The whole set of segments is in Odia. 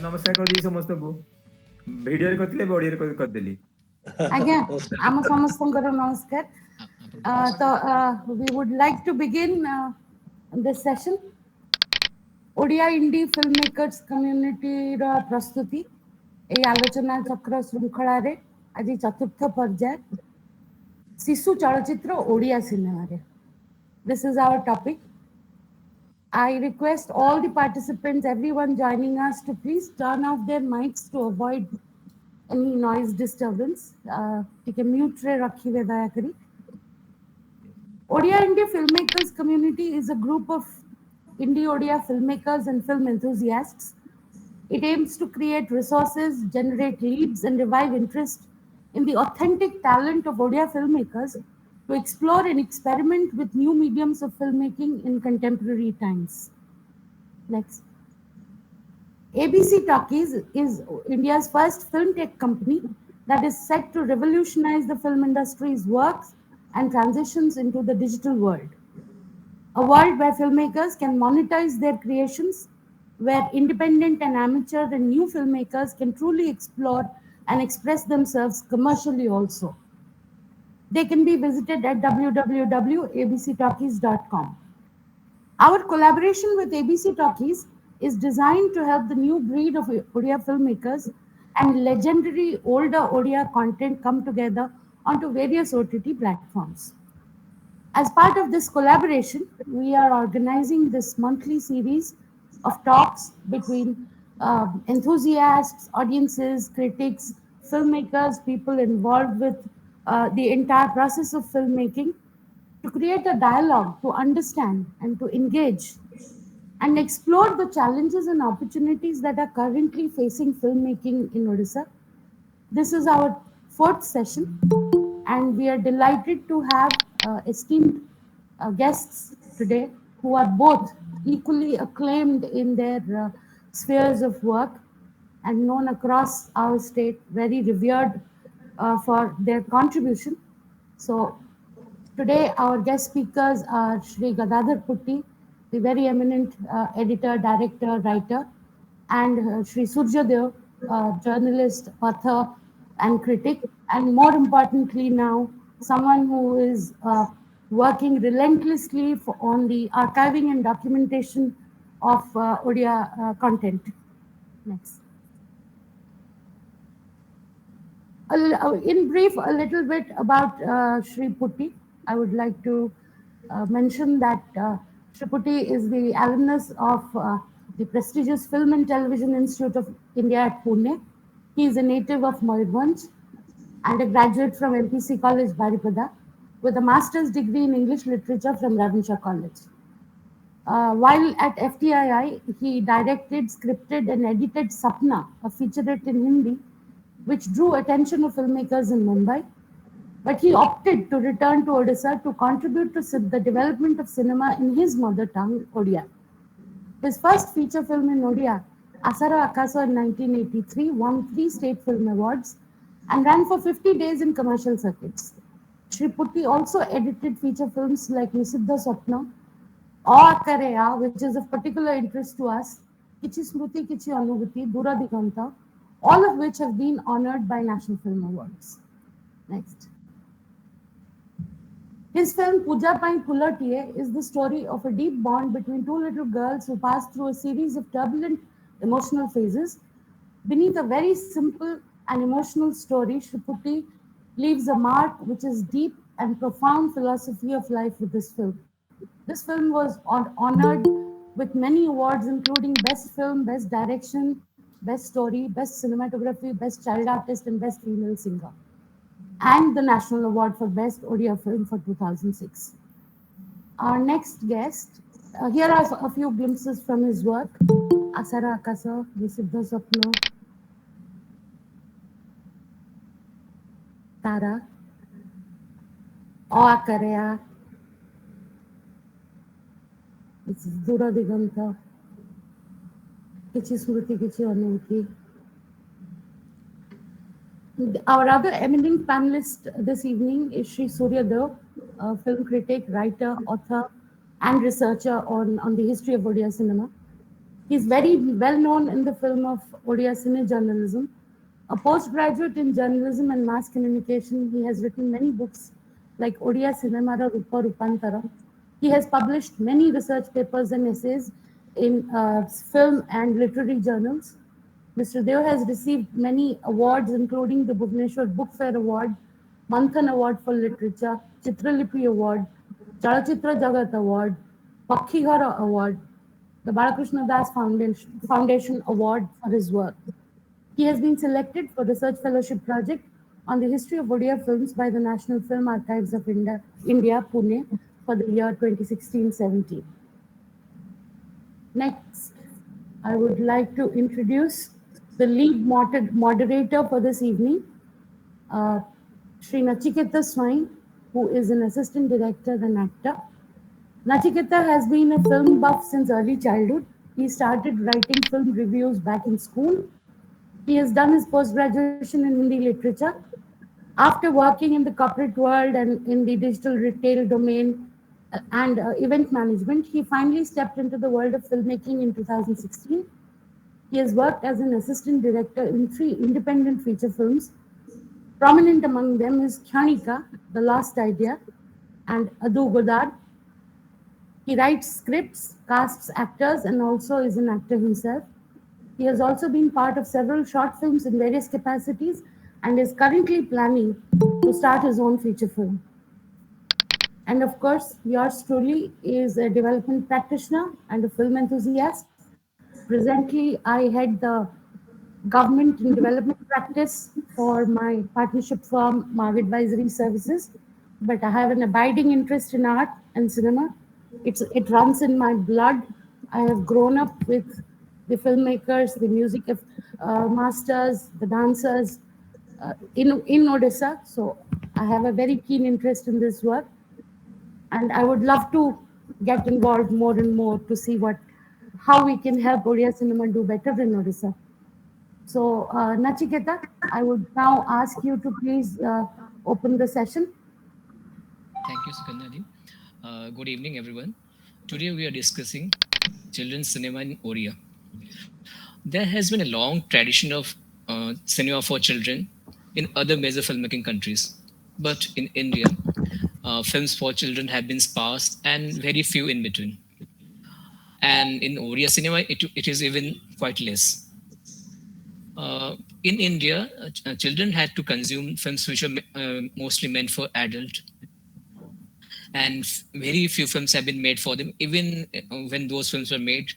ନମସ୍କାର କରିଦେବି ସମସ୍ତଙ୍କୁ। ଭିଡିଓରେ କରିଥିଲେ ଏବେ ଅଡିଓରେ କରିଦେଲି। ଆଜ୍ଞା ଆମ ସମସ୍ତଙ୍କର ନମସ୍କାର। ତ we would like to begin this session. Odia indie film makers କମ୍ୟୁନିଟିର ପ୍ରସ୍ତୁତି ଏହି ଆଲୋଚନା ଚକ୍ର ଶୃଙ୍ଖଳାରେ ଆଜି ଚତୁର୍ଥ ପର୍ଯ୍ୟାୟ ଶିଶୁ ଚଳଚ୍ଚିତ୍ର ଓଡ଼ିଆ ସିନେମାରେ। This is our topic. I request all the participants, everyone joining us, to please turn off their mics to avoid any noise disturbance. ଟିକେ ମ୍ୟୁଟ୍ରେ ରଖିବେ ଦୟାକରି। Odia India Filmmakers Community is a group of indie Odia filmmakers and film enthusiasts. It aims to create resources, generate leads, and revive interest in the authentic talent of Odia filmmakers to explore and experiment with new mediums of filmmaking in contemporary times. Next. ABC Talkies is India's first film tech company that is set to revolutionize the film industry's works and transitions into the digital world. A world where filmmakers can monetize their creations, where independent and amateur and new filmmakers can truly explore and express themselves commercially also. They can be visited at www.abctalkies.com. Our collaboration with ABC Talkies is designed to help the new breed of Odia filmmakers and legendary older Odia content come together onto various OTT platforms. As part of this collaboration, we are organizing this monthly series of talks between enthusiasts, audiences, critics, filmmakers, people involved with the entire process of filmmaking to create a dialogue, to understand and to engage and explore the challenges and opportunities that are currently facing filmmaking in Odisha. This is our fourth session, and we are delighted to have esteemed guests today who are both equally acclaimed in their spheres of work and known across our state, very revered for their contribution. So, today, our guest speakers are Shri Gadadhar Putti, the very eminent editor, director, writer, and Shri Surya Dev, journalist, author, and critic, and more importantly now, someone who is working relentlessly on the archiving and documentation of Odia content. Next. In brief, a little bit about Shri Putti. I would like to mention that Shri Putti is the alumnus of the prestigious Film and Television Institute of India at Pune. He is a native of Mayurbhanj and a graduate from MPC College, Baripada, with a master's degree in English Literature from Ravenshaw College. While at FTII, he directed, scripted, and edited Sapna, a featurette in Hindi, which drew attention of filmmakers in Mumbai. But he opted to return to Odisha to contribute to the development of cinema in his mother tongue, Odia. His first feature film in Odia, Asara Akasa in 1983, won 3 state film awards and ran for 50 days in commercial circuits. Shri Putti also edited feature films like Nisiddha Swapna, Akareya, which is of particular interest to us, Kichi Smruti, Kichi Anubhuti, Dura Diganta, all of which have been honored by National Film Awards. Next. His film Puja Pai Pulatiye is the story of a deep bond between two little girls who pass through a series of turbulent emotional phases. Beneath a very simple and emotional story, Shri Putti leaves a mark which is deep and profound philosophy of life with this film. This film was honored with many awards, including Best Film, Best Direction, Best Story, Best Cinematography, Best Child Artist, and Best Female Singer, and the National Award for Best Odia Film for 2006. Our next guest, here are a few glimpses from his work: Asara Akasa, Nisiddha Swapna, Tara, Akareya, this is Dura Diganta, Kichi Smruti, Kichi Anubhuti. Our other eminent panelist this evening is Shri Surya Dev, a film critic, writer, author, and researcher on the history of Odia cinema. He's very well known in the film of Odia Cine journalism. A postgraduate in journalism and mass communication, he has written many books like Odia Cinemara Rupa Rupantaram. He has published many research papers and essays in film and literary journals. Mr. Deo has received many awards, including the Bhubaneswar Book Fair Award, Manthan Award for Literature, Chitralipi Award, Chalachitra Jagat Award, Pakhigara Award, the Balakrishna Das Foundation Award for his work. He has been selected for research fellowship project on the history of Odia films by the National Film Archives of India Pune, for the year 2016-17. Next, I would like to introduce the lead moderator for this evening, uh, Sri Nachiketa Swain, who is an assistant director and actor. Nachiketa has been a film buff since early childhood. He started writing film reviews back in school. He has done his post graduation in Hindi literature. After working in the corporate world and in the digital retail domain and event management, he finally stepped into the world of filmmaking in 2016. He has worked as an assistant director in 3 independent feature films. Prominent among them is Khanika, The Last Idea, and Adu Godar. He writes scripts, casts actors, and also is an actor himself. He has also been part of several short films in various capacities and is currently planning to start his own feature film. And of course, yours truly is a development practitioner and a film enthusiast. Presently, I head the government and development practice for my partnership firm, Marg Advisory Services. But I have an abiding interest in art and cinema. It runs in my blood. I have grown up with the filmmakers, the music masters, the dancers in Odisha. So I have a very keen interest in this work, and I would love to get involved more and more to see what how we can help Odia cinema do better in Odisha. So, Nachiketa, I would now ask you to please open the session. Thank you, Sukanyadi. Good evening, everyone. Today we are discussing children's cinema in Oriya. There has been a long tradition of cinema for children in other major filmmaking countries. But in India, films for children have been sparse and very few in between. And in Oriya cinema, it is even quite less. In India, children had to consume films which are mostly meant for adult, and very few films have been made for them. Even when those films were made,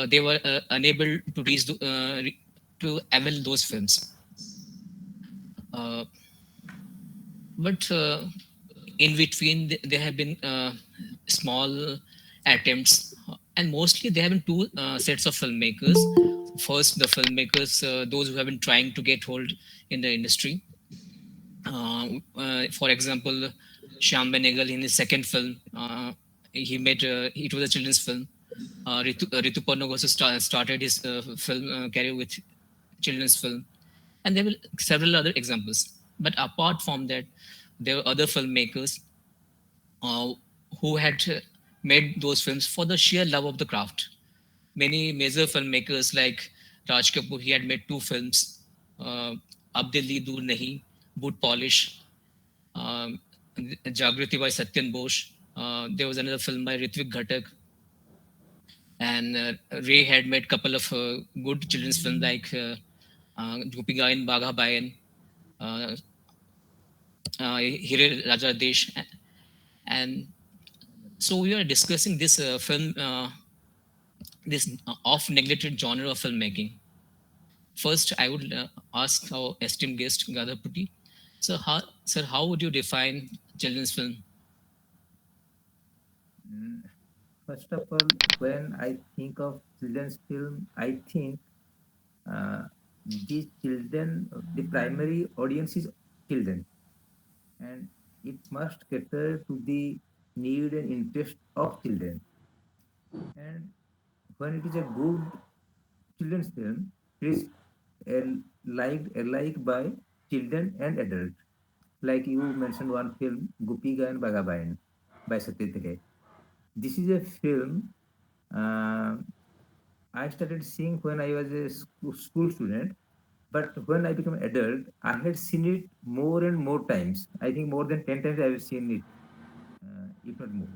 they were unable to to avail those films. Uh, but in between, there have been small attempts, and mostly there have been two sets of filmmakers. First, the filmmakers, those who have been trying to get hold in the industry. For example, Shyam Benegal in his second film, he made it was a children's film. Rituparno also started his film career with children's film, and there were several other examples. But apart from that, there were other filmmakers uh, who had made those films for the sheer love of the craft. Many major filmmakers like Raj Kapoor, he had made two films, Ab Dilli Dur Nahi, Boot Polish, um, Jagriti by Satyan Bose. There was another film by Ritvik Ghatak, and Ray had made a couple of good children's films like Gopi Gayan, Bagha Bayan, uh, Hire Raja Desh, and so we are discussing this film, this oft neglected genre of filmmaking. First, I would ask our esteemed guest Gadapati. So, sir, how would you define children's film? Mm, First of all, when I think of children's film, I think uh, these children, the primary audience is children, and it must cater to the need and interest of children. And when it is a good children's film, it is liked alike by children and adults. Like you mentioned one film, Gupiga and Bagabayan by Satyajit Ray. This is a film uh, I started seeing when I was a school student, but when I became adult, I had seen it more and more times. I think more than 10 times I have seen it, if not more.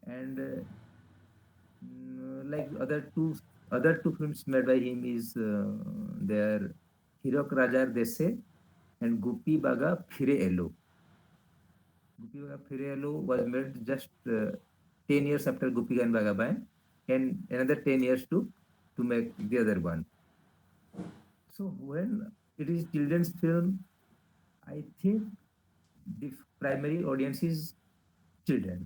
And like other two films made by him is their Hirok Rajar Dese and Gupi Baga Phire Elo. Gupi Baga Phire Elo was made just 10 years after Gupi Gan Baga Bain, and another 10 years to make the other one. So when it is children's film, I think the primary audience is children.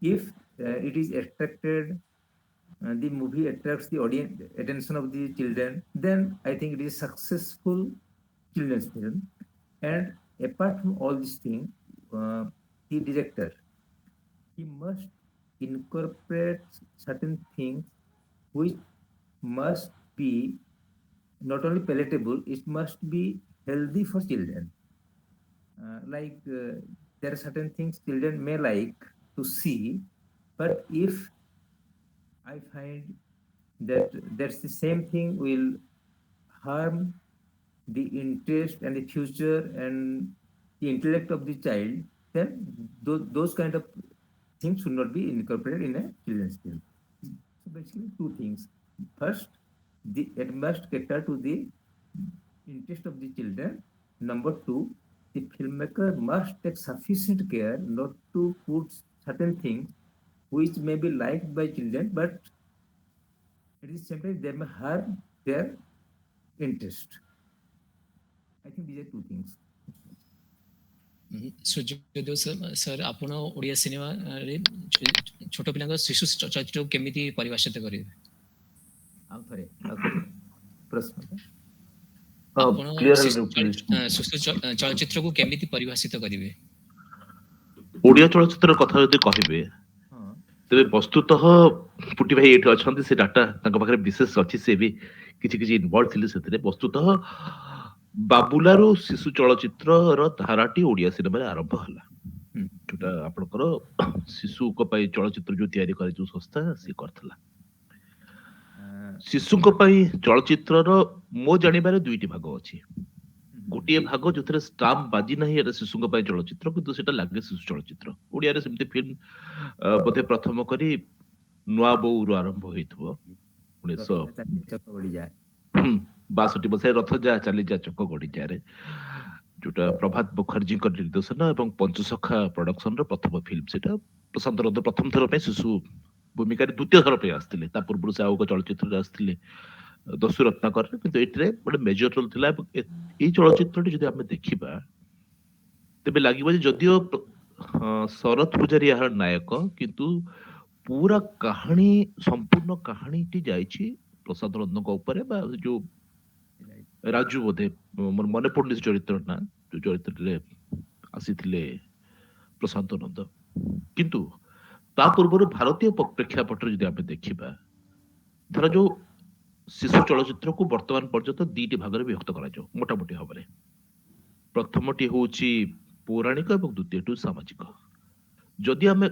If it is attracted, the movie attracts the audience attention of the children, then I think it is successful children's film. And apart from all these things, uh, the director, he must incorporate certain things which must be not only palatable, it must be healthy for children. There are certain things children may like to see, but if I find that's the same thing will harm the interest and the future and the intellect of the child, then those kind of things should not be incorporated in a children's film. So basically, two things. First, it must cater to the interest of the children. Number two, the filmmaker must take sufficient care not to put certain things which may be liked by children, but at the same time they may harm their interest. I think these are two things. ସୁଯୋଗ ସାର୍ ଆପଣ ଓଡ଼ିଆ ସିନେମାରେ ଛୋଟ ପିଲାଙ୍କ ଶିଶୁ ଚରିତ୍ରକୁ କେମିତି ପରିଭାଷିତ କରିବେ? ଆଉ ଥରେ ପ୍ରଶ୍ନ ଆପଣ ଶିଶୁ ଚଳଚ୍ଚିତ୍ରକୁ କେମିତି ପରିଭାଷିତ କରିବେ? ଓଡ଼ିଆ ଚଳଚ୍ଚିତ୍ର କଥା ଯଦି କହିବେ ତେବେ ବସ୍ତୁତଃ ପୁଟି ଭାଇ ଏଠି ଅଛନ୍ତି, ସେ ଡାଟା ତାଙ୍କ ପାଖରେ ବିଶେଷ ଅଛି, ସେ ବି କିଛି କିଛି ଇନଭଲ୍ଭ ଥିଲେ ସେଥିରେ। ବସ୍ତୁତଃ ବାବୁଲାରୁ ଶିଶୁ ଚଳଚ୍ଚିତ୍ରର ଧାରାଟି ଓଡ଼ିଆ ସିନେମାରେ ଆରମ୍ଭ ହେଲା, ଯୋଉଟା ଆପଣଙ୍କର ଶିଶୁଙ୍କ ପାଇଁ ଚଳଚ୍ଚିତ୍ର ଯୋଉ ତିଆରି କରେ ଯୋଉ ସଂସ୍ଥା ସିଏ କରିଥିଲା। ଶିଶୁଙ୍କ ପାଇଁ ଚଳଚ୍ଚିତ୍ରର ମୋ ଜାଣିବାରେ ଦୁଇଟି ଭାଗ ଅଛି। ଗୋଟିଏ ଭାଗ ଯୋଉଥିରେ ଷ୍ଟାମ୍ପ ବାଜି ନାହିଁ ଏଟା ଶିଶୁଙ୍କ ପାଇଁ ଚଳଚ୍ଚିତ୍ର, କିନ୍ତୁ ସେଟା ଲାଗେ ଶିଶୁ ଚଳଚ୍ଚିତ୍ର। ଓଡ଼ିଆରେ ସେମିତି ଫିଲ୍ମ ବୋଧେ ପ୍ରଥମ କରି ନୂଆ ବୋଉରୁ ଆରମ୍ଭ ହେଇଥିବ 1962 ମସିହାରେ, ରଥ ଯା ଚାଲିଯା ଚକ ଗଡ଼ିଯାରେ, ଯୋଉଟା ପ୍ରଭାତ ମୁଖାର୍ଜୀଙ୍କ ନିର୍ଦ୍ଦେଶନ ଏବଂ ପଞ୍ଚସଖା ପ୍ରଡକ୍ସନର ପ୍ରଥମ ଫିଲ୍ମ। ସେଟା ପ୍ରଶାନ୍ତ ନନ୍ଦ ପ୍ରଥମ ଥର ପାଇଁ ଶିଶୁ ଭୂମିକାରେ ଦ୍ୱିତୀୟ ଥର ପାଇଁ ଆସିଥିଲେ। ତା ପୂର୍ବରୁ ସେ ଆଉ ଏକ ଚଳଚ୍ଚିତ୍ରରେ ଆସିଥିଲେ ଦସ୍ୟୁ ରତ୍ନାକରରେ, କିନ୍ତୁ ଏଥିରେ ଗୋଟେ ମେଜର ରୋଲ ଥିଲା। ଏବଂ ଏଇ ଚଳଚ୍ଚିତ୍ରଟି ଯଦି ଆମେ ଦେଖିବା ତେବେ ଲାଗିବ ଯେ ଯଦିଓ ଶରତ ପୂଜାରୀ ଏହାର ନାୟକ, କିନ୍ତୁ ପୁରା କାହାଣୀ ସମ୍ପୂର୍ଣ୍ଣ କାହାଣୀଟି ଯାଇଛି ପ୍ରସାଦ ନନ୍ଦଙ୍କ ଉପରେ, ବା ଯୋଉ ରାଜୁ ବୋଧେ ମୋର ମନେ ପଡୁନି ସେ ଚରିତ୍ର ନା, ଯୋଉ ଚରିତ୍ରରେ ଆସିଥିଲେ ପ୍ରଶାନ୍ତ ନନ୍ଦ। କିନ୍ତୁ ତା ପୂର୍ବରୁ ଭାରତୀୟ ପ୍ରେକ୍ଷାପଟରେ ଯଦି ଆମେ ଦେଖିବା, ଧର ଯୋଉ ଶିଶୁ ଚଳଚ୍ଚିତ୍ରକୁ ବର୍ତ୍ତମାନ ପର୍ଯ୍ୟନ୍ତ ଦିଟି ଭାଗରେ ବିଭକ୍ତ କରାଯାଉ ମୋଟାମୋଟି ଭାବରେ। ପ୍ରଥମଟି ହଉଛି ପୌରାଣିକ ଏବଂ ଦ୍ୱିତୀୟଟି ସାମାଜିକ। ଯଦି ଆମେ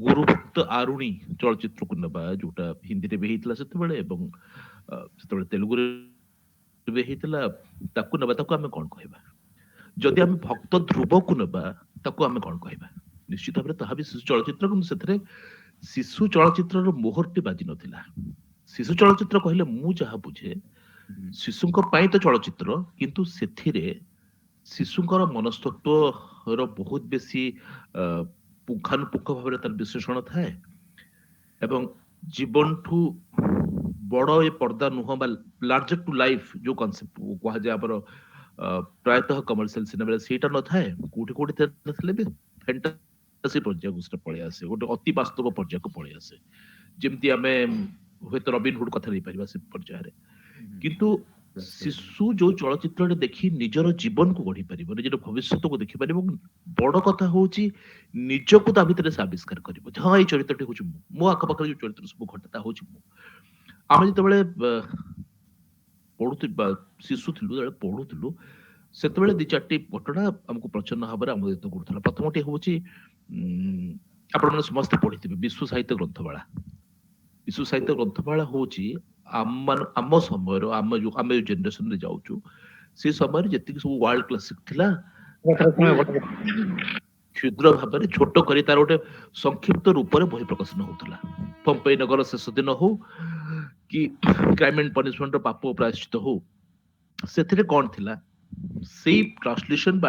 ଗୁରୁଭକ୍ତ ଆରୁଣୀ ଚଳଚ୍ଚିତ୍ରକୁ ନେବା, ଯୋଉଟା ହିନ୍ଦୀରେ ବି ହେଇଥିଲା ସେତେବେଳେ ଏବଂ ସେତେବେଳେ ତେଲୁଗୁରେ ବି ହେଇଥିଲା, ତାକୁ ନେବା, ତାକୁ ଆମେ କଣ କହିବା? ଯଦି ଆମେ ଭକ୍ତ ଧ୍ରୁବକୁ ନେବା, ତାକୁ ଆମେ କଣ କହିବା? ନିଶ୍ଚିତ ଭାବରେ ତାହା ବି ଶିଶୁ ଚଳଚ୍ଚିତ୍ର, କିନ୍ତୁ ସେଥିରେ ଶିଶୁ ଚଳଚ୍ଚିତ୍ରର ମୋହରଟି ବାଜି ନଥିଲା। ଶିଶୁ ଚଳଚ୍ଚିତ୍ର କହିଲେ ମୁଁ ଯାହା ବୁଝେ, ଶିଶୁଙ୍କ ପାଇଁ ତ ଚଳଚ୍ଚିତ୍ର, କିନ୍ତୁ ସେଥିରେ ଶିଶୁଙ୍କର ମନସ୍ତତ୍ଵର ବହୁତ ବେଶୀ ପୁଙ୍ଖାନୁପୁଙ୍ଖ ଭାବରେ ତାର ବିଶ୍ଳେଷଣ ଥାଏ ଏବଂ ଜୀବନଠୁ ବଡ ଏ ପର୍ଦ୍ଦା ନୁହଁ ବା ଲାର୍ଜର ଟୁ ଲାଇଫ ଯୋଉ କନସେପ୍ଟ କୁହାଯାଏ ଆମର ପ୍ରାୟତଃ କମର୍ସିଆଲ ସିନେମାରେ, ସେଇଟା ନଥାଏ। କୋଉଠି କୋଉଠି ଥିଲେ ବି ଫ୍ୟାଣ୍ଟାସି ପର୍ଯ୍ୟାୟକୁ ସେଟା ପଳେଇ ଆସେ, ଗୋଟେ ଅତି ବାସ୍ତବ ପର୍ଯ୍ୟାୟକୁ ପଳେଇ ଆସେ, ଯେମିତି ଆମେ ହୁଏତ ରବିନ ହୁଡ କଥା ନେଇପାରିବା ସେ ପର୍ଯ୍ୟାୟରେ। କିନ୍ତୁ ଶିଶୁ ଯୋଉ ଚଳଚ୍ଚିତ୍ରରେ ଦେଖି ନିଜର ଜୀବନକୁ ଗଢି ପାରିବ, ନିଜର ଭବିଷ୍ୟତକୁ ଦେଖିପାରିବ। ବଡ କଥା ହଉଛି ନିଜକୁ ତା ଭିତରେ ସେ ଆବିଷ୍କାର କରିବ ଯେ ହଁ ଏଇ ଚରିତ୍ରଟି ହଉଛି ମୁଁ, ମୋ ଆଖପାଖରେ ଯୋଉ ଚରିତ୍ର ସବୁ ଘଟେ ତା ହଉଛି ମୁଁ। ଆମେ ଯେତେବେଳେ ପଢୁଥିବା ଶିଶୁ ଥିଲୁ, ଯେତେବେଳେ ପଢୁଥିଲୁ, ସେତେବେଳେ ଦି ଚାରିଟି ଘଟଣା ଆମକୁ ପ୍ରଚ୍ଛନ୍ନ ଭାବରେ ଆମୋଦିତ କରୁଥିଲା। ପ୍ରଥମଟି ହଉଛି ଆପଣମାନେ ସମସ୍ତେ ପଢିଥିବେ ବିଶ୍ୱ ସାହିତ୍ୟ ଗ୍ରନ୍ଥମାଳା। ଶିଶୁ ସାହିତ୍ୟ ଗ୍ରନ୍ଥମାଳା ହଉଛି ଆମ ସମୟର ଆମେ ଯୋଉ ଜେନେରେସନ ରେ ଯାଉଛୁ ସେ ସମୟରେ ଯେତିକି ସବୁ ୱାର୍ଲଡ କ୍ଲାସିକ ଥିଲା ତାକୁ କ୍ଷୁଦ୍ର ଭାବରେ ଛୋଟ କରି ତାର ଗୋଟେ ସଂକ୍ଷିପ୍ତ ରୂପରେ ବହି ପ୍ରକାଶନ ହଉଥିଲା। ପମ୍ପେଇ ନଗର ଶେଷ ଦିନ ହଉ କି କ୍ରାଇମ୍ ଆଣ୍ଡ ପନିଶମେଣ୍ଟ ର ପାପ ପ୍ରାୟଶ୍ଚିତ ହଉ, ସେଥିରେ କଣ ଥିଲା ସେଇ ଟ୍ରାନ୍ସଲେସନ ବା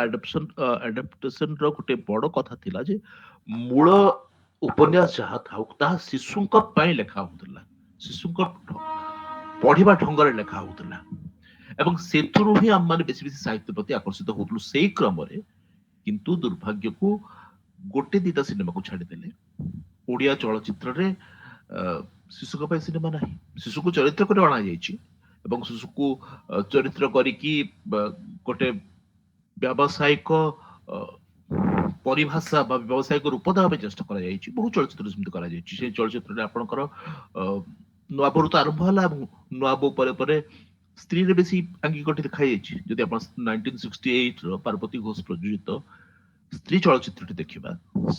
ଆଡାପ୍ଟେସନ ର ଗୋଟେ ବଡ କଥା ଥିଲା ଯେ ମୂଳ ଉପନ୍ୟାସ ଯାହା ଥାଉ ତାହା ଶିଶୁଙ୍କ ପାଇଁ ଲେଖା ହଉଥିଲା, ଶିଶୁଙ୍କ ପଢିବା ଢଙ୍ଗରେ ଲେଖା ହଉଥିଲା ଏବଂ ସେଥିରୁ ହିଁ ଆମମାନେ ବେଶୀ ବେଶୀ ସାହିତ୍ୟ ପ୍ରତି ଆକର୍ଷିତ ହଉଥିଲୁ। ସେଇ କ୍ରମରେ କିନ୍ତୁ ଦୁର୍ଭାଗ୍ୟକୁ ଗୋଟେ ଦିଟା ସିନେମାକୁ ଛାଡିଦେଲେ ଓଡିଆ ଚଳଚ୍ଚିତ୍ରରେ ଶିଶୁଙ୍କ ପାଇଁ ସିନେମା ନାହିଁ। ଶିଶୁକୁ ଚରିତ୍ର କରି ଅଣାଯାଇଛି ଏବଂ ଶିଶୁକୁ ଚରିତ୍ର କରିକି ଗୋଟେ ବ୍ୟବସାୟିକ ପରିଭାଷା ବା ବ୍ୟବସାୟିକ ରୂପ ଦେବା ପାଇଁ ଚେଷ୍ଟା କରାଯାଇଛି। ବହୁ ଚଳଚ୍ଚିତ୍ର ସେମିତି କରାଯାଇଛି। ସେଇ ଚଳଚ୍ଚିତ୍ରରେ ଆପଣଙ୍କର ନୂଆବୋରୁ ତ ଆରମ୍ଭ ହେଲା ଏବଂ ନୂଆବୋ ପରେ ପରେ ସ୍ତ୍ରୀରେ ବେଶୀ ଆଙ୍ଗିକଟି ଦେଖାଯାଇଛି। ଯଦି ଆପଣ 1968 ର ପାର୍ବତୀ ଘୋଷ ପ୍ରଯୋଜିତ ସ୍ତ୍ରୀ ଚଳଚ୍ଚିତ୍ରଟି ଦେଖିବା,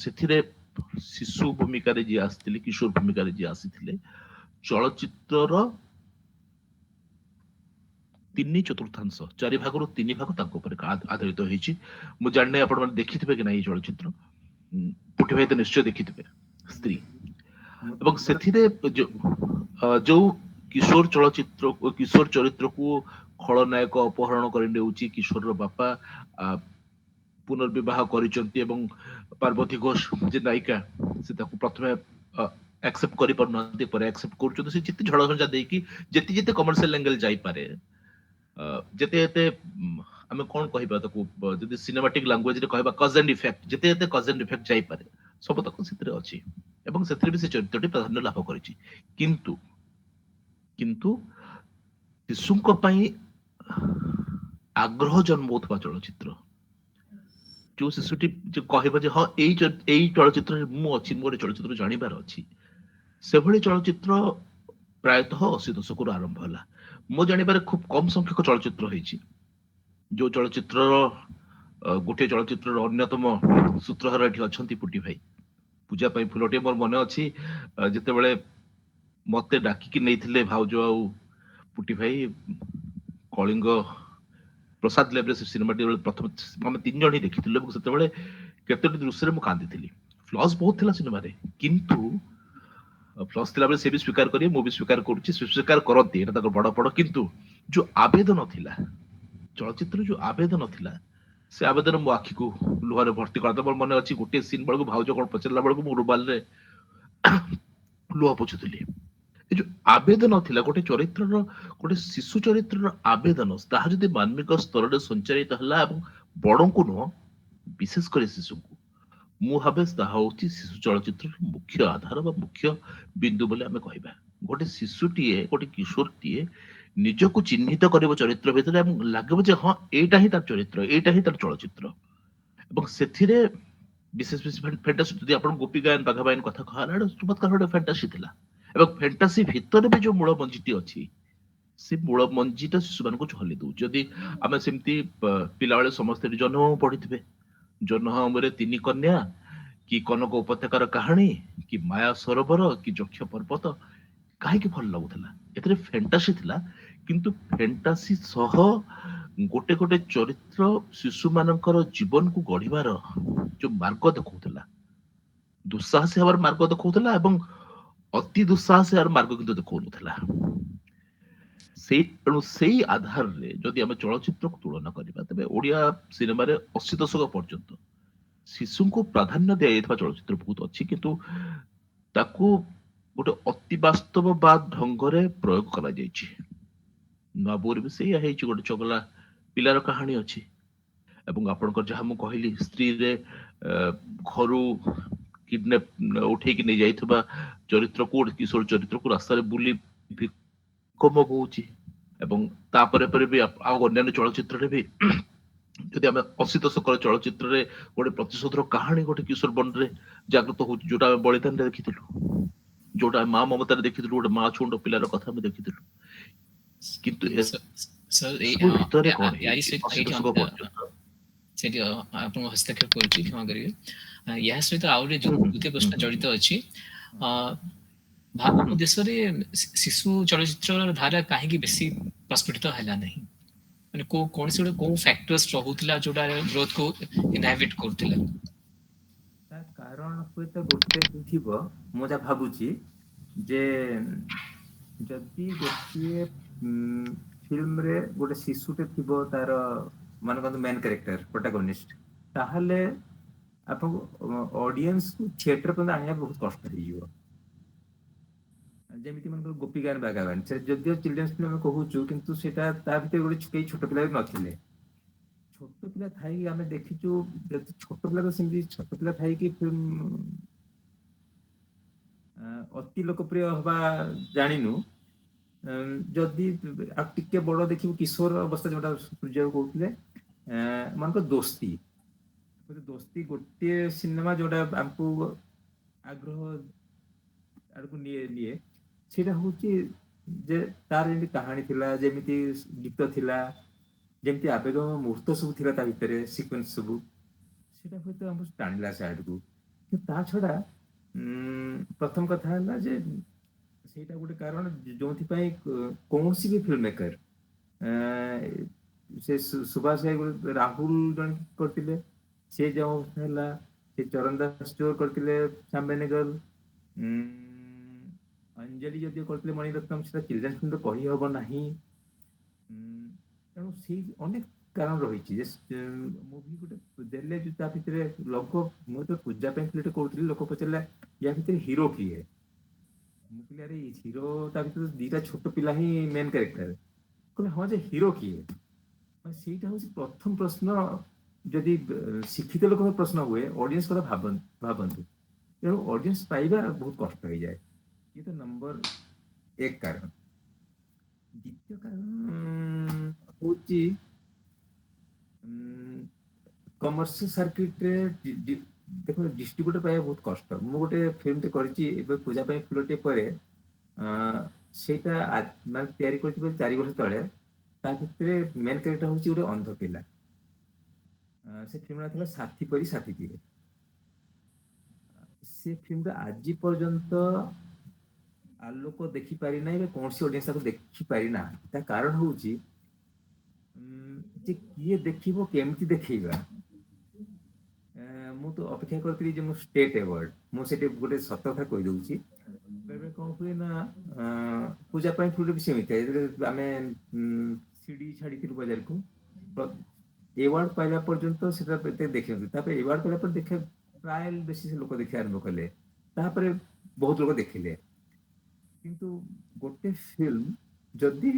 ସେଥିରେ ଶିଶୁ ଭୂମିକାରେ ଯିଏ ଆସିଥିଲେ, କିଶୋର ଭୂମିକାରେ ଯିଏ ଆସିଥିଲେ, ଚଳଚ୍ଚିତ୍ରର 3/4 4 ଭାଗରୁ 3 ଭାଗ ତାଙ୍କ ଉପରେ ଆଧାରିତ ହେଇଛି। ମୁଁ ଜାଣିନି ଆପଣ ମାନେ ଦେଖିଥିବେ କି ନାହିଁ ଏଇ ଚଳଚ୍ଚିତ୍ର, ପୁଟି ଭାଇ ତ ନିଶ୍ଚୟ ଦେଖିଥିବେ ସ୍ତ୍ରୀ। ଏବଂ ସେଥିରେ ଯୋଉ କିଶୋର ଚରିତ୍ରକୁ ଖଳନାୟକ ଅପହରଣ କରି ନେଉଛି, କିଶୋରର ବାପା ପୁନର୍ବିବାହ କରିଛନ୍ତି ଏବଂ ପାର୍ବତୀ ଘୋଷ ଯେ ନାୟିକା ସେ ତାକୁ ପ୍ରଥମେ ଆକ୍ସେପ୍ଟ କରିପାରୁନାହାନ୍ତି, ପରେ ଆକ୍ସେପ୍ଟ କରୁଛନ୍ତି। ସେ ଯେତେ ଝଡ଼ଝଞ୍ଜା ଦେଇକି ଯେତେ କମର୍ସିଆଲ ଆଙ୍ଗେଲ ଯାଇପାରେ, ଯେତେ ଆମେ କଣ କହିବା ତାକୁ, ଯଦି ସିନେମାଟିକ ଲାଙ୍ଗୁଏଜରେ କହିବା କଜେଣ୍ଟ ଇଫେକ୍ଟ, ଯେତେ କଜେଣ୍ଟ ଇଫେକ୍ଟ ଯାଇପାରେ ସବୁ ତକ ସେଥିରେ ଅଛି ଏବଂ ସେଥିରେ ବି ସେ ଚରିତ୍ରଟି ପ୍ରାଧାନ୍ୟ ଲାଭ କରିଛି। କିନ୍ତୁ ଶିଶୁଙ୍କ ପାଇଁ ଆଗ୍ରହ ଜନ୍ମଉଥିବା ଚଳଚ୍ଚିତ୍ର, ଯୋଉ ଶିଶୁଟି କହିବ ଯେ ହଁ ଏଇ ଚଳଚ୍ଚିତ୍ରରେ ମୁଁ ଅଛି, ମୋର ଚଳଚ୍ଚିତ୍ର ଜାଣିବାର ଅଛି, ସେଭଳି ଚଳଚ୍ଚିତ୍ର ପ୍ରାୟତଃ 80 ଦଶକରୁ ଆରମ୍ଭ ହେଲା। ମୁଁ ଜାଣିବାରେ ଖୁବ କମ ସଂଖ୍ୟକ ଚଳଚ୍ଚିତ୍ର ହେଇଛି ଯୋଉ ଚଳଚ୍ଚିତ୍ରର ଗୋଟିଏ ଚଳଚ୍ଚିତ୍ରର ଅନ୍ୟତମ ସୂତ୍ରଧାର ଏଠି ଅଛନ୍ତି ପୁଟି ଭାଇ। ପୂଜା ପାଇଁ ଫୁଲଟିଏ ମୋର ମନେ ଅଛି, ଯେତେବେଳେ ମତେ ଡାକିକି ନେଇଥିଲେ ଭାଉଜ ଆଉ ପୁଟି ଭାଇ କଳିଙ୍ଗ ପ୍ରସାଦ ଲେବରେ ସେ ସିନେମାଟି ପ୍ରଥମ ଆମେ 3 ଜଣ ହିଁ ଦେଖିଥିଲୁ ଏବଂ ସେତେବେଳେ କେତୋଟି ଦୃଶ୍ୟରେ ମୁଁ କାନ୍ଦିଥିଲି। ଫ୍ଲସ୍ ବହୁତ ଥିଲା ସିନେମାରେ, କିନ୍ତୁ ଫ୍ଲସ୍ ଥିଲାବେଳେ ସେ ବି ସ୍ୱୀକାର କରିବେ, ମୁଁ ବି ସ୍ୱୀକାର କରୁଛି, ସ୍ୱୀକାର କରନ୍ତି, ଏଟା ତାଙ୍କର ବଡ କିନ୍ତୁ ଯୋଉ ଆବେଦନ ଥିଲା ଚଳଚ୍ଚିତ୍ରରେ, ଯୋଉ ଆବେଦନ ଥିଲା, ସେ ଆବେଦନ ମୋ ଆଖିକୁ ଲୁହରେ ଭର୍ତ୍ତି କରିଦେବ। ମୋର ମନେ ଅଛି ଗୋଟିଏ ସିନ୍ ବେଳକୁ ଭାଉଜ କଣ ପଚାରିଲା ବେଳକୁ ମୁଁ ରୁମାଲରେ ଲୁହ ପୋଛୁଥିଲି। ଏ ଯୋଉ ଆବେଦନ ଥିଲା ଗୋଟେ ଚରିତ୍ରର, ଗୋଟେ ଶିଶୁ ଚରିତ୍ରର ଆବେଦନ, ତାହା ଯଦି ମାନବିକ ସ୍ତରରେ ସଞ୍ଚାରିତ ହେଲା ଏବଂ ବଡଙ୍କୁ ନୁହଁ ବିଶେଷ କରି ଶିଶୁଙ୍କୁ, ମୁଁ ଭାବେ ତାହା ହଉଛି ଶିଶୁ ଚଳଚ୍ଚିତ୍ରର ମୁଖ୍ୟ ଆଧାର ବା ମୁଖ୍ୟ ବିନ୍ଦୁ ବୋଲି ଆମେ କହିବା। ଗୋଟେ ଶିଶୁଟିଏ, ଗୋଟେ କିଶୋରଟିଏ ନିଜକୁ ଚିହ୍ନିତ କରିବ ଚରିତ୍ର ଭିତରେ ଏବଂ ଲାଗିବ ଯେ ହଁ ଏଇଟା ହିଁ ତାର ଚରିତ୍ର, ଏଇଟା ହିଁ ତାର ଚଳଚ୍ଚିତ୍ର। ଏବଂ ସେଥିରେ ବିଶେଷ ଫ୍ୟାଣ୍ଟାସି, ଯଦି ଆପଣ ଗୋପୀ ଗାୟନ ବାଘା ବାୟନ କଥା କହିଲା ଚମତ୍କାର ଗୋଟେ ଫ୍ୟାଣ୍ଟାସି ଥିଲା ଏବଂ ଫ୍ୟାଣ୍ଟାସି ଭିତରେ ବି ଯୋଉ ମୂଳ ମଞ୍ଜିଟି ଅଛି, ସେ ମୂଳ ମଞ୍ଜିଟା ଶିଶୁମାନଙ୍କୁ ଝଲି ଦଉଛି। ଯଦି ଆମେ ସେମିତି ପିଲାବେଳେ ସମସ୍ତେ ଜହ୍ନମାମୁଁ ପଢିଥିବେ, ଜହ୍ନମାମୁଁରେ 3 କନ୍ୟା, କି କନକ ଉପତ୍ୟକାର କାହାଣୀ, କି ମାୟା ସରୋବର, କି ଯକ୍ଷ ପର୍ବତ, କାହିଁକି ଭଲ ଲାଗୁଥିଲା? ଏଥିରେ ଫ୍ୟାଣ୍ଟାସି ଥିଲା, କିନ୍ତୁ ଫ୍ୟାଣ୍ଟାସି ସହ ଗୋଟେ ଗୋଟେ ଚରିତ୍ର ଶିଶୁ ମାନଙ୍କର ଜୀବନକୁ ଗଢିବାର ଯୋଉ ମାର୍ଗ ଦେଖଉଥିଲା, ଦୁଃସାହସୀ ହେବାର ମାର୍ଗ ଦେଖଉଥିଲା ଏବଂ ଅତି ଦୁଃସାହସୀ ହେବାର ମାର୍ଗ କିନ୍ତୁ ଦେଖଉନଥିଲା। ତେଣୁ ସେଇ ଆଧାରରେ ଯଦି ଆମେ ଚଳଚ୍ଚିତ୍ରକୁ ତୁଳନା କରିବା, ତେବେ ଓଡିଆ ସିନେମାରେ 80 ଦଶକ ପର୍ଯ୍ୟନ୍ତ ଶିଶୁଙ୍କୁ ପ୍ରାଧାନ୍ୟ ଦିଆଯାଇଥିବା ଚଳଚ୍ଚିତ୍ର ବହୁତ ଅଛି, କିନ୍ତୁ ତାକୁ ଗୋଟେ ଅତି ବାସ୍ତବବାଦ ଢଙ୍ଗରେ ପ୍ରୟୋଗ କରାଯାଇଛି। ନୂଆବୋରେ ବି ସେଇଆ ହେଇଛି, ଗୋଟେ ଚଗଲା ପିଲାର କାହାଣୀ ଅଛି ଏବଂ ଆପଣଙ୍କର ଯାହା ମୁଁ କହିଲି ସ୍ତ୍ରୀରେ ଘରୁ କିଡନାପ ଉଠେଇକି ନେଇ ଯାଇଥିବା ଚରିତ୍ରକୁ, ଗୋଟେ କିଶୋର ଚରିତ୍ରକୁ ରାସ୍ତାରେ ବୁଲି ଭିକ ମଗଉଛି ଏବଂ ତାପରେ ପରେ ବି ଆଉ ଅନ୍ୟାନ୍ୟ ଚଳଚ୍ଚିତ୍ରରେ ବି ଯଦି ଆମେ 80 ଦଶକର ଚଳଚ୍ଚିତ୍ରରେ ଗୋଟେ ପ୍ରତିଶୋଧର କାହାଣୀ ଗୋଟେ କିଶୋର ବନରେ ଜାଗ୍ରତ ହଉଛି, ଯୋଉଟା ଆମେ ବଳିଦାନରେ ଦେଖିଥିଲୁ, ଯୋଉଟା ମା ମମତାରେ ଦେଖିଥିଲୁ, ଗୋଟେ ମା ଛୁଣ୍ଡ ପିଲାର କଥା ଆମେ ଦେଖିଥିଲୁ। କିନ୍ତୁ ଭିତରେ କଣ ହେଇଛି 80 ଦଶକ ପର୍ଯ୍ୟନ୍ତ ସେଠି ଆପଣଙ୍କୁ ହସ୍ତକ୍ଷେପ କରୁଛି, କ୍ଷମା କରିବେ। ଏହା ସହିତ ଆଉ ଗୋଟେ ଦ୍ୱିତୀୟ ପ୍ରଶ୍ନ ଜଡିତ ଅଛି। ଆମ ଦେଶରେ ଶିଶୁ ଚଳଚ୍ଚିତ୍ରର ଧାରା କାହିଁକି ବେଶୀ ପ୍ରସ୍ଫୁଟିତ ହେଲା ନାହିଁ? ମାନେ କୌଣସି ଗୋଟେ କୋଉ ଫ୍ୟାକ୍ଟର୍ସ ରହୁଥିଲା ଯୋଉଟା ଗ୍ରୋଥ କୁ ଇନହାବିଟ କରୁଥିଲା? ତା କାରଣ ହୁଏତ ଗୋଟେ ଥିବ, ମୁଁ ଯାହା ଭାବୁଛି ଯେ ଯଦି ଗୋଟିଏ ଫିଲ୍ମରେ ଗୋଟେ ଶିଶୁଟେ ଥିବ, ତାର ମାନକନ୍ତୁ ମେନ୍ କ୍ୟାରେକ୍ଟର ପ୍ରୋଟାଗନିଷ୍ଟ, ତାହେଲେ ଆପଣଙ୍କୁ ଅଡିଏନ୍ସକୁ ଥିଏଟର ପର୍ଯ୍ୟନ୍ତ ଆଣିବା ବହୁତ କଷ୍ଟ ହେଇଯିବ। ଯେମିତି ମନେକର ଗୋପୀଗାନ ବାଗାବାନ, ସେ ଯଦିଓ ଚିଲଡ୍ରେନ୍ସ ଫିଲ୍ମ ଆମେ କହୁଛୁ, କିନ୍ତୁ ସେଟା ତା ଭିତରେ ଗୋଟେ କେହି ଛୋଟ ପିଲା ବି ନଥିଲେ। ଛୋଟ ପିଲା ଥାଇକି ଆମେ ଦେଖିଛୁ, ଯଦି ଛୋଟ ପିଲା ତ ସେମିତି ଛୋଟ ପିଲା ଥାଇକି ଫିଲ୍ମ ଅତି ଲୋକପ୍ରିୟ ହବା ଜାଣିନୁ। ଯଦି ଆଉ ଟିକେ ବଡ ଦେଖିବୁ, କିଶୋର ଅବସ୍ଥା ଯୋଉଟା ସୂର୍ଯ୍ୟ କହୁଥିଲେ, ମନେକର ଦୋସ୍ତି ଗୋଟିଏ ସିନେମା ଯୋଉଟା ଆମକୁ ଆଗ୍ରହ ଆଡକୁ ନିଏ, ସେଇଟା ହଉଛି ଯେ ତାର ଯେମିତି କାହାଣୀ ଥିଲା, ଯେମିତି ଗୀତ ଥିଲା, ଯେମିତି ଆବେଗ ମୁହୂର୍ତ୍ତ ସବୁ ଥିଲା ତା ଭିତରେ, ସିକ୍ୱେନ୍ସ ସବୁ, ସେଇଟା ହୁଏତ ଆମକୁ ଟାଣିଲା ସେ ଆଡକୁ। କିନ୍ତୁ ତା ଛଡା ପ୍ରଥମ କଥା ହେଲା ଯେ ସେଇଟା ଗୋଟେ କାରଣ ଯୋଉଥିପାଇଁ କୌଣସି ବି ଫିଲ୍ମ ମେକର, ସେ ସୁଭାଷ ଘାଇ ରାହୁଲ ଜଣେ କରିଥିଲେ, ସେ ଯେଉଁ ଅବସ୍ଥା ହେଲା, ସେ ଚରଣ ଦାସ ଚୋର କରିଥିଲେ, ଶ୍ୟାମ ବେନେଗଲ, ଅଞ୍ଜଲି ଯଦିଓ କରିଥିଲେ ମଣିରତ୍ନମ, ସେଟା ଚିଲଡ୍ରେନ୍ସ ଫିଲ୍ମ ତ କହି ହବ ନାହିଁ। ତେଣୁ ସେଇ ଅନେକ କାରଣ ରହିଛି ଯେ ମୁଭି ଗୋଟେ ଦେଲେ ଯୋଉ ତା ଭିତରେ ଲୋକ, ମୁଁ ତ ପୂଜା ପାଇଁ ଗୋଟେ କହୁଥିଲି, ଲୋକ ପଚାରିଲା ୟା ଭିତରେ ହିରୋ କିଏ? ମୁଁ କହିଲି ଆରେ ହିରୋ ତା ଭିତରେ ଦିଟା ଛୋଟ ପିଲା ହିଁ ମେନ୍ କ୍ୟାରେକ୍ଟର। କହିଲେ ହଁ, ଯେ ହିରୋ କିଏ? ସେଇଟା ହଉଛି ପ୍ରଥମ ପ୍ରଶ୍ନ। ଯଦି ଶିକ୍ଷିତ ଲୋକଙ୍କ ପ୍ରଶ୍ନ ହୁଏ, ଅଡିଏନ୍ସ କଥା ଭାବନ୍ତୁ। ତେଣୁ ଅଡିଏନ୍ସ ପାଇବା ବହୁତ କଷ୍ଟ ହେଇଯାଏ। ये तो नंबर 1 कारण। द्वितीय कारण ହଉଛି କମର୍ସିଆଲ ସାର୍କିଟ୍ରେ ଦେଖ, ଡିଷ୍ଟ୍ରିବ୍ୟୁଟର ପାଇବା ବହୁତ କଷ୍ଟ। ମୁଁ ଗୋଟେ ଫିଲ୍ମଟେ କରିଛି ଏବେ ପୂଜା ପାଇଁ ଫୁଲଟିଏ ପରେ, ସେଇଟା ମାନେ ତିଆରି କରିଛି 4 ବର୍ଷ ତଳେ। ତା ଭିତରେ ମେନ୍ କ୍ୟାରେକ୍ଟର ହଉଛି ଗୋଟେ ଅନ୍ଧ ପିଲା। ସେ ଫିଲ୍ମଟା ଥିଲା ସାଥୀ ପରି ସାଥୀଟିଏ। ସେ ଫିଲ୍ମଟା ଆଜି ପର୍ଯ୍ୟନ୍ତ ଆଲୋକ ଦେଖିପାରି ନାହିଁ, କୌଣସି ଅଡିଏନ୍ସ ତାକୁ ଦେଖିପାରି ନାହାନ୍ତି। ତା କାରଣ ହଉଛି ଯେ କିଏ ଦେଖିବ, କେମିତି ଦେଖେଇବା। ମୁଁ ତ ଅପେକ୍ଷା କରିଥିଲି ଯେ ମୁଁ ଷ୍ଟେଟ୍ ଆୱାର୍ଡ, ମୁଁ ସେଠି ଗୋଟେ ସତ କଥା କହିଦଉଛି। ବେଳେ କଣ ହୁଏ ନା, ପୂଜା ପାଇଁ ଫୁଲ ବି ସେମିତି ଆମେ ସିଡି ଛାଡିଥିଲୁ ବଜାରକୁ, ଏୱାର୍ଡ ପାଇଲା ପର୍ଯ୍ୟନ୍ତ ସେଟା ଏତେ ଦେଖିନଥିଲି। ତାପରେ ଏୱାର୍ଡ ପାଇଲା ପରେ ଦେଖେ ଟ୍ରାଏଲ ବେଶୀ ଲୋକ ଦେଖିବା ଆରମ୍ଭ କଲେ, ତାପରେ ବହୁତ ଲୋକ ଦେଖିଲେ। କିନ୍ତୁ ଗୋଟେ ଫିଲ୍ମ ଯଦି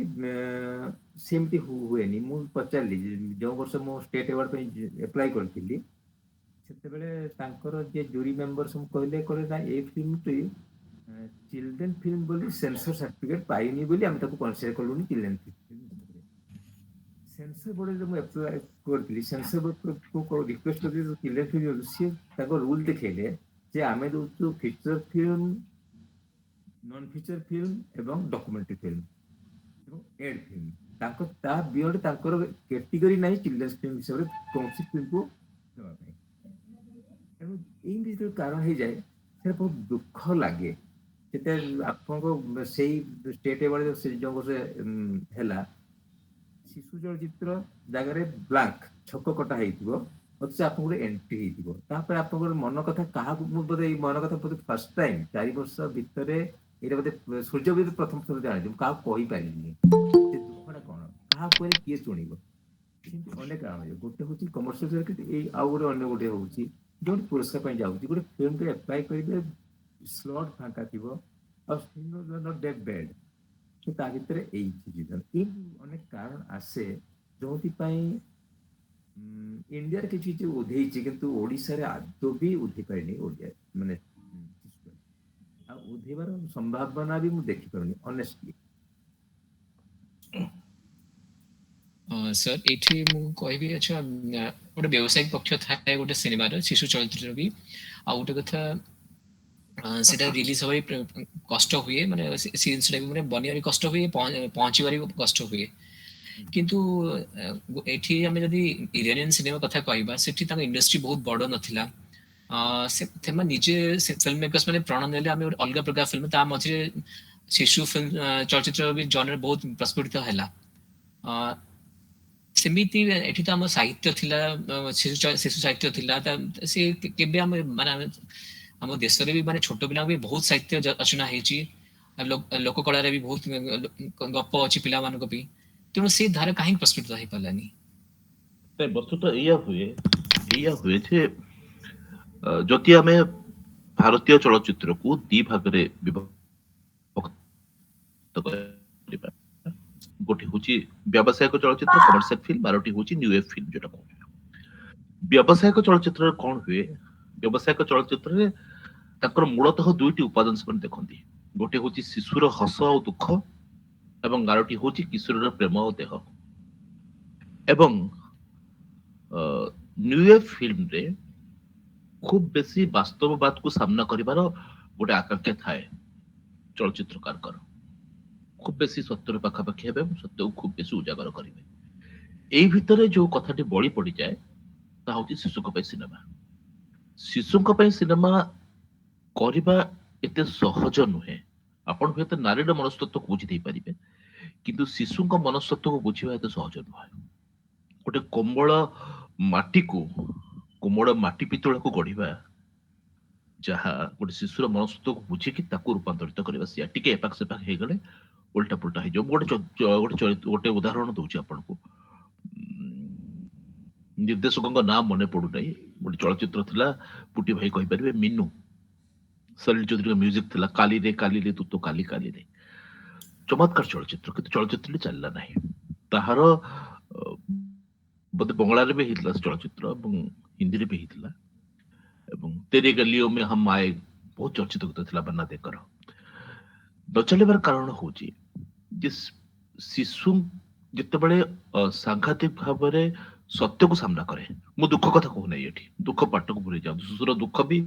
ସେମିତି ହୁଏନି। ମୁଁ ପଚାରିଲି, ଯେଉଁ ବର୍ଷ ମୁଁ ଷ୍ଟେଟ୍ ଆୱାର୍ଡ ପାଇଁ ଆପ୍ଲାଏ କରିଥିଲି, ସେତେବେଳେ ତାଙ୍କର ଯିଏ ଜୁରି ମେମ୍ବର ସବୁ କହିଲେ ନା ଏଇ ଫିଲ୍ମଟି ଚିଲଡ୍ରେନ୍ ଫିଲ୍ମ ବୋଲି ସେନ୍ସର ସାର୍ଟିଫିକେଟ ପାଇନି, ବୋଲି ଆମେ ତାକୁ କନସିଡର କଲୁନି ଚିଲଡ୍ରେନ୍ ଫିଲ୍ମ। ସେନ୍ସର ବୋର୍ଡରେ ମୁଁ ଆପ୍ଲାଏ କରିଥିଲି, ସେନ୍ସର ବୋର୍ଡକୁ ରିକ୍ୱେଷ୍ଟ କରିଥିଲି ଚିଲଡ୍ରେନ୍ ଫିଲ୍ମ, ସିଏ ତାଙ୍କ ରୁଲ ଦେଖେଇଲେ ଯେ ଆମେ ଦଉଛୁ feature film, non feature film ଏବଂ ଡକୁମେଣ୍ଟାରୀ ଫିଲ୍ମ ଏବଂ ଏଡ୍ ଫିଲ୍ମ। ତା ବିୟଣ୍ଡ ତାଙ୍କର କ୍ୟାଟେଗୋରୀ ନାହିଁ ଚିଲଡ୍ରେନ୍ସ ଫିଲ୍ମ ହିସାବରେ କୌଣସି ଫିଲ୍ମକୁ ଦେବା ପାଇଁ। ତେଣୁ ଏମିତି ଯେତେବେଳେ କାରଣ ହେଇଯାଏ, ସେଟା ବହୁତ ଦୁଃଖ ଲାଗେ। ସେଟା ଆପଣଙ୍କ ସେଇ ଷ୍ଟେଟ୍ ଆୱାର୍ଡ ଯେଉଁ ବର୍ଷ ହେଲା, ଶିଶୁ ଚଳଚ୍ଚିତ୍ର ଜାଗାରେ ବ୍ଲାଙ୍କ ଛକ କଟା ହେଇଥିବ, ଅଥଚ ଆପଣଙ୍କ ଗୋଟେ ଏଣ୍ଟ୍ରି ହେଇଥିବ। ତାପରେ ଆପଣଙ୍କର ମନ କଥା କାହାକୁ, ମୁଁ ବୋଧେ ଏଇ ମନ କଥା ବୋଧେ ଫାର୍ଷ୍ଟ ଟାଇମ୍ 4 ବର୍ଷ ଭିତରେ ଏଇଟା ବୋଧେ ସୂର୍ଯ୍ୟ ବୋଧେ ପ୍ରଥମ ଥର ଜାଣିଛି। ମୁଁ କାହାକୁ କହିପାରିନି ସେ ଦୁଃଖଟା କଣ, କାହାକୁ କହିଲେ କିଏ ଶୁଣିବ। କିନ୍ତୁ ଅନେକ କାରଣ ଅଛି। ଗୋଟେ ହଉଛି କମର୍ସିଆଲ ସାର୍କିଟ, ଏଇ ଆଉ ଗୋଟେ ଅନ୍ୟ ଗୋଟେ ହଉଛି ଯୋଉଠି ପୁରସ୍କାର ପାଇଁ ଯାଉଛି। ଗୋଟେ ଫିଲ୍ମରେ ଆପ୍ଲାଏ କରିବେ, ସ୍ଲଟ ଫାଙ୍କା ଥିବ, ଆଉ ଡେଟ୍ ବେଡ୍, ତା ଭିତରେ ଏଇ ଅନେକ କାରଣ ଆସେ, ଯୋଉଥିପାଇଁ ଇଣ୍ଡିଆରେ କିଛି କିଛି ଉଧେଇଛି, କିନ୍ତୁ ଓଡିଶାରେ ଆଦୌ ବି ଉଧେଇ ପାରିନି। ଓଡିଆ ମାନେ ଆଉ ଉଧେଇବାର ସମ୍ଭାବନା ବି ମୁଁ ଦେଖିପାରୁନି ଅନେଷ୍ଟଲି। ସାର୍, ଏଇଠି ମୁଁ କହିବି, ଆଚ୍ଛା ଗୋଟେ ବ୍ୟବସାୟିକ ପକ୍ଷ ଥାଏ ଗୋଟେ ସିନେମାର, ଶିଶୁ ଚଳଚ୍ଚିତ୍ର ବି। ଆଉ ଗୋଟେ କଥା, ସେଟା ରିଲିଜ ହବା କଷ୍ଟ ହୁଏ, ମାନେ ସେ ଜିନିଷଟା ବି ମାନେ ବନିବାରେ କଷ୍ଟ ହୁଏ, ପହଞ୍ଚିବାରେ କଷ୍ଟ ହୁଏ। କିନ୍ତୁ ଏଠି ଆମେ ଯଦି ଇରାନିଆନ ସିନେମା କଥା କହିବା, ସେଠି ତାଙ୍କ ଇଣ୍ଡଷ୍ଟ୍ରି ବହୁତ ବଡ ନଥିଲା। ସେମାନେ ନିଜେ ଫିଲ୍ମ मेकर्स ମାନେ ପ୍ରଣ ନେଲେ ଆମେ ଗୋଟେ ଅଲଗା ପ୍ରକାର ଫିଲ୍ମ ତା ମଝିରେ ଶିଶୁ ଫିଲ୍ମ ଚଳଚ୍ଚିତ୍ର ବି ଜନର ବହୁତ ପ୍ରସ୍ଫୁଟିତ ହେଲା। ସେମିତି ଏଠି ତ ଆମ ସାହିତ୍ୟ ଥିଲା, ଶିଶୁ ସାହିତ୍ୟ ଥିଲା, ସେ କେବେ ଆମେ ମାନେ ଆମ ଦେଶରେ ବି ମାନେ ଛୋଟ ପିଲାଙ୍କୁ ବି ବହୁତ ସାହିତ୍ୟ ରଚନା ହେଇଛି, ଲୋକ କଳାରେ ବି ବହୁତ ଗପ ଅଛି ପିଲାମାନଙ୍କ ପାଇଁ, ତେଣୁ ସେ ଧାରା କାହିଁକି ପ୍ରସ୍ଫୁଟିତ ହେଇପାରିଲାନି? ବସ୍ତୁତଃ ଏଇଆ ହୁଏ ଯେ ଯଦି ଆମେ ଭାରତୀୟ ଚଳଚ୍ଚିତ୍ରକୁ ଦି ଭାଗରେ ବିଭକ୍ତ କରିବା, ଗୋଟେ ହଉଛି ବ୍ୟବସାୟିକ ଚଳଚ୍ଚିତ୍ର କମର୍ସିଆଲ ଫିଲ୍ମ, ଆରଟି ହଉଛି ନ୍ୟୁ ଏଜ୍ ଫିଲ୍ମ ଯୋଉଟା କହୁଛୁ। ବ୍ୟବସାୟିକ ଚଳଚ୍ଚିତ୍ରରେ କଣ ହୁଏ, ବ୍ୟବସାୟିକ ଚଳଚ୍ଚିତ୍ରରେ ତାଙ୍କର ମୂଳତଃ ଦୁଇଟି ଉପାଦାନ ସେମାନେ ଦେଖନ୍ତି। ଗୋଟେ ହଉଛି ଶିଶୁର ହସ ଆଉ ଦୁଃଖ, ଏବଂ ଆରଟି ହଉଛି କିଶୋରର ପ୍ରେମ ଆଉ ଦେହ। ଏବଂ ନ୍ୟୁ ଏଜ୍ ଫିଲ୍ମରେ খুব বেশি বাস্তববাদକୁ ସାମ୍ନା କରିବାର ଗୋଟେ ଆକାଂକ୍ଷା ଥାଏ ଚଳଚ୍ଚିତ୍ରକାରଙ୍କର। খুব ବେଶି ସତ୍ୟର ପାଖାପାଖି ହେବେ ଏବଂ ସତ୍ୟକୁ ଖୁବ ବେଶି ଉଜାଗର କରିବେ। ଏଇ ଭିତରେ ଯୋଉ କଥାଟି ବଳି ପଡିଯାଏ ତାହା ହଉଛି ଶିଶୁଙ୍କ ପାଇଁ ସିନେମା। ଶିଶୁଙ୍କ ପାଇଁ ସିନେମା କରିବା ଏତେ ସହଜ ନୁହେଁ। ଆପଣ ହୁଏତ ନାରୀର ମନସ୍ତତ୍ୱକୁ ବୁଝି ଦେଇପାରିବେ, କିନ୍ତୁ ଶିଶୁଙ୍କ ମନସ୍ତତ୍ୱକୁ ବୁଝିବା ଏତେ ସହଜ ନୁହେଁ। ଗୋଟେ କୋମଳ ମାଟି ପିତଳକୁ ଗଢିବା, ଯାହା ଗୋଟେ ଶିଶୁର ମନସ୍ତତ୍ୱକୁ ବୁଝିକି ତାକୁ ରୂପାନ୍ତରିତ କରିବା, ସିଆ ଟିକେ ଏପାଖ ସେପାଖ ହେଇଗଲେ ଓଲଟା ପୁଲଟା ହେଇଯିବ। ଗୋଟେ ଉଦାହରଣ ଦଉଛି ଆପଣଙ୍କୁ। ନିର୍ଦ୍ଦେଶକଙ୍କ ନାଁ ମନେ ପଡୁନାହିଁ, ଗୋଟେ ଚଳଚ୍ଚିତ୍ର ଥିଲା, ପୁଟି ଭାଇ କହିପାରିବେ, ମିନୁ। ସଲିଲ ଚୌଧୁରୀଙ୍କ ମ୍ୟୁଜିକ ଥିଲା, କାଲିରେ ତୁ ତ କାଲିରେ। ଚମତ୍କାର ଚଳଚ୍ଚିତ୍ର, କିନ୍ତୁ ଚଳଚ୍ଚିତ୍ରଟି ଚାଲିଲା ନାହିଁ। ତାହାର ବୋଧେ ବଙ୍ଗଳାରେ ବି ହେଇଥିଲା ସେ ଚଳଚ୍ଚିତ୍ର ଏବଂ ହିନ୍ଦୀରେ ବି ହେଇଥିଲା। ଏବଂ ତେରେ ଗଲିଓ ମେ ହମ୍ ଆଏ ବହୁତ ଚର୍ଚ୍ଚିତ ଗୀତ ଥିଲା ବନ୍ନା ଦେଙ୍କର। ନ ଚାଲିବାର କାରଣ ହଉଛି ଯେ ଶିଶୁ ଯେତେବେଳେ ସାଂଘାତିକ ଭାବରେ ସତ୍ୟକୁ ସାମ୍ନା କରେ, ମୁଁ ଦୁଃଖ କଥା କହୁନାହିଁ ଏଠି, ଦୁଃଖ ପାଟକୁ ପୁରେଇ ଯାଉଛି, ଶିଶୁର ଦୁଃଖ ବି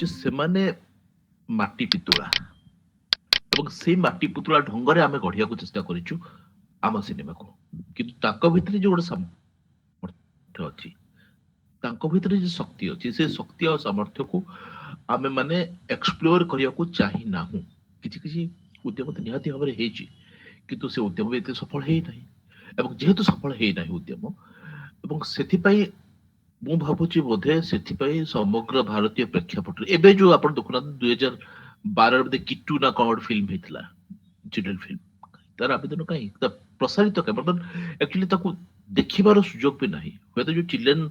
ସେମାନେ ମାଟି ପିତୁଳା, ଏବଂ ସେଇ ମାଟି ପିତୁଳା ଢଙ୍ଗରେ ଆମେ ଗଢିବାକୁ ଚେଷ୍ଟା କରିଛୁ ଆମ ସିନେମାକୁ। କିନ୍ତୁ ତାଙ୍କ ଭିତରେ ଯୋଉ ଗୋଟେ ସାମର୍ଥ୍ୟ ଅଛି, ତାଙ୍କ ଭିତରେ ଯୋଉ ଶକ୍ତି ଅଛି, ସେ ଶକ୍ତି ଆଉ ସାମର୍ଥ୍ୟକୁ ଆମେ ମାନେ ଏକ୍ସପ୍ଲୋର କରିବାକୁ ଚାହିଁ ନାହୁଁ। କିଛି କିଛି ଉଦ୍ୟମ ତ ନିହାତି ଭାବରେ ହେଇଛି, କିନ୍ତୁ ସେ ଉଦ୍ୟମ ବି ଏତେ ସଫଳ ହେଇନାହିଁ। ଏବଂ ଯେହେତୁ ସଫଳ ହେଇନାହିଁ ଉଦ୍ୟମ, ଏବଂ ସେଥିପାଇଁ ମୁଁ ଭାବୁଛି ବୋଧେ ସେଥିପାଇଁ ସମଗ୍ର ଭାରତୀୟ ପ୍ରେକ୍ଷାପଟରେ ଏବେ ଯୋଉ ଆପଣ ଦେଖୁନାହାନ୍ତି 2012 ବୋଧେ କିଟୁ ନା କଣ ଗୋଟେ ଫିଲ୍ମ ହେଇଥିଲା, ଚିଲ୍ଡ୍ରେନ୍ ଫିଲ୍ମ, ତାର ଆବେଦନ କାହିଁ, ତା ପ୍ରସାରିତ କାହିଁ, ବର୍ତ୍ତମାନ ଆକ୍ଚୁଆଲି ତାକୁ ଦେଖିବାର ସୁଯୋଗ ବି ନାହିଁ। ହୁଏତ ଯୋଉ ଚିଲ୍ଡ୍ରେନ୍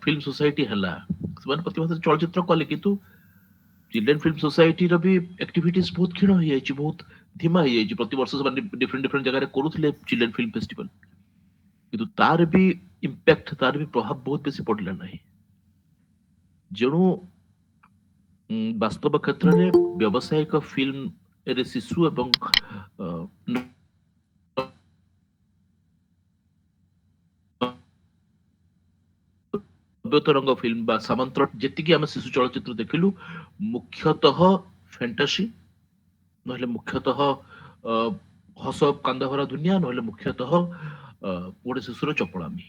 ଫିଲ୍ମ ସୋସାଇଟି ହେଲା, ସେମାନେ ପ୍ରତି ମାସରେ ଚଳଚ୍ଚିତ୍ର କଲେ, କିନ୍ତୁ ଚିଲ୍ଡ୍ରେନ୍ ଫିଲ୍ମ ସୋସାଇଟିର ବି ଆକ୍ଟିଭିଟିଜ ବହୁତ କ୍ଷୀଣ ହେଇଯାଇଛି, ବହୁତ ଧିମା ହେଇଯାଇଛି। ପ୍ରତିବର୍ଷ ସେମାନେ ଡିଫରେଣ୍ଟ ଜାଗାରେ କରୁଥିଲେ ଚିଲ୍ଡ୍ରେନ୍ ଫିଲ୍ମ ଫେଷ୍ଟିଭାଲ, କିନ୍ତୁ ତାର ବି ଇମ୍ପାକ୍ଟ, ତାର ବି ପ୍ରଭାବ ବହୁତ ବେଶୀ ପଡିଲା ନାହିଁ। ଯେଣୁ ବାସ୍ତବ କ୍ଷେତ୍ରରେ ବ୍ୟବସାୟିକ ଫିଲ୍ମରେ ଶିଶୁ ଏବଂ ରଙ୍ଗ ଫିଲ୍ମ ବା ସାମନ୍ତ, ଯେତିକି ଆମେ ଶିଶୁ ଚଳଚ୍ଚିତ୍ର ଦେଖିଲୁ, ମୁଖ୍ୟତଃ ଫ୍ୟାଣ୍ଟାସି, ନହେଲେ ମୁଖ୍ୟତଃ ହସ କାନ୍ଦ ଭରା ଦୁନିଆ, ନହେଲେ ମୁଖ୍ୟତଃ ଗୋଟେ ଶିଶୁର ଚପଳାମି।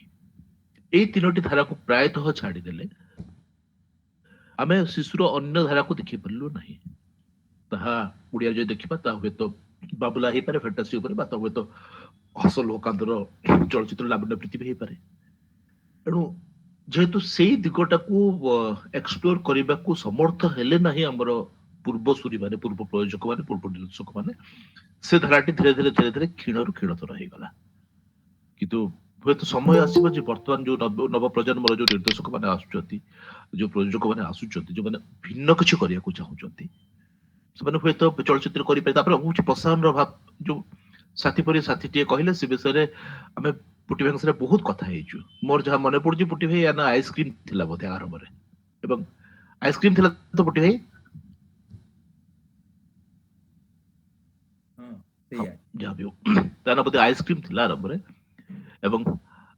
ଏଇ ତିନୋଟି ଧାରାକୁ ପ୍ରାୟତଃ ଛାଡିଦେଲେ ଆମେ ଶିଶୁର ଅନ୍ୟ ଧାରାକୁ ଦେଖିପାରିଲୁ ନାହିଁ। ତାହା ଓଡିଆ ଯଦି ଦେଖିବା, ତାହା ହୁଏତ ବାବୁଲା ହେଇପାରେ ଫ୍ୟାଣ୍ଟାସି ଉପରେ, ବା ତା ହୁଏତ ହସ ଲୁହ କାନ୍ଦର ଚଳଚ୍ଚିତ୍ର ଲାବଣ୍ୟ ପ୍ରୀତି ବି ହେଇପାରେ। ତେଣୁ ଯେହେତୁ ସେଇ ଦିଗଟାକୁ ଏକ୍ସପ୍ଲୋର କରିବାକୁ ସମର୍ଥ ହେଲେ ନାହିଁ ଆମର ପୂର୍ବସୂରୀ ମାନେ, ପୂର୍ବ ପ୍ରଯୋଜକ ମାନେ, ପୂର୍ବ ନିର୍ଦ୍ଦେଶକ ମାନେ, ସେ ଧାରାଟି ଧୀରେ ଧୀରେ କ୍ଷୀଣରୁ କ୍ଷୀଣତର ହେଇଗଲା। କିନ୍ତୁ ହୁଏତ ସମୟ ଆସିବ ଯେ ବର୍ତ୍ତମାନ ଯୋଉ ନବ ପ୍ରଜନ୍ମର ଯୋଉ ନିର୍ଦ୍ଦେଶକ ମାନେ ଆସୁଛନ୍ତି, ଯୋଉ ପ୍ରଯୋଜକ ମାନେ ଆସୁଛନ୍ତି, ଯୋଉମାନେ ଭିନ୍ନ କିଛି କରିବାକୁ ଚାହୁଁଛନ୍ତି, ସେମାନେ ହୁଏତ ଚଳଚ୍ଚିତ୍ର କରିପାରେ। ତାପରେ ହଉଛି ପ୍ରୋତ୍ସାହନର ଅଭାବ, ଯୋଉ साथी परी साथीଟିଏ କହିଲେ ସେ ବିଷୟରେ ଆମେ ପୁଟି ଭାଇଙ୍କ ସହିତ ବହୁତ କଥା ହେଇଛୁ। ମୋର ଯାହା ମନେ ପଡୁଛି ପୁଟି ଭାଇ ନା ଆଇସ୍କ୍ରିମ ଥିଲା ବୋଧେ ଆରମ୍ଭରେ, ଏବଂ ଆଇସ୍କ୍ରିମ ଥିଲା ତ ପୁଟି ଭାଇ? ହଁ ହଁ, ସେଇଆ। ଯାହା ବି ହଉ ତା ନା ବୋଧେ ଆଇସ୍କ୍ରିମ ଥିଲା ଆରମ୍ଭରେ, ଏବଂ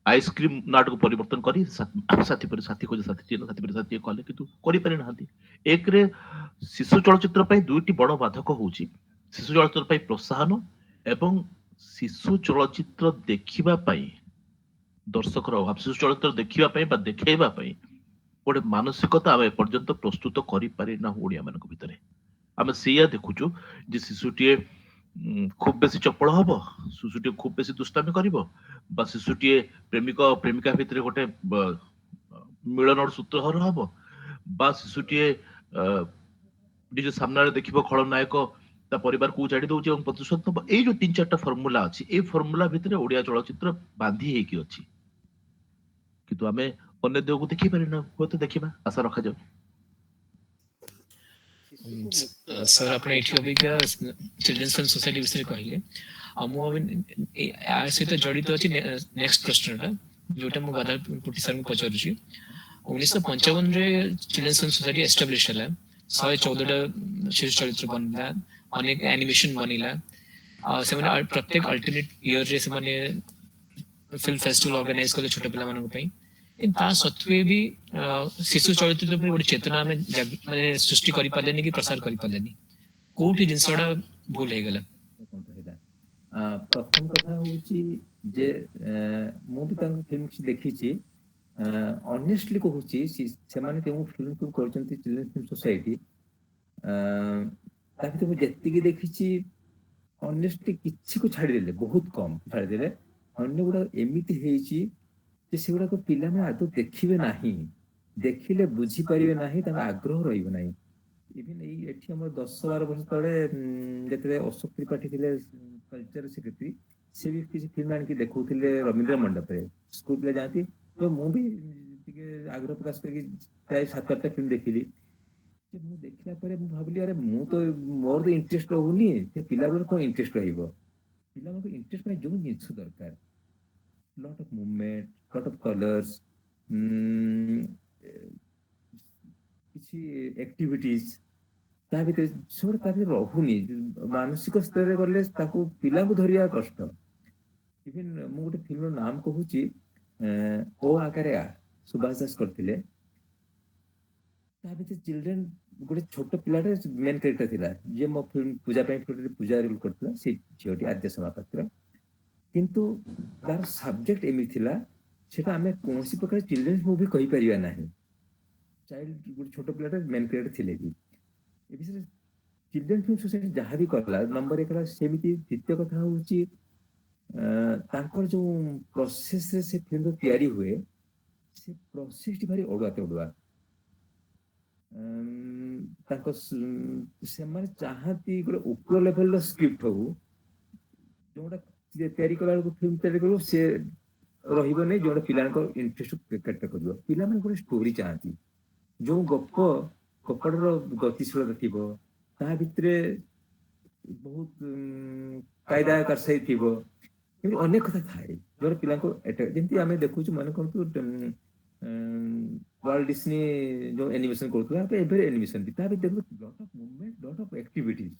ଆଇସ୍କ୍ରିମ ନାଟକୁ ପରିବର୍ତ୍ତନ କରି ସାଥୀ ପରି ସାଥୀ ଖୋଜେ ସାଥୀଟିଏ ସାଥୀ ପରି ସାଥୀଟିଏ କଲେ, କିନ୍ତୁ କରିପାରି ନାହାନ୍ତି। ଏକରେ ଶିଶୁ ଚଳଚ୍ଚିତ୍ର ପାଇଁ ଦୁଇଟି ବଡ ବାଧକ ହଉଛି ଶିଶୁ ଚଳଚ୍ଚିତ୍ର ପାଇଁ ପ୍ରୋତ୍ସାହନ ଏବଂ ଶିଶୁ ଚଳଚ୍ଚିତ୍ର ଦେଖିବା ପାଇଁ ଦର୍ଶକର ଅଭାବ। ଶିଶୁ ଚଳଚ୍ଚିତ୍ର ଦେଖିବା ପାଇଁ ବା ଦେଖେଇବା ପାଇଁ ଗୋଟେ ମାନସିକତା ଆମେ ଏପର୍ଯ୍ୟନ୍ତ ପ୍ରସ୍ତୁତ କରିପାରି ନାହୁଁ ଓଡିଆ ମାନଙ୍କ ଭିତରେ। ଆମେ ସେଇଆ ଦେଖୁଛୁ ଯେ ଶିଶୁଟିଏ ଖୁବ ବେଶୀ ଚପଳ ହବ, ଶିଶୁଟିଏ ଖୁବ ବେଶୀ ଦୁଷ୍ଟାମି କରିବ, ବା ଶିଶୁଟିଏ ପ୍ରେମିକ ପ୍ରେମିକା ଭିତରେ ଗୋଟେ ମିଳନର ସୂତ୍ରଧର ହବ, ବା ଶିଶୁଟିଏ ନିଜ ସାମ୍ନାରେ ଦେଖିବ ଖଳନାୟକ ତା ପରିବାରକୁ ଉଜାଡି ଦଉଛି ଏବଂ ପ୍ରତିଶୋଧ ନବ। ଏଇ ଯୋଉ 3-4ଟା ଫର୍ମୁଲା ଅଛି, ଏଇ ଫର୍ମୁଲା ଭିତରେ ଓଡିଆ ଚଳଚ୍ଚିତ୍ର ବାନ୍ଧି ହେଇକି ଅଛି, କିନ୍ତୁ ଆମେ ଅନ୍ୟ ଦେହକୁ ଦେଖି ପାରିନା। ହୁଏତ ଦେଖିବା, ଆଶା ରଖାଯାଉ। सर ଆପଣ ଏଠି ଅବିକା ଚିଲଡ୍ରେନ୍ସ ଫିଲ୍ମ ସୋସାଇଟି ବିଷୟରେ କହିଲେ, ଆଉ ମୁଁ ଆ ସହିତ ଜଡିତ ଅଛି ନେକ୍ସଟ ପ୍ରଶ୍ନଟା, ଯୋଉଟା ମୁଁ ଗଦାର ପୁଟି ସାର୍ଙ୍କୁ ପଚାରୁଛି। 1955ରେ ଚିଲଡ୍ରେନ୍ସ ଫିଲ୍ମ ସୋସାଇଟି ଏଷ୍ଟାବ୍ଲିଶ ହେଲା, 114ଟା ଶିଶୁ ଚଳଚ୍ଚିତ୍ର ବନିଲା, ଅନେକ ଆନିମେସନ ବନିଲା, ଆଉ ସେମାନେ ପ୍ରତ୍ୟେକ ଅଲ୍ଟରନେଟ ଇୟରରେ ସେମାନେ ଫିଲ୍ମ ଫେଷ୍ଟିଭାଲ ଅର୍ଗାନାଇଜ କଲେ ଛୋଟ ପିଲାମାନଙ୍କ ପାଇଁ। କିନ୍ତୁ ତା ସତ୍ତ୍ୱେ ବି ଶିଶୁ ଚଳଚ୍ଚିତ୍ର ଉପରେ ଗୋଟେ ଚେତନା ଆମେ ମାନେ ସୃଷ୍ଟି କରିପାରିଲେନି କି ପ୍ରସାର କରିପାରିଲେନି। କୋଉଠି ଜିନିଷଟା ଭୁଲ ହେଇଗଲା? ପ୍ରଥମ କଥା ହଉଛି ଯେ ମୁଁ ବି ତାଙ୍କ ଫିଲ୍ମ କିଛି ଦେଖିଛି, ଅନେଷ୍ଟଲି କହୁଛି ସେମାନେ ଯେଉଁ ଫିଲ୍ମ ସବୁ କରୁଛନ୍ତି ଚିଲଡ୍ରେନ୍ସ ଫିଲ୍ମ ସୋସାଇଟି, ତା ଭିତରେ ମୁଁ ଯେତିକି ଦେଖିଛି ଅନେଷ୍ଟଲି କିଛିକୁ ଛାଡ଼ିଦେଲେ, ବହୁତ କମ୍ ଛାଡ଼ିଦେଲେ, ଅନ୍ୟ ଗୁଡାକ ଏମିତି ହେଇଛି ଯେ ସେଗୁଡାକ ପିଲାମାନେ ଆଦୌ ଦେଖିବେ ନାହିଁ, ଦେଖିଲେ ବୁଝିପାରିବେ ନାହିଁ, ତାଙ୍କ ଆଗ୍ରହ ରହିବ ନାହିଁ। ଇଭିନ୍ ଏଠି ଆମର 10-12 ବର୍ଷ ତଳେ ଯେତେବେଳେ ଅଶୋକ ତ୍ରିପାଠୀ ଥିଲେ କଲଚର ସେକ୍ରେଟାରୀ, ସେ ବି କିଛି ଫିଲ୍ମ ଆଣିକି ଦେଖଉଥିଲେ ରବୀନ୍ଦ୍ର ମଣ୍ଡପରେ, ସ୍କୁଲ ପିଲା ଯାଆନ୍ତି। ତ ମୁଁ ବି ଟିକେ ଆଗ୍ରହ ପ୍ରକାଶ କରିକି ପ୍ରାୟ 7-8ଟା ଫିଲ୍ମ ଦେଖିଲି। ମୁଁ ଦେଖିଲା ପରେ ମୁଁ ଭାବିଲି, ଆରେ ମୁଁ ତ ମୋର ତ ଇଣ୍ଟରେଷ୍ଟ ରହୁନି, ସେ ପିଲାଙ୍କର କଣ ଇଣ୍ଟରେଷ୍ଟ ରହିବ? ପିଲାମାନଙ୍କ ଇଣ୍ଟରେଷ୍ଟ ପାଇଁ ଯୋଉ ଜିନିଷ ଦରକାର, lot of movement, lot of colours, କିଛି ଆକ୍ଟିଭିଟିଜ, ତା ଭିତରେ ସେଗୁଡ଼ା ତା ଭିତରେ ରହୁନି। ମାନସିକ ସ୍ତରରେ ଗଲେ ତାକୁ ପିଲାଙ୍କୁ ଧରିବା କଷ୍ଟ। ଇଭିନ୍ ମୁଁ ଗୋଟେ ଫିଲ୍ମର ନାମ କହୁଛି, ଓ ଆକାରେ ଆ, ସୁଭାଷ ଦାସ କରିଥିଲେ। ତା ଭିତରେ ଚିଲଡ୍ରେନ୍ ଗୋଟେ ଛୋଟ ପିଲାଟେ ମେନ୍ କ୍ୟାରେକ୍ଟର ଥିଲା, ଯିଏ ମୋ ଫିଲ୍ମ ପୂଜା ପାଇଁ ପୂଜା ରୋଲ କରିଥିଲା, ସେଇ ଝିଅଟି ଆଦ୍ୟାଶା ମହାପାତ୍ର। କିନ୍ତୁ ତାର ସବଜେକ୍ଟ ଏମିତି ଥିଲା, ସେଟା ଆମେ କୌଣସି ପ୍ରକାର ଚିଲଡ୍ରେନ୍ସ ମୁଭି କହିପାରିବା ନାହିଁ। ଚାଇଲ୍ଡ ଗୋଟେ ଛୋଟ ପିଲାଟେ ମେନ୍ କ୍ୟାରେକ୍ଟର ଥିଲେ ବି ଏ ବିଷୟରେ ଚିଲଡ୍ରେନ୍ସ ଫିଲ୍ମ ସୋସାଇଟି ଯାହା ବି କଲା ନମ୍ବର 1 ହେଲା ସେମିତି। ଦ୍ୱିତୀୟ କଥା ହଉଛି ତାଙ୍କର ଯୋଉ ପ୍ରୋସେସରେ ସେ ଫିଲ୍ମ ତିଆରି ହୁଏ, ସେ ପ୍ରୋସେସଟି ଭାରି ଅଡୁଆ ତେଡୁଆ। ତାଙ୍କ ସେମାନେ ଚାହାନ୍ତି ଗୋଟେ ଉପର ଲେଭେଲର ସ୍କ୍ରିପ୍ଟ ହଉ, ଯୋଉଟା ତିଆରି କଲା ବେଳକୁ ଫିଲ୍ମ ତିଆରି କରିବ ସେ ରହିବ ନାହିଁ, ଯୋଉଟା ପିଲାଙ୍କ ଇଣ୍ଟରେଷ୍ଟ କ୍ରିଏଟ୍ କରିବ। ପିଲାମାନେ ଗୋଟେ ଷ୍ଟୋରି ଚାହାନ୍ତି, ଯୋଉ ଗପଟାର ଗତିଶୀଳତା ଥିବ, ତା ଭିତରେ ବହୁତ କାଇଦା କାରସାଇ ଥିବ, ଏମିତି ଅନେକ କଥା ଥାଏ ଯୋଉଟା ପିଲାଙ୍କୁ ଯେମିତି ଆମେ ଦେଖୁଛୁ, ମନେ କରନ୍ତୁ ୱାଲ୍ଟ ଡିସ୍ନି ଯୋଉ ଆନିମେସନ କରୁଥିଲା, ଏବେ ଆନିମେସନ ତା ଭିତରେ lot of movement, lot of activities.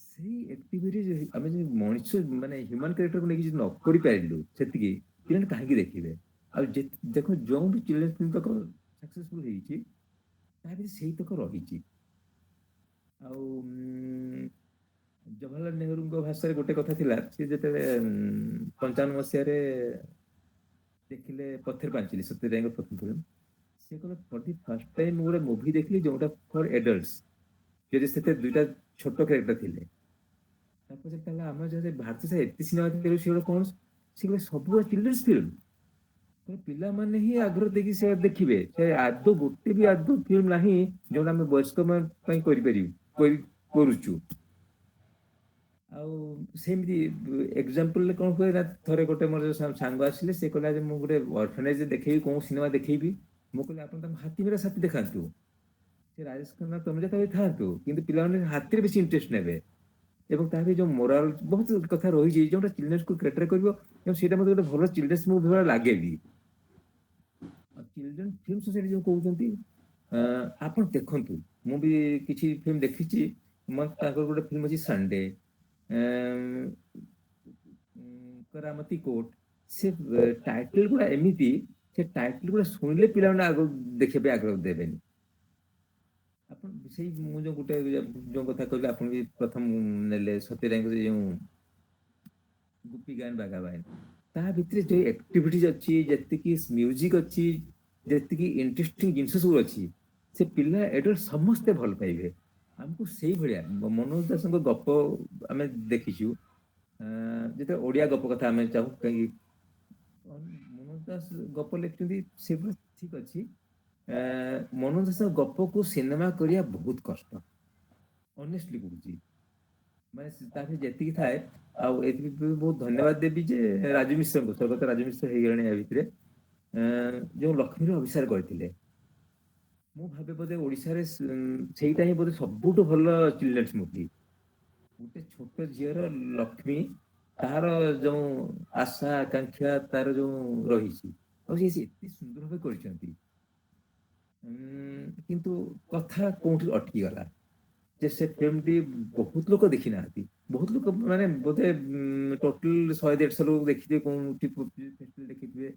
ସେଇ ଆକ୍ଟିଭିଟିଜ ଆମେ ଯଦି ମଣିଷ ମାନେ ହ୍ୟୁମାନ କ୍ୟାରେକ୍ଟରକୁ ନେଇକି ଯଦି ନ କରିପାରିଲୁ ସେତିକି, ପିଲାମାନେ କାହିଁକି ଦେଖିବେ? ଆଉ ଦେଖ ଯୋଉ ବି ଚିଲଡ୍ରେନ୍ସ ଫିଲ୍ମ ତକ ସକ୍ସେସଫୁଲ ହେଇଛି, ତା ଭିତରେ ସେଇ ତକ ରହିଛି। ଆଉ ଜବାହରଲାଲ ନେହେରୁଙ୍କ ଭାଷାରେ ଗୋଟେ କଥା ଥିଲା, ସେ ଯେତେବେଳେ 55 ମସିହାରେ ଦେଖିଲେ ପଥର ପାଞ୍ଚିଲି, ସତ୍ୟଜିତ୍ ରାୟଙ୍କ ପ୍ରଥମ ଫିଲ୍ମ, ସେ କହିଲେ ଫର ଦି ଫାର୍ଷ୍ଟ ଟାଇମ ମୁଁ ଗୋଟେ ମୁଭି ଦେଖିଲି ଯୋଉଟା ଫର ଏଡଲ୍ଟସ, ଯଦି ସେଥିରେ 2ଟା ଛୋଟ କ୍ୟାରେକ୍ଟର ଥିଲେ। ତାପରେ ତାହେଲେ ଆମର ଯଦି ଭାରତୀୟ ଏତେ ସିନେମା ଦେଖୁ, ସେଗୁলো କଣ? ସେ କହିଲେ ସବୁବେଳେ ଚିଲଡ୍ରେନ୍ସ ଫିଲ୍ମ, ପିଲାମାନେ ହିଁ ଆଗ୍ରହ ଦେଇକି ସେ ଦେଖିବେ। ସେ ଆଦୌ ଗୋଟେ ବି ଆଦୌ ଫିଲ୍ମ ନାହିଁ ଯୋଉଟା ଆମେ ବୟସ୍କ ପାଇଁ କରୁଛୁ। ଆଉ ସେମିତି ଏକ୍ସାମ୍ପଲରେ କଣ ହୁଏ ନା, ଥରେ ଗୋଟେ ମୋର ସାଙ୍ଗ ଆସିଲେ, ସେ କହିଲା ଯେ ମୁଁ ଗୋଟେ ଅର୍ଫନେଜ ଦେଖେଇବି, କୋଉ ସିନେମା ଦେଖେଇବି? ମୁଁ କହିଲି ଆପଣ ତାଙ୍କୁ ହାତୀମେରା ସାଥୀ ଦେଖାନ୍ତୁ, ସେ ରାଜେଶ ଖନ୍ନା ତନୁଜା ତା ଥାଆନ୍ତୁ, କିନ୍ତୁ ପିଲାମାନେ ହାତୀରେ ବେଶୀ ଇଣ୍ଟରେଷ୍ଟ ନେବେ। ଏବଂ ତା ବି ଯୋଉ ମୋରାଲ ବହୁତ କଥା ରହିଛି ଯୋଉଟା ଚିଲଡ୍ରେନ୍ସ କୁ କ୍ରିଏଟର କରିବ ଏବଂ ସେଇଟା ମତେ ଗୋଟେ ଭଲ ଚିଲଡ୍ରେନ୍ସ ମୁଭି ଭଳିଆ ଲାଗେ ବି। ଚିଲଡ୍ରେନ୍ ଫିଲ୍ମ ସୋସାଇଟି ଯୋଉ କହୁଛନ୍ତି ଆପଣ ଦେଖନ୍ତୁ, ମୁଁ ବି କିଛି ଫିଲ୍ମ ଦେଖିଛି। ତାଙ୍କର ଗୋଟେ ଫିଲ୍ମ ଅଛି ସଣ୍ଡେ, କରାମତି କୋର୍ଟ। ସେ ଟାଇଟଲ ଗୁଡା ଏମିତି, ସେ ଟାଇଟଲ ଗୁଡା ଶୁଣିଲେ ପିଲାମାନେ ଆଗ ଦେଖିବା ପାଇଁ ଆଗ୍ରହ ଦେବେନି। ଆପଣ ସେଇ ମୁଁ ଯୋଉ ଗୋଟେ ଯୋଉ କଥା କହିଲି, ଆପଣ ବି ପ୍ରଥମ ନେଲେ ସତ୍ୟରାୟଙ୍କର ଯୋଉ ଗୁପି ଗାଇନ ବାଘା ବାଇନ, ତା ଭିତରେ ଯୋଉ ଆକ୍ଟିଭିଟିଜ ଅଛି, ଯେତିକି ମ୍ୟୁଜିକ ଅଛି, ଯେତିକି ଇଣ୍ଟରେଷ୍ଟିଂ ଜିନିଷ ସବୁ ଅଛି, ସେ ପିଲା ଏଠୁ ସମସ୍ତେ ଭଲ ପାଇବେ। ଆମକୁ ସେଇଭଳିଆ ମନୋଜ ଦାସଙ୍କ ଗପ ଆମେ ଦେଖିଛୁ। ଯେତେବେଳେ ଓଡିଆ ଗପ କଥା ଆମେ ଚାହୁଁ, କାହିଁକି ମନୋଜ ଦାସ ଗପ ଲେଖିଛନ୍ତି ସେଗୁলো ଠିକ ଅଛି। ମନୋଜ ଦାସଙ୍କ ଗପକୁ ସିନେମା କରିବା ବହୁତ କଷ୍ଟ, ଅନେଷ୍ଟଲି କହୁଛି। ମାନେ ତା ଭିତରେ ଯେତିକି ଥାଏ, ଆଉ ଏଥିପାଇଁ ବି ବହୁତ ଧନ୍ୟବାଦ ଦେବି ଯେ ରାଜୁ ମିଶ୍ରଙ୍କୁ, ସ୍ୱର୍ଗତ ରାଜୁ ମିଶ୍ର ହେଇଗଲେଣି ୟା ଭିତରେ, ଯୋଉ ଲକ୍ଷ୍ମୀର ଆବିଷ୍କାର କରିଥିଲେ। ମୁଁ ଭାବେ ବୋଧେ ଓଡିଶାରେ ସେଇଟା ହିଁ ବୋଧେ ସବୁଠୁ ଭଲ ଚିଲଡ୍ରେନ୍ସ ମୁଭି। ଗୋଟେ ଛୋଟ ଝିଅର ଲକ୍ଷ୍ମୀ, ତାର ଯୋଉ ଆଶା ଆକାଂକ୍ଷା ତାର ଯୋଉ ରହିଛି, ଆଉ ସେ ଏତେ ସୁନ୍ଦର ଭାବେ କରିଛନ୍ତି। କିନ୍ତୁ କଥା କୋଉଠି ଅଟକିଗଲା ଯେ ସେ ଫିଲ୍ମଟି ବହୁତ ଲୋକ ଦେଖି ନାହାନ୍ତି। ବହୁତ ଲୋକ ମାନେ ବୋଧେ ଟୋଟାଲ 100-150 ଲୋକ ଦେଖିଥିବେ, କୋଉଠି ଦେଖିଥିବେ,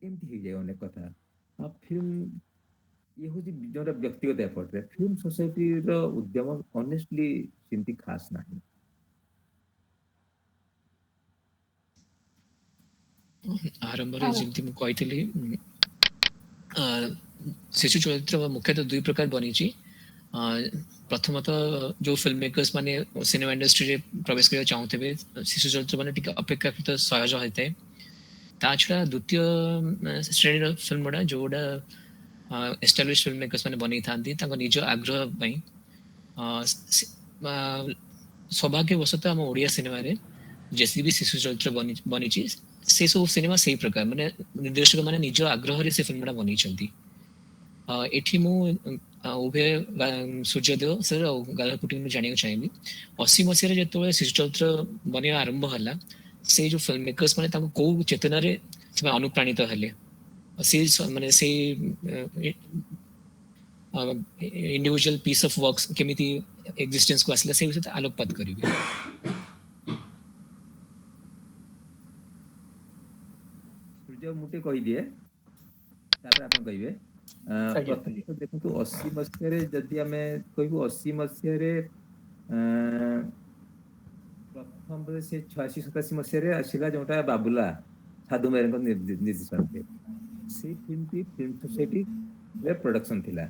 ଏମିତି ହେଇଯାଏ ଅନେକ କଥା। ଆଉ ଫିଲ୍ମ ଇଏ ହଉଛି ଯୋଉଟା ବ୍ୟକ୍ତିଗତ ଏଫର୍ଟରେ, ଫିଲ୍ମ ସୋସାଇଟିର ଉଦ୍ୟମ ଅନେଷ୍ଟଲି ସେମିତି ଖାସ ନାହିଁ। ଆରମ୍ଭରେ ଯେମିତି ମୁଁ କହିଥିଲି, ଶିଶୁ ଚଳଚ୍ଚିତ୍ର ମୁଖ୍ୟତଃ ଦୁଇ ପ୍ରକାର ବନିଛି। ପ୍ରଥମତଃ ଯୋଉ ଫିଲ୍ମ ମେକର୍ସ ମାନେ ସିନେମା ଇଣ୍ଡଷ୍ଟ୍ରିରେ ପ୍ରବେଶ କରିବାକୁ ଚାହୁଁଥିବେ, ଶିଶୁ ଚଳଚ୍ଚିତ୍ର ମାନେ ଟିକେ ଅପେକ୍ଷାକୃତ ସହଜ ହୋଇଥାଏ। ତା ଛଡ଼ା ଦ୍ୱିତୀୟ ଶ୍ରେଣୀର ଫିଲ୍ମ ଗୁଡ଼ା ଯୋଉଗୁଡ଼ା ଏଷ୍ଟାବ୍ଲିଶ ଫିଲ୍ମ ମେକର୍ସ ମାନେ ବନେଇଥାନ୍ତି ତାଙ୍କ ନିଜ ଆଗ୍ରହ ପାଇଁ। ସୌଭାଗ୍ୟବଶତଃ ଆମ ଓଡ଼ିଆ ସିନେମାରେ ଯେତିକି ବି ଶିଶୁ ଚଳଚ୍ଚିତ୍ର ବନିଛି, ସେ ସବୁ ସିନେମା ସେଇ ପ୍ରକାର, ମାନେ ନିର୍ଦ୍ଦେଶକ ମାନେ ନିଜ ଆଗ୍ରହରେ ସେ ଫିଲ୍ମ ଗୁଡ଼ା ବନେଇଛନ୍ତି। ଏଠି ମୁଁ ଉଭୟ ସୂର୍ଯ୍ୟଦେବ ସାର୍ ଆଉ ଗାଦର ପୁଟିଙ୍କୁ ଜାଣିବାକୁ ଚାହିଁବି, 80 ମସିହାରେ ଯେତେବେଳେ ଶିଶୁ ଚଳଚ୍ଚିତ୍ର ବନେଇବା ଆରମ୍ଭ ହେଲା, ସେଇ ଯୋଉ ଫିଲ୍ମ ମେକର୍ସ ମାନେ ତାଙ୍କୁ କୋଉ ଚେତନାରେ ସେମାନେ ଅନୁପ୍ରାଣିତ ହେଲେ, ସେଇ ମାନେ ସେଇ ଇଣ୍ଡିଭିଜୁଆଲ ପିସ୍ ଅଫ୍ ୱାର୍କସ୍ କେମିତି ଏକ୍ଜିଷ୍ଟେନ୍ସକୁ ଆସିଲା, ସେଇ ବିଷୟରେ ଆଲୋକପାତ କରିବି। ସୂର୍ଯ୍ୟ ମୁଁ ଟିକେ କହିଦିଏ, ତାପରେ ଆପଣ କହିବେ। ଆଜ୍ଞା। ପ୍ରଥମେ ଦେଖନ୍ତୁ, 80 ମସିହାରେ ଯଦି ଆମେ କହିବୁ, 80 ମସିହାରେ ପ୍ରଥମ ସେ 86-87 ମସିହାରେ ଆସିଲା ଯୋଉଟା ବାବୁଲା ସାଧୁ ମେହେରଙ୍କ ନିର୍ଦ୍ଦେଶନରେ, ସେଇ ଫିଲ୍ମଟି ଫିଲ୍ମ ସୋସାଇଟି ପ୍ରଡକ୍ସନ ଥିଲା।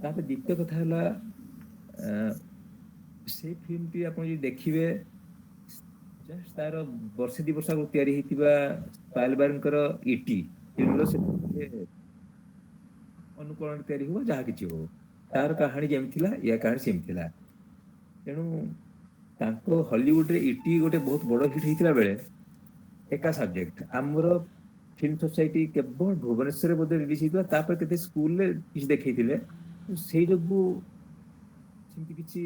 ତାପରେ ଦ୍ୱିତୀୟ କଥା ହେଲା, ସେଇ ଫିଲ୍ମଟି ଆପଣ ଯଦି ଦେଖିବେ, ତାର ବର୍ଷେ 2 ବର୍ଷ ଆଗରୁ ତିଆରି ହେଇଥିବା ସ୍ପାଇଲବାର୍ଗଙ୍କର ଇଟି ଫିଲ୍ମର ଅନୁକରଣ ତିଆରି ହବ, ଯାହା କିଛି ହବ, ତାର କାହାଣୀ ଯେମିତି ଥିଲା, ୟା କାହାଣୀ ସେମିତି ଥିଲା। ତେଣୁ ତାଙ୍କ ହଲିଉଡରେ ଇଟି ଗୋଟେ ବହୁତ ବଡ ହିଟ୍ ହେଇଥିଲା ବେଳେ, ଏକା ସବଜେକ୍ଟ ଆମର ଫିଲ୍ମ ସୋସାଇଟି କେବଳ ଭୁବନେଶ୍ୱରରେ ବୋଧେ ରିଲିଜ ହେଇଥିଲା, ତାପରେ କେତେ ସ୍କୁଲରେ କିଛି ଦେଖେଇଥିଲେ। ସେଇ ଯୋଗୁ ସେମିତି କିଛି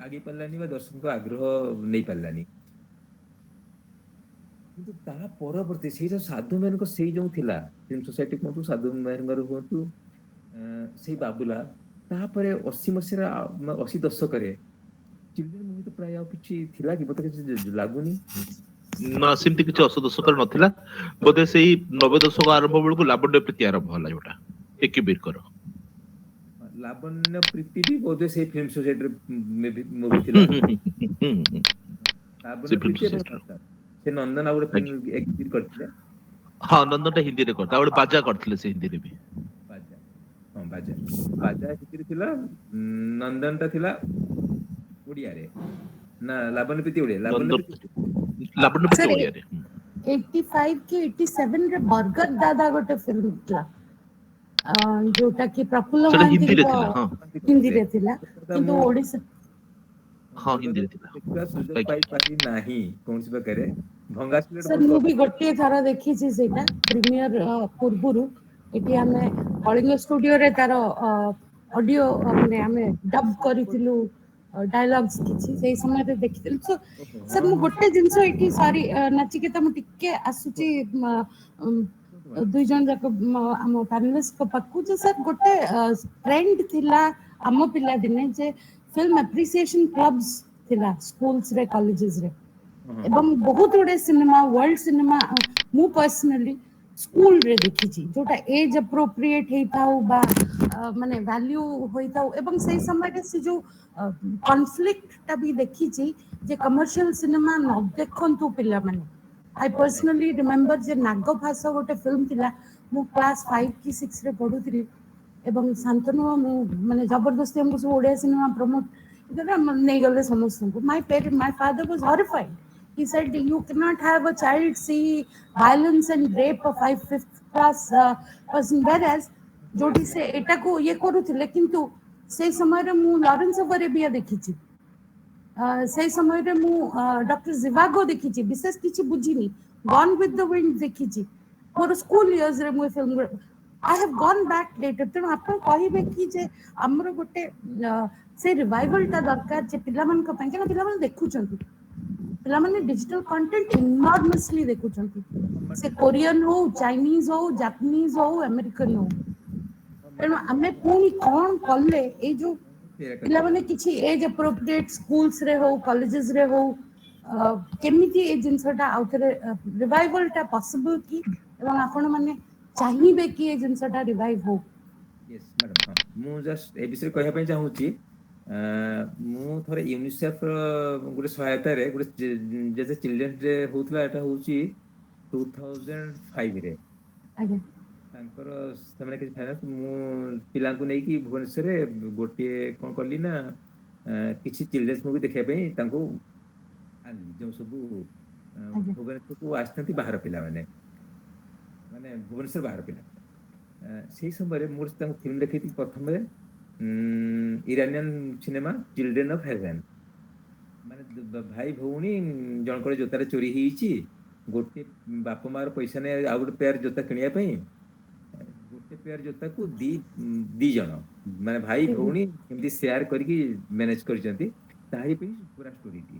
ଆଗେଇ ପାରିଲାନି ବା ଦର୍ଶକଙ୍କ ଆଗ୍ରହ ନେଇ ପାରିଲାନି। କିନ୍ତୁ ତା ପରବର୍ତ୍ତୀ ସେଇ ଯୋଉ ସାଧୁ ମେହେରଙ୍କ ସେଇ ଯୋଉ ଥିଲା, ଫିଲ୍ମ ସୋସାଇଟି କୁହନ୍ତୁ, ସାଧୁ ମେହେରଙ୍କର ହୁଅନ୍ତୁ, ସେଇ ବାବୁଲା, ତାପରେ 80 ମସିହାର 80 ଦଶକରେ ଚିଲଡ୍ରେନ ମୁଭି ତ ପ୍ରାୟ ଆଉ କିଛି ଥିଲା କି, ମତେ କିଛି ଲାଗୁନି। ନା, ସେମିତି କିଛି 80 ଦଶକରେ ନଥିଲା। ବୋଧେ ସେଇ 90 ଦଶକ ଆରମ୍ଭ ବେଳକୁ ଲାବଣ୍ୟ ପ୍ରୀତି ଆରମ୍ଭ ହେଲା, ଯୋଉଟା ଏକିବୀରଙ୍କର। ଲାବଣ୍ୟ ପ୍ରୀତି ବି ବୋଧେ ସେଇ ଫିଲ୍ମ ସୋସାଇଟିର ମୁଭି ଥିଲା। ସେ ଲାବଣ୍ୟ ଫିଲ୍ମ ପ୍ରୀତି ଏବଂ ସୋସାଇଟିର। ନନ୍ଦନ, ସେ ନନ୍ଦନ ଆଉ ଗୋଟେ ଆଜ୍ଞା। ଫିଲ୍ମ ଏକ୍ଜିଟ୍ କରିଥିଲେ। ହଁ, ନନ୍ଦନଟା ହିନ୍ଦୀରେ କରିଥିଲା, ଆଉ ଗୋଟେ ବାଜା କରିଥିଲେ ସେ ହିନ୍ଦୀରେ ବି। ବାଜା, ହଁ ବାଜା, ବାଜା ହିନ୍ଦୀରେ ଥିଲା। ନନ୍ଦନଟା ଥିଲା ଓଡିଆରେ, ନା ଲାବଣ୍ୟ ପ୍ରୀତି ଓଡିଆ, ଲାବଣ୍ୟ ପ୍ରୀତି ଲାବଣ୍ୟ ପ୍ରୀତି ସାର୍ ଓଡିଆରେ। 85 କି 87 ରେ ବର୍ଗଦ ଦାଦା ଗୋଟେ ଫିଲ୍ମ ଥିଲା, ଯୋଉଟା କି ପ୍ରଫୁଲ୍ଲ ସେଟା ହିନ୍ଦୀରେ ମହାନ୍ତିଙ୍କ ଥିଲା। ହଁ ହିନ୍ଦୀରେ ଥିଲା, କିନ୍ତୁ ମୁଁ ଓଡିଶା ହଁ, ବର୍ଗଦ ହିନ୍ଦୀରେ ଥିଲା। ଦେଖିବା ସୁଯୋଗ ଆଜ୍ଞା। ପାଇପାରି ନାହିଁ କୌଣସି ପ୍ରକାରେ। ଭଙ୍ଗା ସିଲେଟ ସାର୍ ବହୁତ ମୁଁ କମ୍। ବି ଗୋଟିଏ ଥର ଦେଖିଛି ସେଇଟା ପ୍ରିମିୟର ପୂର୍ବରୁ। ଏଠି ଆମେ କଳିଙ୍ଗ ଷ୍ଟୁଡିଓରେ ତାର ଅଡିଓ ମାନେ ଆମେ ଡବ୍ କରିଥିଲୁ ଡାଇଲଗ୍ସ କିଛି ସେଇ ସମୟରେ ଦେଖିଥିଲି। ସୋ ସାର୍ ମୁଁ ଗୋଟେ ଜିନିଷ ଏଠି ସରି ନାଚିକେତା ମୁଁ ଟିକେ ଆସୁଛି ଦୁଇ ଜଣ ଯାକ ଆମ ପ୍ୟାନେଲିଷ୍ଟଙ୍କ ପାଖକୁ ଯେ ସାର୍ ଗୋଟେ ଟ୍ରେଣ୍ଡ ଥିଲା ଆମ ପିଲାଦିନେ ଯେ ଫିଲ୍ମ ଆପ୍ରିସିଏସନ୍ କ୍ଲବ୍ସ ଥିଲା ସ୍କୁଲ୍ସରେ କଲେଜେସରେ ଏବଂ ବହୁତ ଗୁଡେ ସିନେମା ୱାର୍ଲଡ ସିନେମା ମୁଁ ପର୍ସନାଲି ସ୍କୁଲରେ ଦେଖିଛି ଯୋଉଟା ଏଜ୍ ଆପ୍ରୋପ୍ରିଏଟ୍ ହେଇଥାଉ ବା ମାନେ ଭ୍ୟାଲ୍ୟୁ ହୋଇଥାଉ ଏବଂ ସେଇ ସମୟରେ ସେ ଯୋଉ କନଫ୍ଲିକ୍ଟଟା ବି ଦେଖିଛି ଯେ କମର୍ସିଆଲ ସିନେମା ନ ଦେଖନ୍ତୁ ପିଲାମାନେ। ଆଇ ପର୍ସନାଲି ରିମେମ୍ବର ଯେ ନାଗଫାସ ଗୋଟେ ଫିଲ୍ମ ଥିଲା ମୁଁ କ୍ଲାସ୍ 5 କି 6ରେ ପଢୁଥିଲି ଏବଂ ଶାନ୍ତନୁ ମୁଁ ମାନେ ଜବରଦସ୍ତି ଆମକୁ ସବୁ ଓଡ଼ିଆ ସିନେମା ପ୍ରମୋଟ ନେଇଗଲେ ସମସ୍ତଙ୍କୁ my father was horrified he said you cannot have a child see violence and rape of 5th class person whereas ଯୋଉଠି ସେ ଏଟାକୁ ଇଏ କରୁଥିଲେ କିନ୍ତୁ ସେଇ ସମୟରେ ମୁଁ ଲରେନ୍ସ ଅଫ ଆରେବିଆ ଦେଖିଛି ସେଇ ସମୟରେ ମୁଁ ଡକ୍ଟର ଜିଭାଗୋ ଦେଖିଛି ବିଶେଷ କିଛି ବୁଝିନି ଗନ୍ ୱିଥ୍ ଦ ୱିଣ୍ଡ ଦେଖିଛି ମୋର ସ୍କୁଲ ଇୟର୍ସରେ ମୁଁ ଏ film I have gone back later ତେଣୁ ଆପଣ କହିବେ କି ଯେ ଆମର ଗୋଟେ ସେ ରିଭାଇଭାଲଟା ଦରକାର ଯେ ପିଲାମାନଙ୍କ ପାଇଁ କାରଣ ପିଲାମାନେ ଦେଖୁଛନ୍ତି ପିଲାମାନେ ଡିଜିଟାଲ କଣ୍ଟେଣ୍ଟ ଇନର୍ମସଲି ଦେଖୁଛନ୍ତି ସେ କୋରିଆନ ହଉ ଚାଇନିଜ ହଉ ଜାପାନିଜ ହଉ ଆମେରିକାନ ହଉ ତେଣୁ ଆମେ ପୁଣି କ'ଣ କଲେ ଏଇ ଯୋଉ ପିଲାମାନେ କିଛି ଏଜ୍ ଆପ୍ରୋପ୍ରିଏଟ୍ ସ୍କୁଲ୍ସରେ ହଉ କଲେଜେସରେ ହଉ କେମିତି ଏ ଜିନିଷଟା ଆଉଥରେ ରିଭାଇଭାଲଟା ପସିବଲ୍ କି ଏବଂ ଆପଣମାନେ ଚାହିଁବେ କି ଏ ଜିନିଷଟା ରିଭାଇଭ୍ ହଉ? ୟେସ୍ ମ୍ୟାଡ଼ାମ୍ ହଁ ମୁଁ ଜଷ୍ଟ ଏ ବିଷୟରେ କହିବା ପାଇଁ ଚାହୁଁଛି ମୁଁ ଥରେ ୟୁନିସେଫର ଗୋଟେ ସହାୟତାରେ ଗୋଟେ ଯେତେ ଚିଲଡ୍ରେନ୍ସ ଡେ ହଉଥିଲା ଏଟା ହଉଛି 2005ରେ ଆଜ୍ଞା ତାଙ୍କର ସେମାନେ କିଛି ଫାଇନାନ୍ସ ମୁଁ ପିଲାଙ୍କୁ ନେଇକି ଭୁବନେଶ୍ୱରରେ ଗୋଟିଏ କ'ଣ କଲି ନା କିଛି ଚିଲଡ୍ରେନ୍ସ ମୁଭି ଦେଖିବା ପାଇଁ ତାଙ୍କୁ ଆଣିଲି ଯେଉଁ ସବୁ ଆଜ୍ଞା ଭୁବନେଶ୍ୱରକୁ ଆସିଥାନ୍ତି ବାହାର ପିଲାମାନେ ମାନେ ଭୁବନେଶ୍ୱର ବାହାର ପିଲା ସେଇ ସମୟରେ ମୁଁ ତାଙ୍କୁ ଫିଲ୍ମ ଦେଖେଇଥିଲି ପ୍ରଥମେ Iranian cinema children of heaven ମାନେ ଭାଇ ଭଉଣୀ ଜଣଙ୍କର ଜୋତାରେ ଚୋରି ହେଇଯାଇଛି ଗୋଟେ ବାପା ମାର ପଇସା ନେଇ ଆଉ ଗୋଟେ ପେୟାର ଜୋତା କିଣିବା ପାଇଁ ଗୋଟେ ପେୟାର ଜୋତାକୁ ଦି ଜଣ ମାନେ ଭାଇ ଭଉଣୀ ଏମିତି ସେୟାର କରିକି ମ୍ୟାନେଜ କରିଛନ୍ତି ତାହାରି ପାଇଁ ପୁରା ଷ୍ଟୋରିଟି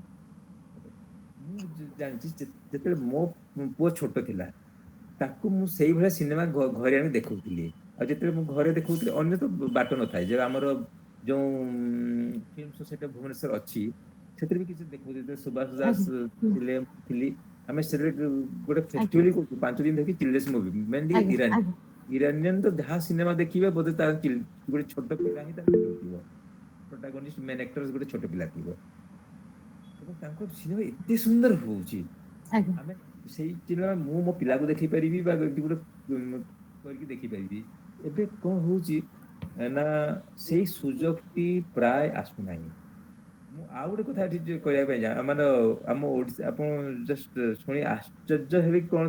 ମୁଁ ଜାଣିଛି ଯେତେବେଳେ ମୋ ପୁଅ ଛୋଟ ଥିଲା ତାକୁ ମୁଁ ସେଇଭଳିଆ ସିନେମା ଘରେ ଆଣି ଦେଖଉଥିଲି ଆଉ ଯେତେବେଳେ ମୁଁ ଘରେ ଦେଖଉଥିଲି ଅନ୍ୟ ତ ବାଟ ନଥାଏ ଯେ ଆମର ଯୋଉ ଫିଲ୍ମ ସୋସାଇଟି ଭୁବନେଶ୍ୱର ଅଛି ସେଥିରେ ବି କିଛି ଦେଖଉଥିଲି ଯେତେବେଳେ ସୁଭାଷ ଦାସ ଥିଲେ ଥିଲି ଆମେ ସେଥିରେ ଗୋଟେ ଫେଷ୍ଟିଭାଲ କରୁଛୁ 5 ଦିନ ଦେଖି ଚିଲଡ୍ରେନ୍ସ ମୁଭି ମେନଲି ଇରାନିଆନ ତ ଯାହା ସିନେମା ଦେଖିବେ ବୋଧେ ତାର ଗୋଟେ ଛୋଟ ପିଲା ହିଁ ତାର ଥିବ ପ୍ରୋଟାଗନିଷ୍ଟ ମେନ୍ ଆକ୍ଟର ଗୋଟେ ଛୋଟ ପିଲା ଥିବ ଏବଂ ତାଙ୍କ ସିନେମା ଏତେ ସୁନ୍ଦର ହଉଛି ଆମେ ସେଇ ସିନେମା ମୁଁ ମୋ ପିଲାକୁ ଦେଖେଇ ପାରିବି ବା ଗୋଟେ କରିକି ଦେଖିପାରିବି ଏବେ କ'ଣ ହଉଛି ନା ସେଇ ସୁଯୋଗଟି ପ୍ରାୟ ଆସୁନାହିଁ ମୁଁ ଆଉ ଗୋଟେ କଥା ଏଠି କହିବା ପାଇଁ ମାନେ ଆମ ଓଡ଼ିଶା ଆପଣ ଜଷ୍ଟ ଶୁଣି ଆଶ୍ଚର୍ଯ୍ୟ ହେବେ କ'ଣ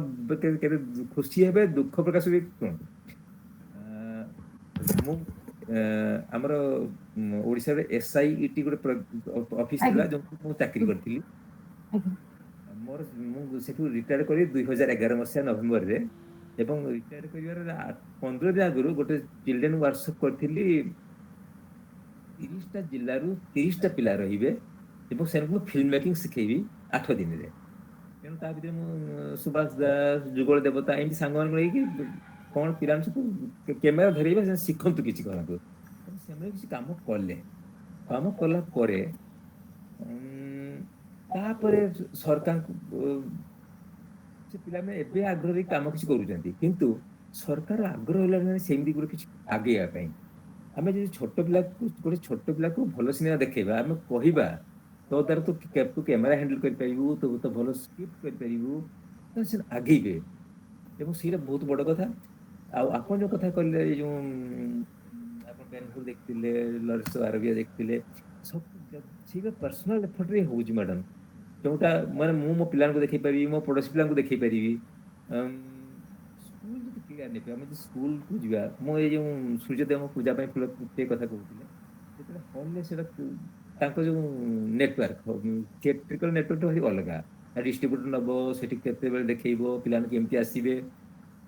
କେବେ ଖୁସି ହେବେ ଦୁଃଖ ପ୍ରକାଶ ବି କୁହନ୍ତୁ ମୁଁ ଆମର ଓଡ଼ିଶାରେ SIET ଗୋଟେ ଅଫିସ ଥିଲା ଯୋଉଠି ମୁଁ ଚାକିରି କରିଥିଲି ମୋର ମୁଁ ସେଠୁ ରିଟାୟାର୍ଡ କରି 2011 ମସିହା ନଭେମ୍ବରରେ ଏବଂ ରିଟାୟାର୍ଡ କରିବାର 15 ଦିନ ଆଗରୁ ଗୋଟେ ଚିଲଡ୍ରେନ୍ ୱାର୍କସପ୍ କରିଥିଲି 30ଟା ଜିଲ୍ଲାରୁ 30ଟା ପିଲା ରହିବେ ଏବଂ ସେମାନଙ୍କୁ ଫିଲ୍ମ ମେକିଂ ଶିଖେଇବି 8 ଦିନରେ ତେଣୁ ତା ଭିତରେ ମୁଁ ସୁଭାଷ ଦାସ ଯୁଗଳ ଦେବତା ଏମିତି ସାଙ୍ଗମାନଙ୍କୁ ନେଇକି କ'ଣ ପିଲାମାନେ ସବୁ କ୍ୟାମେରା ଧରେଇବା ଶିଖନ୍ତୁ କିଛି କରନ୍ତୁ ସେମାନେ କିଛି କାମ କଲେ କାମ କଲା ପରେ ତାପରେ ସରକାରଙ୍କୁ ସେ ପିଲାମାନେ ଏବେ ଆଗ୍ରହୀ କାମ କିଛି କରୁଛନ୍ତି କିନ୍ତୁ ସରକାର ଆଗ୍ରହ ହେଲାଣି ସେମିତି ଗୋଟେ କିଛି ଆଗେଇବା ପାଇଁ ଆମେ ଯଦି ଗୋଟେ ଛୋଟ ପିଲାକୁ ଭଲ ସିନେମା ଦେଖେଇବା ଆମେ କହିବା ତୋ ଦ୍ୱାରା ତୁ କ୍ୟାମେରା ହ୍ୟାଣ୍ଡେଲ କରିପାରିବୁ ତୁ ତ ଭଲ ସ୍କ୍ରିପ୍ଟ କରିପାରିବୁ ସେ ଆଗେଇବେ ଏବଂ ସେଇଟା ବହୁତ ବଡ଼ କଥା ଆଉ ଆପଣ ଯୋଉ କଥା କହିଲେ ଏଇ ଯୋଉ ଆପଣ ବେନହୁର ଦେଖିଥିଲେ ଲରେନ୍ସ ଆରବିଆ ଦେଖିଥିଲେ ସବୁ ସେଇଟା ପର୍ସନାଲ ଏଫର୍ଟରେ ହଉଛି ମ୍ୟାଡାମ ଯୋଉଟା ମାନେ ମୁଁ ମୋ ପିଲାଙ୍କୁ ଦେଖେଇ ପାରିବି ମୋ ପଡୋଶୀ ପିଲାଙ୍କୁ ଦେଖେଇ ପାରିବି ସ୍କୁଲ ଯଦି କ୍ଲିୟର ନେବେ ଆମେ ଯଦି ସ୍କୁଲକୁ ଯିବା ମୁଁ ଏଇ ଯୋଉ ସୂର୍ଯ୍ୟଦେବ ପୂଜା ପାଇଁ ଫୁଲ ସେ କଥା କହୁଥିଲେ ଯେତେବେଳେ ହଲରେ ସେଟା ତାଙ୍କ ଯୋଉ ନେଟୱାର୍କ ଥିଏଟ୍ରିକାଲ ନେଟୱାର୍କ ଭାରି ଅଲଗା ଡିଷ୍ଟ୍ରିବ୍ୟୁଟର ନବ ସେଠି କେତେବେଳେ ଦେଖେଇବ ପିଲାମାନେ କେମିତି ଆସିବେ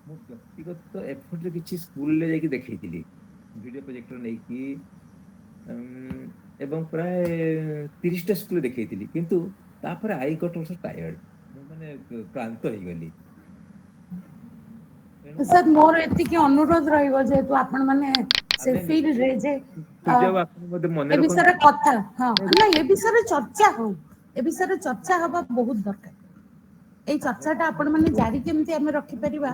ମୁଁ ବ୍ୟକ୍ତିଗତ ଏଫର୍ଟରେ କିଛି ସ୍କୁଲରେ ଯାଇକି ଦେଖେଇଥିଲି ଭିଡ଼ିଓ ପ୍ରୋଜେକ୍ଟର ନେଇକି ଏବଂ ପ୍ରାୟ 30ଟା ସ୍କୁଲ ଦେଖେଇଥିଲି, କିନ୍ତୁ ତାପରେ ଆଇ ଗଟ୍ ଅଲସୋ ଟାୟାର୍ଡ, ମୁଁ ମାନେ କ୍ଳାନ୍ତ ହେଇଗଲି। ତେଣୁ ସାର୍ ମୋର ଏତିକି ଅନୁରୋଧ ରହିବ, ଯେହେତୁ ଆପଣ ମାନେ ସେ ଆମେ ଫିଲ୍ଡରେ ଯେ ସୁଯୋଗ ଆପଣ ବୋଧେ ମନେ ଏ ରଖନ୍ତୁ। ବିଷୟରେ କଥା ନା ଏ ବିଷୟରେ ଚର୍ଚ୍ଚା ହଉ, ଏ ବିଷୟରେ ଚର୍ଚ୍ଚା ହବା ବହୁତ ଦରକାର। ଏଇ ଚର୍ଚ୍ଚାଟା ଆପଣ ମାନେ ଜାରି କେମିତି ଆମେ ରଖିପାରିବା,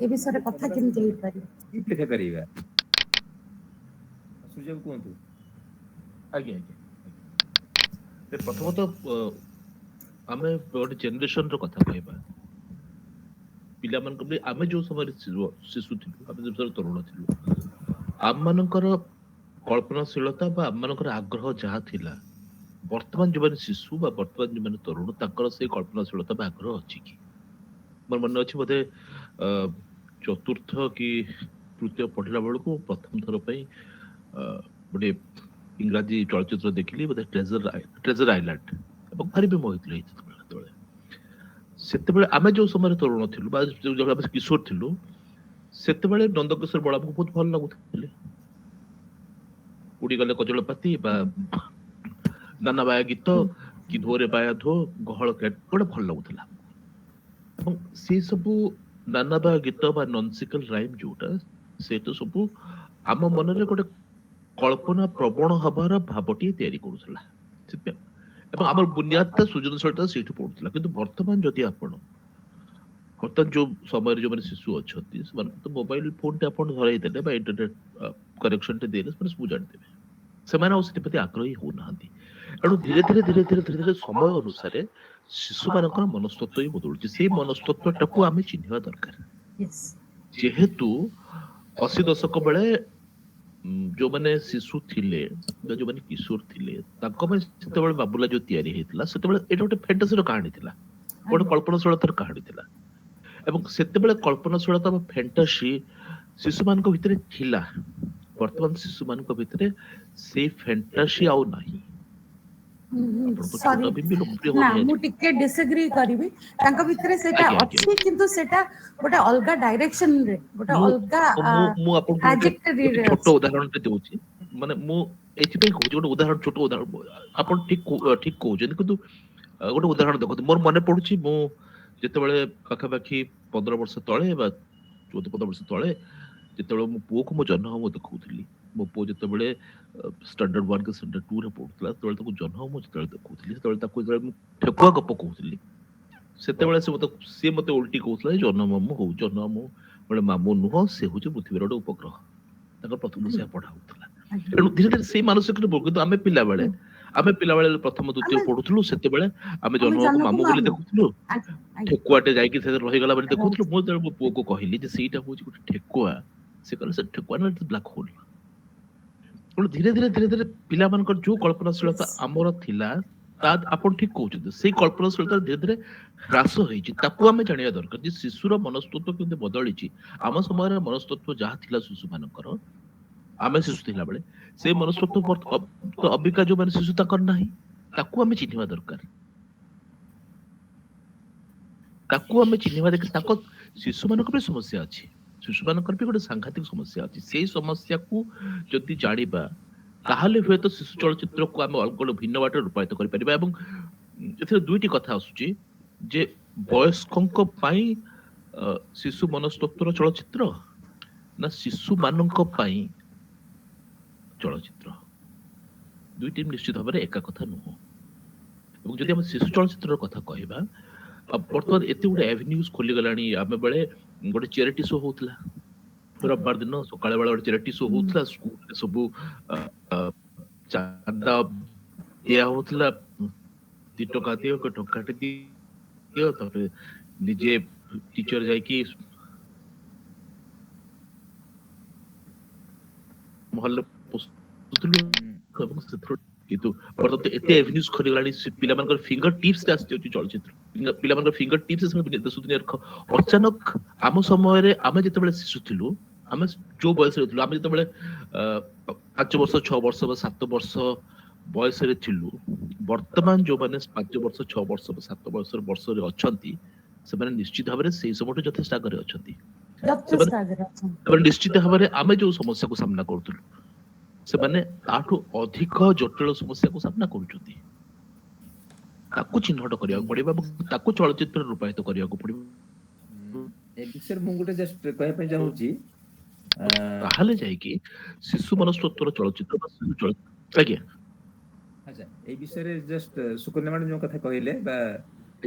ଏ ବିଷୟରେ କଥା କେମିତି ହେଇପାରିବ? ଲେଖା କରିବା ସୁଯୋଗ କୁହନ୍ତୁ। ଆଜ୍ଞା ଆଜ୍ଞା ଆଜ୍ଞା। ପ୍ରଥମତଃ ଆମେ ଗୋଟେ ଜେନେରେସନ ର କଥା କହିବା। ପିଲାମାନଙ୍କ ବି ଆମେ ଯୋଉ ସମୟରେ ଶିଶୁ ଥିଲୁ, ଆମେ ଯୋଉ ସମୟରେ ତରୁଣ ଥିଲୁ, ଆମମାନଙ୍କର କଳ୍ପନାଶୀଳତା ବା ଆମମାନଙ୍କର ଆଗ୍ରହ ଯାହା ଥିଲା, ବର୍ତ୍ତମାନ ଯୋଉମାନେ ଶିଶୁ ବା ବର୍ତ୍ତମାନ ଯୋଉମାନେ ତରୁଣ, ତାଙ୍କର ସେଇ କଳ୍ପନାଶୀଳତା ବା ଆଗ୍ରହ ଅଛି କି? ମୋର ମନେ ଅଛି ବୋଧେ ଚତୁର୍ଥ କି ତୃତୀୟ ପଢିଲା ବେଳକୁ ପ୍ରଥମ ଥର ପାଇଁ ଗୋଟେ ଇଂରାଜୀ ଚଳଚ୍ଚିତ୍ର ଦେଖିଲି, ବୋଧେ ଟ୍ରେଜର ଆଇଲାଣ୍ଡ, ଏବଂ ଭାରି ବି ମୋହିତ ହେଇଛି ସେତେବେଳେ। ସେତେବେଳେ ଆମେ ଯୋଉ ସମୟରେ ତରୁଣ ଥିଲୁ ବା ଯୋଉ ଆମେ କିଶୋର ଥିଲୁ, ସେତେବେଳେ ନନ୍ଦକିଶୋର ବଳ ଆମକୁ ବହୁତ ଭଲ ଲାଗୁଥିଲେ। ଉଡିଗଲେ କଜଳପାତି ବା ନାନା ବାୟା ଗୀତ କି ଧୋରେ ବାୟା ଧୋ ଗହଳ ଗୋଟେ ଭଲ ଲାଗୁଥିଲା। ଏବଂ ସେ ସବୁ ନାନା ବାୟା ଗୀତ ବା ନନ୍ସିକାଲ ରାଇମ ଯୋଉଟା, ସେଇଟା ସବୁ ଆମ ମନରେ ଗୋଟେ କଳ୍ପନା ପ୍ରବଣ ହବାର ଭାବଟିଏ ତିଆରି କରୁଥିଲା। ସେଥିପାଇଁ ଏବଂ ଆମର ବୁନିୟାଦଟା ସୃଜନଶୀଳତା ସେଇଠୁ ପଡୁଥିଲା। କିନ୍ତୁ ବର୍ତ୍ତମାନ ଯଦି ଆପଣ ବର୍ତ୍ତମାନ ଯୋଉ ସମୟରେ ଯୋଉମାନେ ଶିଶୁ ଅଛନ୍ତି, ସେମାନଙ୍କୁ ତ ମୋବାଇଲ ଫୋନଟେ ଆପଣ ଧରେଇ ଦେଲେ ବା ଇଣ୍ଟରନେଟ କନେକ୍ସନଟେ ଦେଲେ ସେମାନେ ସବୁ ଜାଣିଦେବେ। ସେମାନେ ଆଉ ସେଥିପ୍ରତି ଆଗ୍ରହୀ ହଉନାହାନ୍ତି। ଏଣୁ ଧୀରେ ଧୀରେ ଧୀରେ ଧୀରେ ଧୀରେ ଧୀରେ ସମୟ ଅନୁସାରେ ଶିଶୁମାନଙ୍କର ମନସ୍ତତ୍ଵ ହିଁ ବଦଳୁଛି। ସେଇ ମନସ୍ତତ୍ଵଟାକୁ ଆମେ ଚିହ୍ନିବା ଦରକାର। ଯେହେତୁ 80 ଦଶକ ବେଳେ ଯୋଉମାନେ ଶିଶୁ ଥିଲେ ବା ଯୋଉମାନେ କିଶୋର ଥିଲେ, ତାଙ୍କ ପାଇଁ ସେତେବେଳେ ବାବୁଲା ଯୋଉ ତିଆରି ହେଇଥିଲା, ସେତେବେଳେ ଏଇଟା ଗୋଟେ ଫ୍ୟାଣ୍ଟାସିର କାହାଣୀ ଥିଲା, ଗୋଟେ କଳ୍ପନାଶୀଳତାର କାହାଣୀ ଥିଲା। ଏବଂ ସେତେବେଳେ କଳ୍ପନାଶୀଳତା ବା ଫ୍ୟାଣ୍ଟାସି ଶିଶୁମାନଙ୍କ ଭିତରେ ଥିଲା। ବର୍ତ୍ତମାନ ଶିଶୁମାନଙ୍କ ଭିତରେ ସେଇ ଫ୍ୟାଣ୍ଟାସି ଆଉ ନାହିଁ। ଆପଣ ତ ଛୋଟ ସରି, ବି ଲୋକପ୍ରିୟ ନା ହଉନି ମୁଁ ଆଜି। ଟିକେ ଡିସଏଗ୍ରି କରିବି। ତାଙ୍କ ଭିତରେ ସେଟା ଆଜ୍ଞା ଆଜ୍ଞା। ଅଛି, କିନ୍ତୁ ସେଟା ଗୋଟେ ଅଲଗା ଡାଇରେକ୍ସନରେ, ଗୋଟେ ମୁଁ ଅଲଗା ମୁଁ ମୁଁ ଆପଣଙ୍କୁ ଗୋଟେ ଟ୍ରାଜେକ୍ଟରୀରେ ଛୋଟ ଅଛି। ଉଦାହରଣଟେ ଦଉଛି। ମାନେ ମୁଁ ଏଥିପାଇଁ କହୁଛି, ଗୋଟେ ଉଦାହରଣ, ଛୋଟ ଉଦାହରଣ। ଆପଣ ଠିକ କହୁଛନ୍ତି, କିନ୍ତୁ ଗୋଟେ ଉଦାହରଣ ଦେଖନ୍ତୁ। ମୋର ମନେ ପଡୁଛି, ମୁଁ ଯେତେବେଳେ ପାଖାପାଖି 15 ବର୍ଷ ତଳେ ବା 14-15 ବର୍ଷ ତଳେ, ଯେତେବେଳେ ମୋ ପୁଅକୁ ମୋ ଜହ୍ନ ମାମୁଁ ଦେଖଉଥିଲି, ମୋ ପୁଅ ଯେତେବେଳେ ଷ୍ଟାଣ୍ଡାର୍ଡ 1 କି ଷ୍ଟାଣ୍ଡାର୍ଡ 2 ରେ ପଢୁଥିଲା, ସେତେବେଳେ ତାକୁ ଜହ୍ନ ମାମୁଁ ଯେତେବେଳେ ଦେଖଉଥିଲି, ସେତେବେଳେ ତାକୁ ଯେତେବେଳେ ମୁଁ ଠେକୁଆ ଗପ କହୁଥିଲି, ସେତେବେଳେ ସେ ମତେ ଓଲଟି କହୁଥିଲା, ଜହ୍ନ ମାମୁଁ ଜହ୍ନ ମାମୁଁ ଗୋଟେ ମାମୁଁ ନୁହଁ, ସେ ହଉଛି ପୃଥିବୀର ଗୋଟେ ଉପଗ୍ରହ। ତାଙ୍କର ପ୍ରଥମ ସେଇଆ ପଢା ହଉଥିଲା। ତେଣୁ ଧୀରେ ଧୀରେ ସେଇ ମାନସିକତା, କିନ୍ତୁ ଆମେ ପିଲାବେଳେ ପ୍ରଥମ ଦ୍ୱିତୀୟ ପଢୁଥିଲୁ, ସେତେବେଳେ ଆମେ ଜହ୍ନ ମାମୁଁକୁ ଜହ୍ନକୁ ମାମୁଁ ବୋଲି ମାମୁଁ। ଦେଖୁଥିଲୁ, ଆଜ୍ଞା, ଆଜ୍ଞା। ଠେକୁଆଟେ ଯାଇକି ସେ ରହିଗଲା ବୋଲି ଦେଖୁଥିଲୁ। Right. ମୁଁ ଯେତେବେଳେ ମୋ ପୁଅକୁ କହିଲି ଯେ ସେଇଟା ହଉଛି ଗୋଟେ ଠେକୁଆ, ସେ କହିଲେ ସେ ଠେକୁଆ ନା ବ୍ଲାକ୍ ହୋଲ। ତେଣୁ ଧୀରେ ଧୀରେ ଧୀରେ ଧୀରେ ପିଲାମାନଙ୍କର ଯୋଉ କଳ୍ପନାଶୀଳତା ଆମର ଥିଲା, ତା ଆପଣ ଠିକ କହୁଛନ୍ତି, ସେଇ କଳ୍ପନାଶୀଳତା ଧୀରେ ଧୀରେ ହ୍ରାସ ହେଇଛି। ତାକୁ ଆମେ ଜାଣିବା ଦରକାର ଯେ ଶିଶୁର ମନସ୍ତତ୍ଵ କେମିତି ବଦଳିଛି। ଆମ ସମୟରେ ମନସ୍ତତ୍ଵ ଯାହା ଥିଲା ଶିଶୁ ମାନଙ୍କର, ଆମେ ଶିଶୁ ଥିଲା ବେଳେ, ସେଇ ମନସ୍ତତ୍ଵ ଅବିକା ଯୋଉମାନେ ଶିଶୁ ତାଙ୍କର ନାହିଁ। ତାକୁ ଆମେ ଚିହ୍ନିବା ଦରକାର। ତାକୁ ଆମେ ଚିହ୍ନିବା ଦରକାର। ତାଙ୍କ ଶିଶୁ ମାନଙ୍କର ବି ସମସ୍ୟା ଅଛି, ଶିଶୁ ମାନଙ୍କର ବି ଗୋଟେ ସାଂଘାତିକ ସମସ୍ୟା ଅଛି। ସେଇ ସମସ୍ୟାକୁ ଯଦି ଜାଣିବା, ତାହେଲେ ହୁଏତ ଶିଶୁ ଚଳଚ୍ଚିତ୍ରକୁ ଆମେ ଗୋଟେ ଭିନ୍ନ ବାଟରେ ରୂପାୟିତ କରିପାରିବା। ଏବଂ ଏଥିରେ ଦୁଇଟି କଥା ଆସୁଛି, ଯେ ବୟସ୍କଙ୍କ ପାଇଁ ଶିଶୁ ମନସ୍ତତ୍ୱର ଚଳଚ୍ଚିତ୍ର, ନା ଶିଶୁ ମାନଙ୍କ ପାଇଁ ଚଳଚ୍ଚିତ୍ର। ଦୁଇଟି ନିଶ୍ଚିତ ଭାବରେ ଏକା କଥା ନୁହଁ। ଏବଂ ଯଦି ଆମେ ଶିଶୁ ଚଳଚ୍ଚିତ୍ରର କଥା କହିବା, ବର୍ତ୍ତମାନ ଏତେ ଗୋଟେ ଆଭେନ୍ୟୁଜ ଖୋଲିଗଲାଣି। ଆମେ ବେଳେ ଗୋଟେ ଚ୍ୟାରିଟି ଶୋ ହଉଥିଲା, ରବିବାର ଦିନ ସକାଳ ବେଳେ ଗୋଟେ ଚ୍ୟାରିଟି ଶୋ ହଉଥିଲା। ସ୍କୁଲରେ ସବୁ ଚାନ୍ଦା ଦିଆ ହଉଥିଲା, 2 ଟଙ୍କା ଦିଅ, ଟଙ୍କାଟେ ଦିଅ, ତାପରେ ନିଜେ ଟିଚର ଯାଇକି ମହଲରେ ପଶୁଥିଲୁ। ଏବଂ ସେଥିରୁ କିନ୍ତୁ ବର୍ତ୍ତମାନ ଏତେ ଏଭେନ୍ୟୁଜ ଖୋଲିଗଲାଣି, ପିଲାମାନଙ୍କର ଫିଙ୍ଗର ଟିପ୍ସରେ ଆସିଯାଉଛି ଚଳଚ୍ଚିତ୍ର। ପିଲାମାନଙ୍କର ଫିଙ୍ଗର ଟିପ୍ସ ଅଚାନକ ଆମ ସମୟରେ, ଆମେ ଯେତେବେଳେ ଶିଶୁ ଥିଲୁ, ଆମେ ଯୋଉ ବୟସରେ ଥିଲୁ, ଆମେ ଯେତେବେଳେ 5 ବର୍ଷ 6 ବର୍ଷ ବା 7 ବର୍ଷ ବୟସରେ ଥିଲୁ, ବର୍ତ୍ତମାନ ଯୋଉମାନେ 5 ବର୍ଷ 6 ବର୍ଷ ବା 7 ବର୍ଷରେ ଅଛନ୍ତି, ସେମାନେ ନିଶ୍ଚିତ ଭାବରେ ସେଇ ସବୁଠୁ ଯଥେଷ୍ଟ ଆଗରେ ଅଛନ୍ତି। ଯଥେଷ୍ଟ ଆଗରେ ଅଛନ୍ତି। ସେମାନେ ନିଶ୍ଚିତ ଭାବରେ ଆମେ ଯୋଉ ସମସ୍ୟାକୁ ସାମ୍ନା କରୁଥିଲୁ ସେମାନେ ତାଠୁ ଅଧିକ ଜଟିଳ ସମସ୍ୟାକୁ ସାମ୍ନା କରୁଛନ୍ତି। ତାକୁ ଚିହ୍ନଟ କରିବାକୁ ପଡିବ ଏବଂ ତାକୁ ଚଳଚ୍ଚିତ୍ର ରୂପାୟିତ କରିବାକୁ ପଡିବ। ଏ ବିଷୟରେ ମୁଁ ଗୋଟେ ଜଷ୍ଟ କହିବା ପାଇଁ ଚାହୁଁଛି ତାହେଲେ ଯାଇକି ଶିଶୁ ମନସ୍ତତ୍ୱର ଚଳଚ୍ଚିତ୍ର ବା ଶିଶୁ ଚଳଚ୍ଚିତ୍ର ଆଜ୍ଞା ଆଚ୍ଛା ଏଇ ବିଷୟରେ ଜଷ୍ଟ ସୁକନ୍ୟା ମ୍ୟାଡମ୍ ଯୋଉ କଥା କହିଲେ ବା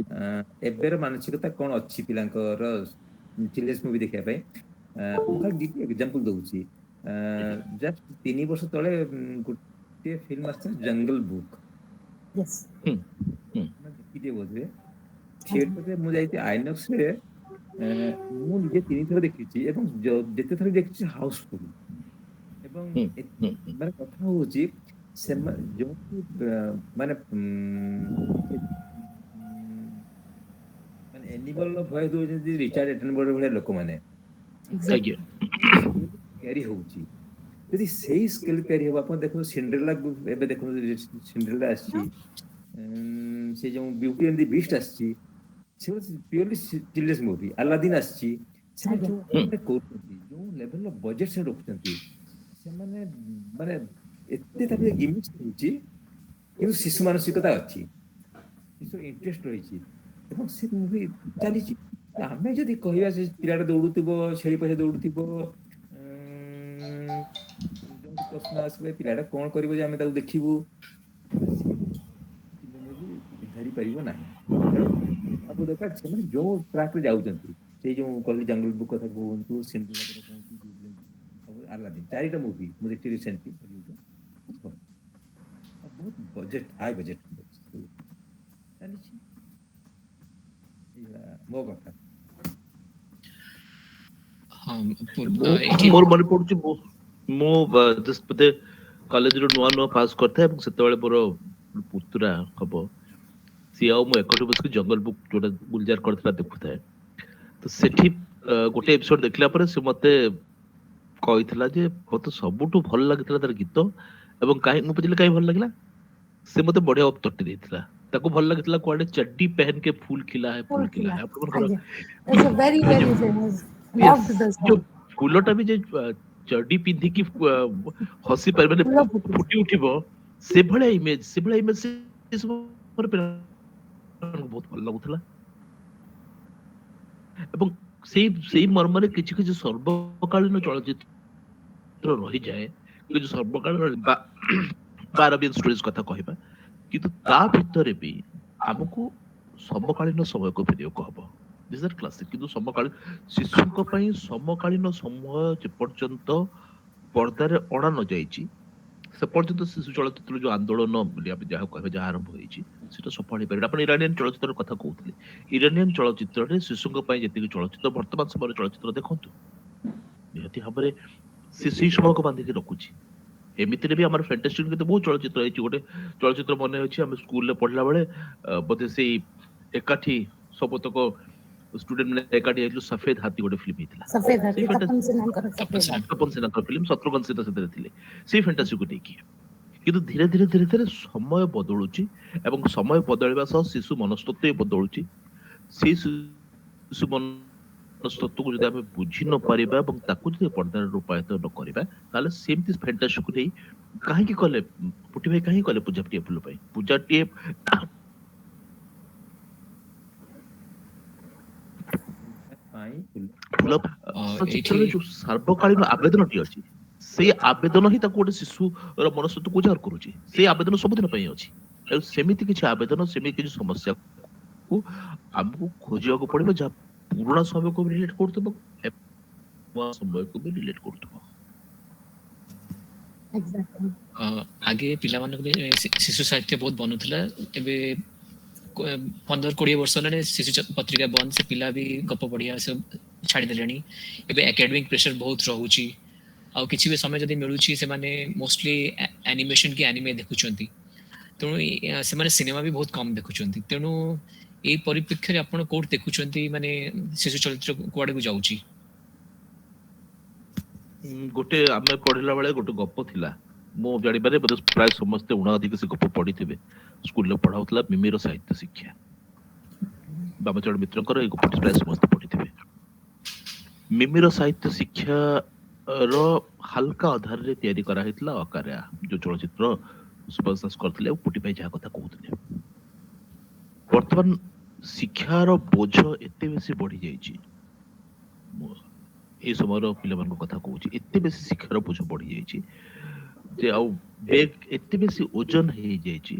ଏବେର ମାନସିକତା କଣ ଅଛି ପିଲାଙ୍କର ଚିଲ୍ଡ୍ରେନ୍ସ ମୁଭି ଦେଖିବା ପାଇଁ ମୁଁ ଖାଲି ଦିଟି ଏକ୍ସାମ୍ପଲ ଦଉଛି ଜଷ୍ଟ 3 ବର୍ଷ ତଳେ ଗୋଟିଏ ଫିଲ୍ମ ଆସିଥିଲା ଜଙ୍ଗଲ ବୁକ୍ Yes. ଦେଖିଥିବେ ବୋଧେ ଥିଏଟରରେ ମୁଁ ଯାଇଥିଲି ଆଇନକ୍ସରେ ମୁଁ ନିଜେ 3 ଥର ଦେଖିଛି ଏବଂ ଯେତେ ଥର ଦେଖିଛି ହାଉସଫୁଲ ଏବଂ ମାନେ କଥା ହଉଛି ସେମାନେ ଯୋଉ ମାନେ ମାନେ ଏନିମଲ ଭୟ ଦଉଛନ୍ତି ରିଚାର୍ଡ ଏଟନବର୍ଗ ଭଳିଆ ଲୋକମାନେ ଆଜ୍ଞା ତିଆରି ହଉଛି ଯଦି ସେଇ ସ୍କେଲ ତିଆରି ହବ ଆପଣ ଦେଖନ୍ତୁ ସିଣ୍ଡ୍ରେଲା ଏବେ ଦେଖନ୍ତୁ ସିଣ୍ଡ୍ରେଲା ଆସିଛି ସେ ଯୋଉ ବିୟୁଟି ଆଣ୍ଡ ଦି ବିଷ୍ଟ ଆସିଛି ସେ ପିଓରଲି ଚିଲ୍ଡ୍ରେନ୍ସ ମୁଭି ଆଲାଦିନ ଆସିଛି ସେମାନେ ଯୋଉ କରୁଛନ୍ତି ଯୋଉ ଲେଭେଲର ବଜେଟ ସେ ରଖୁଛନ୍ତି ସେମାନେ ମାନେ ଏତେ ତା ଭିତରେ ଗିମିକ୍ସ ରହୁଛି କିନ୍ତୁ ଶିଶୁ ମାନସିକତା ଅଛି ଶିଶୁ ଇଣ୍ଟରେଷ୍ଟ ରହିଛି ଏବଂ ସେ ମୁଭି ଚାଲିଛି ଆମେ ଯଦି କହିବା ସେ ପିଲାଟା ଦୌଡୁଥିବ ଛେଳି ପଛେ ଦୌଡୁଥିବ ଯୋଉଠି ପ୍ରଶ୍ନ ଆସିବ ପିଲାଟା କଣ କରିବ ଯେ ଆମେ ତାକୁ ଦେଖିବୁ ଧରି ପାରିବ ନାହିଁ ତେଣୁ ସବୁ ଦରକାର ସେମାନେ ଯୋଉ ଟ୍ରାକରେ ଯାଉଛନ୍ତି ସେଇ ଯୋଉ କହିଲି ଜଙ୍ଗଲ ବୁକ୍ କଥା କୁହନ୍ତୁ ସିଣ୍ଡ୍ରେଲା କଥା କୁହନ୍ତୁ ଆଲାଦିନ 4ଟା ମୁଭି ମୁଁ ଦେଖିଛି ରିସେଣ୍ଟଲି ବହୁତ ବଜେଟ ହାଇ ବଜେଟ ଚାଲିଛି ମୋ କଥା ମୋର ମନେ ପଡୁଛି ମୁଁ ବୋଧେ କଲେଜରୁ ନୂଆ ନୂଆ ପାସ୍ କରିଥାଏ ଏବଂ ସେତେବେଳେ ମୋର ପୁତୁରା ହବ ସିଏ ଆଉ ମୁଁ ଏକାଠି ବସିକି ଜଙ୍ଗଲ ବୁକ୍ ଯୋଉଟା ଗୁଲଜାର କରିଥିଲା ଦେଖୁଥାଏ ତ ସେଠି ଗୋଟେ ଏପିସୋଡ ଦେଖିଲା ପରେ ସେ ମତେ କହିଥିଲା ଯେ ମତେ ସବୁଠୁ ଭଲ ଲାଗିଥିଲା ତାର ଗୀତ ଏବଂ କାହିଁ ମୁଁ ପଚାରିଲି କାହିଁ ଭଲ ଲାଗିଲା ସେ ମତେ ବଢିଆ ଉତ୍ତରଟି ଦେଇଥିଲା ତାକୁ ଭଲ ଲାଗିଥିଲା କୁଆଡେ ଚड्डी पहन के फूल खिला है ଆପଣଙ୍କର That's a very, very famous. Loved the song. ଫୁଲଟା ବି ଯେ ଚଡି ପିନ୍ଧିକି ହସି ପାରିବେ ମାନେ ଫୁଲ ଫୁଟିଛି। ଫୁଟି ଉଠିବ ସେଭଳିଆ ଇମେଜ ବହୁତ ଭଲ ଲାଗୁଥିଲା ଏବଂ ସେଇ ମର୍ମରେ କିଛି କିଛି ସର୍ବକାଳୀନ ଚଳଚ୍ଚିତ୍ର ରହିଯାଏ କିଛି ସର୍ବକାଳୀନ ଆରବିଆନ ଷ୍ଟୋରିଜ କଥା କହିବା କିନ୍ତୁ ତା ଭିତରେ ବି ଆମକୁ ସମକାଳୀନ ସମୟକୁ ଫେରିବାକୁ ହବ ଦିସ୍ ଆର୍ କ୍ଲାସିକ କିନ୍ତୁ ସମକାଳୀନ ଶିଶୁଙ୍କ ପାଇଁ ସମକାଳୀନ ସମୟ ଯେପର୍ଯ୍ୟନ୍ତ ପର୍ଦ୍ଦାରେ ଅଣା ନ ଯାଇଛି ସେ ପର୍ଯ୍ୟନ୍ତ ଶିଶୁ ଚଳଚ୍ଚିତ୍ର ଯୋଉ ଆନ୍ଦୋଳନ ବୋଲି ଆମେ ଯାହା କହିବା ଯାହା ଆରମ୍ଭ ହେଇଛି ସେଟା ସଫଳ ହେଇପାରିବ ଆପଣ ଇରାନିଆନ ଚଳଚ୍ଚିତ୍ର କଥା କହୁଥିଲେ ଇରାନିଆନ ଚଳଚ୍ଚିତ୍ରରେ ଶିଶୁଙ୍କ ପାଇଁ ଯେତିକି ଚଳଚ୍ଚିତ୍ର ବର୍ତ୍ତମାନ ସମୟରେ ଚଳଚ୍ଚିତ୍ର ଦେଖନ୍ତୁ ନିହାତି ଭାବରେ ସେ ସେଇ ସମୟକୁ ବାନ୍ଧିକି ରଖୁଛି ଏମିତିରେ ବି ଆମର ଫ୍ୟାଣ୍ଟାଷ୍ଟିକ କିନ୍ତୁ ବହୁତ ଚଳଚ୍ଚିତ୍ର ହେଇଛି ଗୋଟେ ଚଳଚ୍ଚିତ୍ର ମନେ ଅଛି ଆମେ ସ୍କୁଲରେ ପଢିଲା ବେଳେ ବୋଧେ ସେଇ ଏକାଠି ସବୁତକ ଷ୍ଟୁଡେଣ୍ଟ ମାନେ ଏକାଠି ହେଇଥିଲୁ ସଫେଦ ହାତୀ ଗୋଟେ ଫିଲ୍ମ ହେଇଥିଲା ସଫେଦ ସେଇ ହାତୀ ତପନ ସିହ୍ନାଙ୍କର ସଫେଦ ହାତୀ ତପନ ସିହ୍ନାଙ୍କର ଫିଲ୍ମ ଶତ୍ରୁଘ୍ନ ସିନ୍ହା ସେଥିରେ ଥିଲେ ସେଇ ଫ୍ୟାଣ୍ଟାସିକୁ ନେଇକି କିନ୍ତୁ ଧୀରେ ଧୀରେ ସମୟ ବଦଳୁଛି ଏବଂ ସମୟ ବଦଳିବା ସହ ଶିଶୁ ମନସ୍ତତ୍ଵ ବଦଳୁଛି ସେଇ ଶିଶୁ ମନସ୍ତତ୍ଵକୁ ଯଦି ଆମେ ବୁଝି ନ ପାରିବା ଏବଂ ତାକୁ ଯଦି ପର୍ଦ୍ଦାରେ ରୂପାୟିତ ନ କରିବା ତାହେଲେ ସେମିତି ଫ୍ୟାଣ୍ଟାସିକୁ ନେଇ କାହିଁକି କଲେ ପୁଟି ଭାଇ କାହିଁକି କଲେ ପୂଜାଟିଏ ଫୁଲ ପାଇଁ ପୂଜାଟିଏ ଫୁଲ ଚିତ୍ରରେ ଯୋଉ ସର୍ବକାଳୀନ ଆବେଦନଟି ଅଛି ସେଇ ଆବେଦନ ହିଁ ତାକୁ ଗୋଟେ ଶିଶୁର ମନସ୍ତତ୍ଵକୁ ଉଜାଗର କରୁଛି ସେଇ ଆବେଦନ ସବୁଦିନ ପାଇଁ ଅଛି ଆଉ ସେମିତି କିଛି ଆବେଦନ ସେମିତି କିଛି ସମସ୍ୟାକୁ ଆମକୁ ଖୋଜିବାକୁ ପଡିବ ଯାହା ପୁରୁଣା ସମୟକୁ ବି ରିଲେଟ କରୁଥିବ ନୂଆ ସମୟକୁ ବି ରିଲେଟ କରୁଥିବ ଆଗେ ପିଲାମାନଙ୍କ ଶିଶୁ ସାହିତ୍ୟ ବହୁତ ବନୁଥିଲା ଏବେ 15-20 ବର୍ଷ ହେଲାଣି ଶିଶୁ ପତ୍ରିକା ବନ୍ଦ ସେ ପିଲା ବି ଗପ ପଢିଆ ସେ ଛାଡ଼ିଦେଲେଣି ଏବେ ଏକାଡେମିକ ପ୍ରେସର ବହୁତ ରହୁଛି ଆଉ କିଛି ବି ସମୟ ଯଦି ମିଳୁଛି ସେମାନେ ମୋଷ୍ଟଲି ଆନିମେସନ କି ଆନିମେ ଦେଖୁଛନ୍ତି ତେଣୁ ସେମାନେ ସିନେମା ବି ବହୁତ କମ୍ ଦେଖୁଛନ୍ତି ତେଣୁ ଏଇ ପରିପ୍ରେକ୍ଷୀରେ ଆପଣ କୋଉଠି ଦେଖୁଛନ୍ତି ମାନେ ଶିଶୁ ଚଳଚ୍ଚିତ୍ର କୁଆଡକୁ ଯାଉଛି ଗୋଟେ ଆମେ ପଢିଲା ବେଳେ ଗୋଟେ ଗପ ଥିଲା ମୁଁ ଜାଣିବାରେ ବୋଧେ ପ୍ରାୟ ସମସ୍ତେ ଉଣାଧିକ ସେ ଗପ ପଢିଥିବେ ସ୍କୁଲରେ ପଢାଉଥିଲା ମିମିର ସାହିତ୍ୟ ଶିକ୍ଷା ବାମଚରଣ ମିତ୍ରଙ୍କର ଏଇ ଗପଟି ପ୍ରାୟ ସମସ୍ତେ ପଢିଥିବେ ମିମିର ସାହିତ୍ୟ ଶିକ୍ଷା ର ହାଲକା ଆଧାରରେ ତିଆରି କରାହେଇଥିଲା ଅକାରା ଯୋଉ ଚଳଚ୍ଚିତ୍ର ସୁଭାଷ ଦାସ କରିଥିଲେ ଆଉ ପୁଟି ପାଇଁ ଯାହା କଥା କହୁଥିଲେ। ବର୍ତ୍ତମାନ ଶିକ୍ଷାର ବୋଝ ଏତେ ବେଶୀ ବଢି ଯାଇଛି, এই ସମୟର ପିଲାମାନଙ୍କ କଥା କହୁଛି, ଏତେ ବେଶୀ ଶିକ୍ଷାର ବୋଝ ବଢି ଯାଇଛି ଯେ ଆଉ ବେଗ ଏତେ ବେଶୀ ଓଜନ ହେଇଯାଇଛି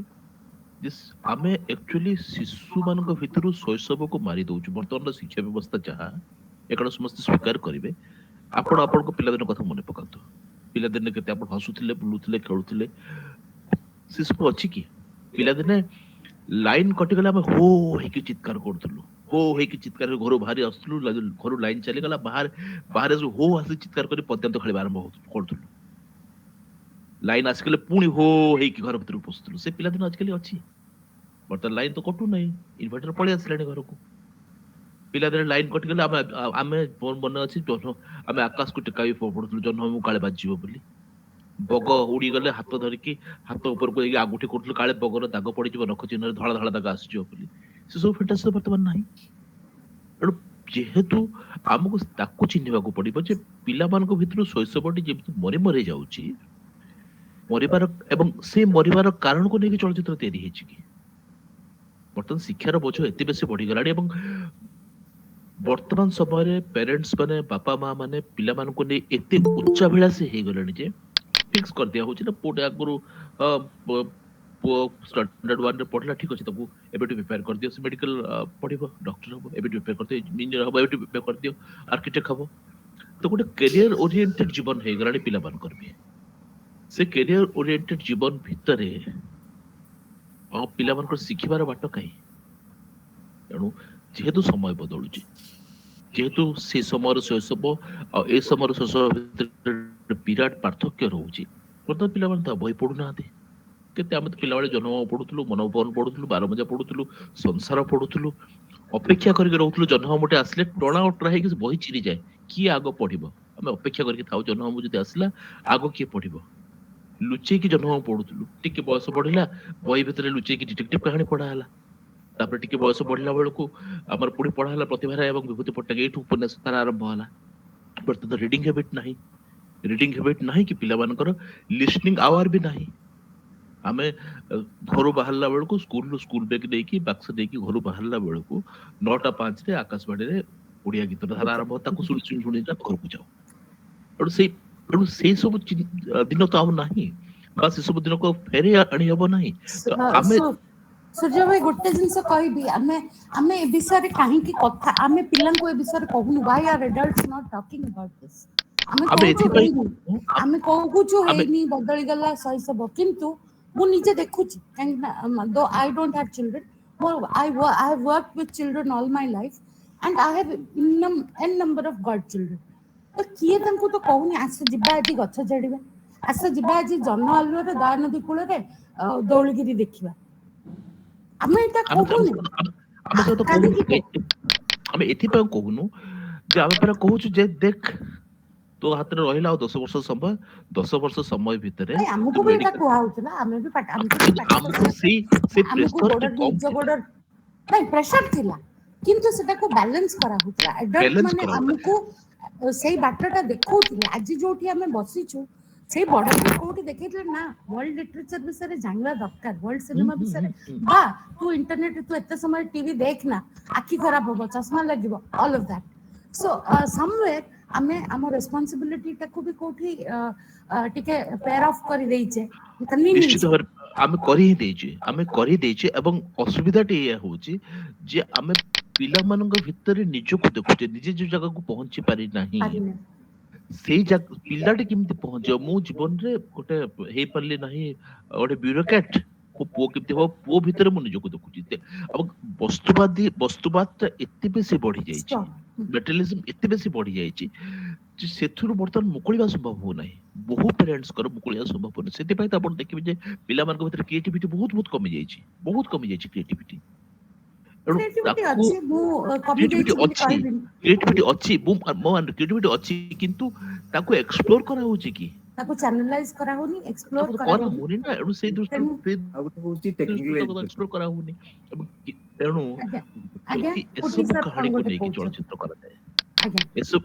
ଯେ ଆମେ ଆକ୍ଚୁଆଲି ଶିଶୁ ମାନଙ୍କ ଭିତରୁ ଶୈଶବକୁ ମାରି ଦଉଛୁ। ବର୍ତ୍ତମାନର ଶିକ୍ଷା ବ୍ୟବସ୍ଥା ଯାହା ଏକଡା ସମସ୍ତେ ସ୍ୱୀକାର କରିବେ। ଆପଣ ଆପଣଙ୍କ ପିଲାଦିନ କଥା ମନେ ପକାନ୍ତୁ। ପିଲାଦିନେ କେତେ ଆପଣ ହସୁଥିଲେ, ବୁଲୁଥିଲେ, ଖେଳୁଥିଲେ, ସେ ସବୁ ଅଛି କି? ପିଲାଦିନେ ଲାଇନ କଟିଗଲେ ଆମେ ହୋ ହେଇକି ଚିତ୍କାର କରୁଥିଲୁ, ହୋ ହେଇକି ଚିତ୍କାର ଘରୁ ବାହାରି ଆସୁଥିଲୁ, ଘରୁ ଲାଇନ ଚାଲିଗଲା ବାହାରେ ବାହାରେ ହୋ ଆସି ଚିତ୍କାର କରି ପଦ୍ୟାନ୍ତ ଖେଳିବା ଆରମ୍ଭ କରୁଥିଲୁ। ଲାଇନ ଆସିଗଲେ ପୁଣି ହୋ ହେଇକି ଘର ଭିତରକୁ ପଶୁଥିଲୁ। ସେ ପିଲାଦିନ ଆଜିକାଲି ଅଛି? ବର୍ତ୍ତମାନ ଲାଇନ ତ କଟୁ ନାହିଁ, ଇନଭର୍ଟର ପଳେଇ ଆସିଲାଣି ଘରକୁ। ପିଲାଦିନେ ଲାଇନ କଟିଗଲେ ଆମେ ଆମେ ମୋର ମନେ ଅଛି ଆମେ ଆକାଶକୁ ଟେକାଇ ପଡୁଥିଲୁ ଜହ୍ନ ଆମକୁ କାଳେ ବାଜିଯିବ ବୋଲି। ବଗ ଉଡିଗଲେ ହାତ ଧରିକି ହାତ ଉପରକୁ ଯାଇକି ଆଙ୍ଗୁଠି କରୁଥିଲୁ କାଳେ ବଗର ଦାଗ ପଡିଯିବ, ନଖ ଚିହ୍ନରେ ଧଳା ଧଳା ଦାଗ ଆସିଯିବ ବୋଲି। ସେ ସବୁ ଫେଣ୍ଟାସି ବର୍ତ୍ତମାନ ନାହିଁ। ତେଣୁ ଯେହେତୁ ଆମକୁ ତାକୁ ଚିହ୍ନିବାକୁ ପଡିବ ଯେ ପିଲାମାନଙ୍କ ଭିତରୁ ଶୈଶବଟି ଯେମିତି ମରି ମରି ଯାଉଛି, ମରିବାର ଏବଂ ସେ ମରିବାର କାରଣକୁ ନେଇକି ଚଳଚ୍ଚିତ୍ର ତିଆରି ହେଇଛି କି? ବର୍ତ୍ତମାନ ଶିକ୍ଷାର ବୋଝ ଏତେ ବେଶୀ ବଢିଗଲାଣି ଏବଂ ବର୍ତ୍ତମାନ ସମୟରେ ପ୍ୟାରେଣ୍ଟସ ମାନେ, ବାପା ମା ମାନେ ପିଲାମାନଙ୍କୁ ନେଇ ଏତେ ଉଚ୍ଚାଭିଳାଷୀ ହେଇଗଲେଣି ଯେ ଫିକ୍ସ କରିଦିଆ ହଉଛି ନା ପୁଅଟେ ଆଗରୁ ପୁଅ ଷ୍ଟାଣ୍ଡାର୍ଡ 1 ରେ ପଢିଲା, ଠିକ ଅଛି ତାକୁ ଏବେଠୁ ପ୍ରିପେୟାର କରିଦିଅ, ସେ ମେଡିକାଲ ପଢିବ, ଡକ୍ଟର ହବ, ଏବେଠୁ ପ୍ରିପେୟାର କରିଦିଅ, ଇଞ୍ଜିନିୟର ହବ, ଏବେଠୁ ପ୍ରିପେୟାର କରିଦିଅ, ଆର୍କିଟେକ୍ଟ ହବ। ତ ଗୋଟେ କ୍ୟାରିୟର ଓରିଏଣ୍ଟେଡ ଜୀବନ ହେଇଗଲାଣି ପିଲାମାନଙ୍କର ବି। ସେ କ୍ୟାରିୟର ଓରିଏଣ୍ଟେଡ ଜୀବନ ଭିତରେ ପିଲାମାନଙ୍କର ଶିଖିବାର ବାଟ କାହିଁ? ତେଣୁ ଯେହେତୁ ସମୟ ବଦଳୁଛି, ଯେହେତୁ ସେ ସମୟର ଶୈଶବ ଆଉ ଏ ସମୟର ଶୈଶବ ଭିତରେ ବିରାଟ ପାର୍ଥକ୍ୟ ରହୁଛି, ବର୍ତ୍ତମାନ ପିଲାମାନେ ତ ବହି ପଢୁନାହାନ୍ତି। କେତେ ଆମେ ତ ପିଲାବେଳେ ଜହ୍ନମାମୁ ପଢୁଥିଲୁ, ମନୋପବନ ପଢୁଥିଲୁ, ବାରମଜା ପଢୁଥିଲୁ, ସଂସାର ପଢୁଥିଲୁ, ଅପେକ୍ଷା କରିକି ରହୁଥିଲୁ ଜହ୍ନମାମୁଟେ ଆସିଲେ ଟଣା ଅଟରା ହେଇକି ବହି ଚିରିଯାଏ, କିଏ ଆଗ ପଢିବ? ଆମେ ଅପେକ୍ଷା କରିକି ଥାଉ ଜହ୍ନମାମୁ ଯଦି ଆସିଲା ଆଗ କିଏ ପଢିବ, ଲୁଚେଇକି ଜହ୍ନମାମୁ ପଢୁଥିଲୁ। ଟିକେ ବୟସ ବଢିଲା, ବହି ଭିତରେ ଲୁଚେଇକି ଡିଟେକ୍ଟିଭ କାହାଣୀ ପଢା ହେଲା। ତାପରେ ଟିକେ ବୟସ ବଢିଲା ବେଳକୁ ଆମର ପୁଣି ପଢା ହେଲା ପ୍ରତିଭା ରାୟ ଏବଂ ବିଭୂତି ପଟ୍ଟନାୟକ, ଏଇଠୁ ଉପନ୍ୟାସ ତାର ଆରମ୍ଭ ହେଲା। ବର୍ତ୍ତମାନ ରିଡିଂ ହ୍ୟାବିଟ ନାହିଁ, ରିଡିଂ ହ୍ୟାବିଟ ନାହିଁ କି ପିଲାମାନଙ୍କର ଲିସନିଂ ଆୱାର ବି ନାହିଁ। ଆମେ ଘରୁ ବାହାରିଲା ବେଳକୁ ସ୍କୁଲ ବ୍ୟାଗ ନେଇକି ବାକ୍ସ ଦେଇକି ଘରୁ ବାହାରିଲା ବେଳକୁ 9:05 ଆକାଶବାଣୀରେ ଓଡିଆ ଗୀତର ଧାରା ଆରମ୍ଭ, ତାକୁ ଶୁଣି ଶୁଣି ଶୁଣି ଘରକୁ ଯାଉ। ତେଣୁ ସେଇ ସବୁ ଦିନ ତ ଆଉ ନାହିଁ, ବା ସେ ସବୁ ଦିନକୁ ଫେରି ଆଣି ହବ ନାହିଁ। ତ ଆମେ ସୂର୍ଯ୍ୟ ଭାଇ ଗୋଟେ ଜିନିଷ କହିବି, ଆମେ ଆମେ ଏ ବିଷୟରେ କାହିଁକି କଥା, ଆମେ ପିଲାଙ୍କୁ ଏ ବିଷୟରେ କହୁନୁ? why are adults not talking about this? ଆମେ କହୁଛୁ ଏଥିପାଇଁ ହେଇନି, ଆମେ କହୁଛୁ ଆମେ ହେଇନି, ବଦଳିଗଲା ଶୈଶବ, କିନ୍ତୁ ମୁଁ ନିଜେ ଦେଖୁଛି, କାହିଁକି ନା though I don't have children, I have worked with children all my life and I have n number of godchildren. ତ କିଏ ତାଙ୍କୁ ତ କହୁନି ଆସ ଯିବା ଆଜି ଗଛ ଚଢିବା, ଆସ ଯିବା ଆଜି ଜହ୍ନ ଆଲୁଅରେ ଦୟାନଦୀ କୂଳରେ ଦୌଳଗିରି ଦେଖିବା। ଆମେ ଏଇଟା ଆମେ କହୁନି, ଆମେ ତ କାହିଁକି କହୁନୁ, ଆମେ ଏଥିପାଇଁ କହୁନୁ ଯେ ଆମେ ପରା କହୁଛୁ ଯେ ଦେଖ ତୋ ହାତରେ ରହିଲା ଆଉ 10 ବର୍ଷ ସମୟ, 10 ବର୍ଷ ସମୟ ଭିତରେ ନାଇଁ, ଆମକୁ ତୁ ବି ଏଇଟା ମେଡିକାଲ, କୁହା ହଉଥିଲା, ଆମେ ବି ଆମକୁ ବି କିନ୍ତୁ ପାଠ ଆମକୁ ପଢିବା ପାଇଁ ସେ ଆମକୁ ପ୍ରେସର ଗୋଡ ଟି କମ ନିଜ ଥିଲା, ଗୋଡ, ନାଇଁ ପ୍ରେସର ଥିଲା, କିନ୍ତୁ ସେଟାକୁ ବାଲାନ୍ସ କରାହଉଥିଲା। ଆଡଲ୍ଟ ବ୍ୟାଲେନ୍ସ ମାନେ କରାଉଥିଲା। ଆମକୁ ସେଇ ବାଟଟା ଦେଖଉଥିଲେ। ଆଜି ଯୋଉଠି ଆମେ ବସିଛୁ, ସେଇ ବଡ ଭାଇ କୋଉଠି ଦେଖେଇଥିଲେ ନା ୱାର୍ଲଡ ଲିଟରେଚର ବିଷୟରେ ଜାଣିବା ଦରକାର, ୱାର୍ଲଡ ସିନେମା ବିଷୟରେ। ବା ତୁ ଇଣ୍ଟରନେଟ, ତୁ ଏତେ ସମୟ ଟିଭି ଦେଖନା, ଆଖି ଖରାପ ହବ, ଚଷମା ଲାଗିବ, ଅଲ୍ ଅଫ ଦ୍ୟାଟ। ସୋ ସମୱେୟାର ଆମେ ଆମ ରେସ୍ପନ୍ସିବିଲିଟି ଟାକୁ ବି କୋଉଠି ଟିକେ ପେୟାର ଅଫ୍ କରିଦେଇଛେ। ନିଶ୍ଚିତ ଭାବରେ ଆମେ କରିଦେଇଛେ ଏବଂ ଅସୁବିଧାଟି ଏଇଆ ହଉଛି ଯେ ଆମେ ପିଲାମାନଙ୍କ ଭିତରେ ନିଜକୁ ଦେଖୁଛେ, ନିଜେ ଯୋଉ ଜାଗାକୁ ପହଞ୍ଚି ପାରି ନାହିଁ, ସେଇ ପିଲାଟି କେମିତି ପହଞ୍ଚିବ? ମୁଁ ଜୀବନରେ ଗୋଟେ ହେଇପାରିଲି ନାହିଁ, ଗୋଟେ ବ୍ୟୁରୋକ୍ରାଟ, ମୋ ପୁଅ କେମିତି ହବ, ପୁଅ ଭିତରେ ମୁଁ ନିଜକୁ ଦେଖୁଛି। ଆଉ ବସ୍ତୁବାଦଟା ଏତେ ବେଶୀ ବଢି ଯାଇଛି, ମେଟେରିଆଲିଜମ ଏତେ ବେଶୀ ବଢି ଯାଇଛି ଯେ ସେଥିରୁ ବର୍ତ୍ତମାନ ମୁକୁଳିବା ସମ୍ଭବ ହଉନାହିଁ। ବହୁ ପ୍ୟାରେଣ୍ଟସଙ୍କର ମୁକୁଳିବା ସମ୍ଭବ ହଉନି। ସେଥିପାଇଁ ତ ଆପଣ ଦେଖିବେ ଯେ ପିଲାମାନଙ୍କ ଭିତରେ କ୍ରିଏଟିଭିଟି ବହୁତ କମି ଯାଇଛି, ବହୁତ କମି ଯାଇଛି କ୍ରିଏଟିଭିଟି। ତେଣୁ କ୍ରିଏଟିଭିଟି ତାକୁ ଅଛି, ମୁଁ କମି କ୍ରିଏଟିଭିଟି ଯାଇଛି ବୋଲି ଅଛି, କହିବିନି, କ୍ରିଏଟିଭିଟି ଅଛି, କ୍ରିଏଟିଭିଟି ଅଛି, କିନ୍ତୁ ତାକୁ ଏକ୍ସପ୍ଲୋର କରାହଉଛି କି? ତାକୁ ଚ୍ୟାନେଲାଇଜ କରାହଉନି, ଏକ୍ସପ୍ଲୋର ତାକୁ କରାହଉନି। କରାହଉନି ନା। ଏଣୁ ସେଇ ଦୃଷ୍ଟିରୁ ତେଣୁ ଆଉ ଗୋଟେ ହଉଛି ଟେକ୍ନିକାଲ ତାକୁ ଏଜୁକେସନ। ଏକ୍ସପ୍ଲୋର କରାହଉନି। ଏବଂ ତେଣୁ ଆଜ୍ଞା ଆଜ୍ଞା, ଯଦି କୋଟି ଏସବୁ ସାର୍ କଣ କାହାଣୀକୁ ଗୋଟେ ନେଇକି କହୁଛନ୍ତି? ଚଳଚ୍ଚିତ୍ର କରାଯାଏ, ଆଜ୍ଞା ଏସବୁ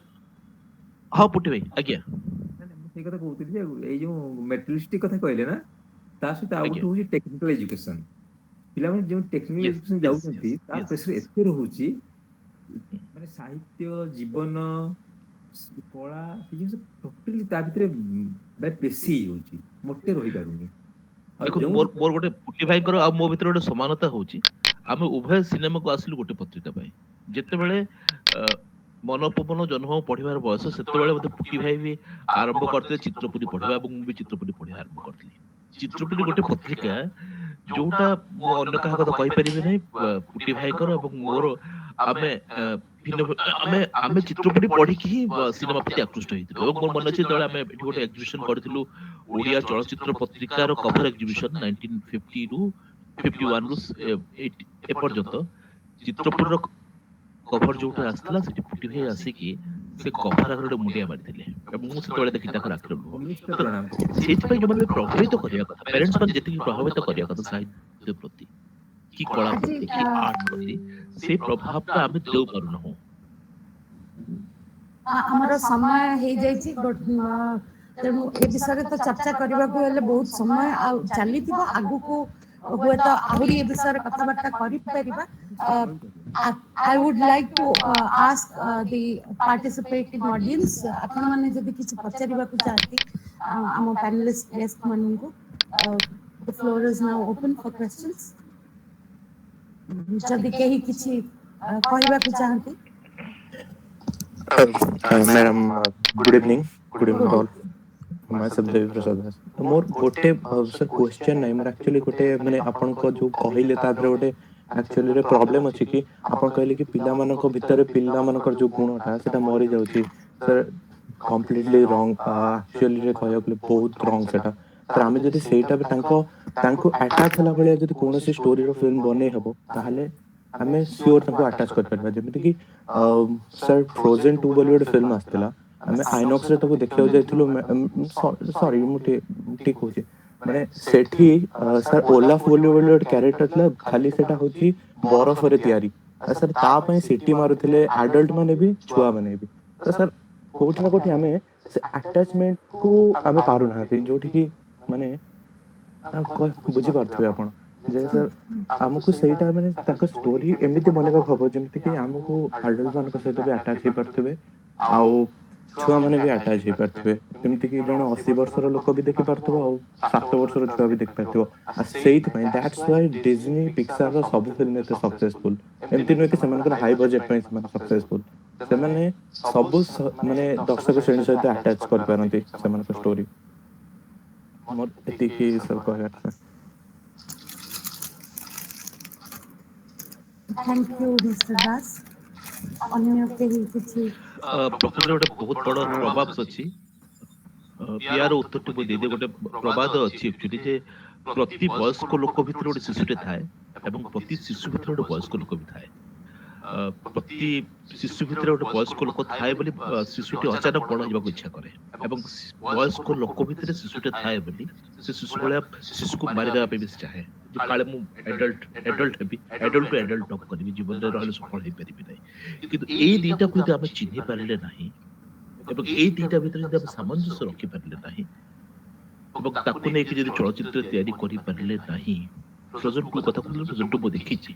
ହଁ ପୁଟି ଭାଇ ଆଜ୍ଞା ମୁଁ ସେଇ କଥା କହୁଥିଲି ଯେ ଏଇ ଯୋଉ ମେଟେରିଆଲିଷ୍ଟିକ କଥା କହିଲେ ନା ତା ସହିତ ଆଉ ଆଜ୍ଞା ଗୋଟେ ହଉଛି ଟେକ୍ନିକାଲ ଏଜୁକେସନ। ପିଲାମାନେ ଯୋଉ ଟେକ୍ନିକାଲ ୟେସ୍ ଏଜୁକେସନ ୟେସ୍ ଯାଉଛନ୍ତି ୟେସ୍ ତାର ୟେସ୍ ପ୍ରେସର ଏତେ ରହୁଛି ମାନେ ସାହିତ୍ୟ ଜୀବନ କଳା ସେ ଜିନିଷ ଟୋଟାଲି ତା ଭିତରେ ପେଶି ହେଇଯାଉଛି ମୋଟେ ରହିପାରୁନି। ଆଉ ଦେଖନ୍ତୁ ଯୋଉ ମୋର ଗୋଟେ ପୁଟି ଭାଇଙ୍କର ଆଉ ମୋ ଭିତରେ ଗୋଟେ ସମାନତା ହଉଛି ଆମେ ଉଭୟ ସିନେମାକୁ ଆସିଲୁ ଗୋଟେ ପତ୍ରିକା ପାଇଁ। ଯେତେବେଳେ ଅ, ମନୋପବନ ଜନ୍ମ ପଢିବାର ବୟସ ସେତେବେଳେ ମତେ ପୁଟି ଭାଇ ବି ଆରମ୍ଭ କରିଥିଲେ ଚିତ୍ରପୁରୀ ପଢିବା ଏବଂ ମୁଁ ବି ଚିତ୍ରପୁରୀ ପଢିବା ଆରମ୍ଭ କରିଥିଲି। ଚିତ୍ରପୁରୀ ଗୋଟେ ପତ୍ରିକା ଯୋଉଟା ମୁଁ ଅନ୍ୟ କାହା କଥା କହିପାରିବି ନାହିଁ ପୁଟି ଭାଇଙ୍କର ଏବଂ ମୋର ଆମେ ଭିନ୍ନ ଆମେ ଆମେ ଚିତ୍ରପୁରୀ ପଢିକି ହିଁ ସିନେମା ପ୍ରତି ଆକୃଷ୍ଟ ହେଇଥିଲୁ ଏବଂ ମୋର ମନେ ଅଛି ଯେତେବେଳେ ଆମେ ଏଠି ଗୋଟେ ଏକ୍ଜିବିସନ କରିଥିଲୁ ଓଡିଆ ଚଳଚ୍ଚିତ୍ର ପତ୍ରିକାର କଭର ଏକ୍ଜିବିସନ 1950 ରୁ 51 ରୁ ଏପର୍ଯ୍ୟନ୍ତ ଚିତ୍ରପୁରର କଭର ଯୋଉଟା ଆସିଥିଲା ସେଠି ପୁଟି ଭାଇ ଆସିକି ସେ କଭର ଆଗରେ ଗୋଟେ ମୁଣ୍ଡିଆ ମାରିଥିଲେ ଏବଂ ମୁଁ ସେତେବେଳେ ଦେଖି ତାଙ୍କର ଆଖିର ଲୁହ ନିଶ୍ଚିତ ତ ପ୍ରଣାମ କରୁଛି। ସେଇଥିପାଇଁ ଯୋଉମାନେ ବି ପ୍ରଭାବିତ କରିବା କଥା ପ୍ୟାରେଣ୍ଟସ ମାନେ ଯେତିକି ପ୍ରଭାବିତ କରିବା କଥା ସାହିତ୍ୟ ପ୍ରତି କି କଳା ଆଜି ପ୍ରତି କି ଆର୍ଟ ପ୍ରତି ସେଇ ପ୍ରଭାବଟା ଆମେ ଦେଉ ପାରୁନାହୁଁ। ଆମର ସମୟ ହେଇଯାଇଛି ତେଣୁ ଏ ବିଷୟରେ ତ ଚର୍ଚ୍ଚା କରିବାକୁ ହେଲେ ବହୁତ ସମୟ ଆଉ ଚାଲିଥିବ ଆଗକୁ ହୁଏତ ଆହୁରି ଏ ବିଷୟରେ କଥାବାର୍ତ୍ତା କରିପାରିବା। I would like to ask the participating audience ଆପଣମାନେ ଯଦି କିଛି ପଚାରିବାକୁ ଚାହାନ୍ତି ଆମ panelist guest ମାନଙ୍କୁ the floor is now open for questions। ଯଦି କେହି କିଛି କହିବାକୁ ଚାହାନ୍ତି। Madam good evening all. myself Devi Prasad Das. ତ ମୋର ଗୋଟେ ସାର୍ କ୍ୱେଶ୍ଚନ୍ ନାହିଁ ମୋର ଆକ୍ଚୁଆଲି ଗୋଟେ ମାନେ ଆପଣଙ୍କ ଯୋଉ କହିଲେ ତା ଦେହରେ ଗୋଟେ ଆକ୍ଚୁଆଲିରେ ପ୍ରୋବ୍ଲେମ୍ ଅଛି କି ଆପଣ କହିଲେ କି ପିଲାମାନଙ୍କ ଭିତରେ ପିଲାମାନଙ୍କର ଯୋଉ ଗୁଣଟା ସେଟା ମରିଯାଉଛି ସାର୍ କମ୍ପ୍ଲିଟଲି ରଙ୍ଗ ଆକ୍ଚୁଆଲିରେ କହିବାକୁ ଗଲେ ବହୁତ ରଙ୍ଗ ସେଟା। ସାର୍ ଆମେ ଯଦି ସେଇଟା ବି ତାଙ୍କୁ ଆଟାଚ୍ ହେଲା ଭଳିଆ ଯଦି କୌଣସି ଷ୍ଟୋରିର ଫିଲ୍ମ ବନେଇ ହେବ ତାହେଲେ ଆମେ ସିଓର ତାଙ୍କୁ ଆଟାଚ୍ କରିପାରିବା। ଯେମିତିକି ସାର୍ ଫ୍ରୋଜେନ୍ 2 ବୋଲି ଗୋଟେ ଫିଲ୍ମ ଆସିଥିଲା ଆମେ ଆଇନକ୍ସରେ ତାକୁ ଦେଖିବାକୁ ଯାଇଥିଲୁ ସରି ମୁଁ ଟିକେ କହୁଛି ମାନେ ସେଠି ସାର୍ ଓଲାଫ ବୋଲି ଗୋଟେ କ୍ୟାରେକ୍ଟର ଥିଲା ଖାଲି ସେଟା ହଉଛି ବରଫରେ ତିଆରି ସାର୍ ତା ପାଇଁ ସିଟି ମାରୁଥିଲେ ଆଡଲ୍ଟ ମାନେ ବି ଛୁଆମାନେ ବି। ତ ସାର୍ କୋଉଠି ନା କୋଉଠି ଆମେ ସେ ଆଟାଚମେଣ୍ଟକୁ ଆମେ ପାରୁନାହାନ୍ତି ଯୋଉଠିକି ମାନେ ବୁଝିପାରୁଥିବେ ଆପଣ ଯେ ସାର୍ ଆମକୁ ସେଇଟା ମାନେ ତାଙ୍କ ଷ୍ଟୋରି ଏମିତି ବନେଇବାକୁ ହବ ଯେମିତିକି ଆମକୁ ଆଡଲ୍ଟ ମାନଙ୍କ ସହିତ ବି ଆଟାଚ୍ ହେଇପାରୁଥିବେ ଆଉ ଛୁଆମାନେ ବି ଆଟାଚ୍ ହେଇପାରୁଥିବେ। ଯେମିତିକି ଜଣେ 80 ବର୍ଷର ଲୋକ ବି ଦେଖିପାରୁଥିବ ଆଉ 7 ବର୍ଷର ଛୁଆ ବି ଦେଖିପାରୁଥିବ। ଆଉ ସେଇଥିପାଇଁ ଦ୍ୟାଟ୍ସ ୱାଇ ଡିଜନି ପିକ୍ସାରର ସବୁ ଫିଲ୍ମ ଏତେ ସକ୍ସେସଫୁଲ। ଏମିତି ନୁହେଁ କି ସେମାନଙ୍କର ହାଇ ବଜେଟ୍ ପାଇଁ ସେମାନେ ସକ୍ସେସଫୁଲ। ସେମାନେ ସବୁ ମାନେ ଦର୍ଶକ ଶ୍ରେଣୀ ସହିତ ଆଟାଚ୍ କରିପାରନ୍ତି ସେମାନଙ୍କ ଷ୍ଟୋରି। ମୋର ଏତିକି ସବୁ କହିବାର ଥିଲା। Thank you, Mr. Das। ଅନ୍ୟ କେହି କିଛି ପ୍ରକୃତିରେ ଗୋଟେ ବହୁତ ବଡ ପ୍ରଭାବ ଅଛି। ୟାର ଉତ୍ତରଟି ମୁଁ ଦେଇଦିଏ ଗୋଟେ ପ୍ରବାଦ ଅଛି ଆକ୍ଚୁଆଲି ଯେ ପ୍ରତି ବୟସ୍କ ଲୋକ ଭିତରେ ଗୋଟେ ଶିଶୁଟେ ଥାଏ ଏବଂ ପ୍ରତି ଶିଶୁ ଭିତରେ ଗୋଟେ ବୟସ୍କ ଲୋକ ବି ଥାଏ। ପ୍ରତି ଶିଶୁ ଭିତରେ ଗୋଟେ ବୟସ୍କ ଲୋକ ଥାଏ ବୋଲି ଶିଶୁଟି ଅଚାନକ ବଡ ହେବାକୁ ଇଚ୍ଛା କରେ ଏବଂ ବୟସ୍କ ଲୋକ ଭିତରେ ଶିଶୁଟେ ଥାଏ ବୋଲି ସେ ଶିଶୁ ଭଳିଆ ଶିଶୁକୁ ମାରିଦେବା ପାଇଁ ବି ସେ ଚାହେଁ ଯେ କାଳେ ମୁଁ ଏଡଲ୍ଟ ହେବି ଏଡଲ୍ଟ ଟୁ ଏଡଲ୍ଟ ନ କରିବି ଜୀବନରେ ରହିଲେ ସଫଳ ହେଇପାରିବି ନାହିଁ। କିନ୍ତୁ ଏଇ ଦିଟାକୁ ଯଦି ଆମେ ଚିହ୍ନି ପାରିଲେ ନାହିଁ ଏବଂ ଏଇ ଦିଟା ଭିତରେ ଯଦି ଆମେ ସାମଞ୍ଜସ୍ୟ ରଖିପାରିଲେ ନାହିଁ ଏବଂ ତାକୁ ନେଇକି ଯଦି ଚଳଚ୍ଚିତ୍ର ତିଆରି କରିପାରିଲେ ନାହିଁ ଫ୍ରୋଜେନ୍ 2 କଥା କହିଲେ ଫ୍ରୋଜେନ୍ 2 ମୁଁ ଦେଖିଛି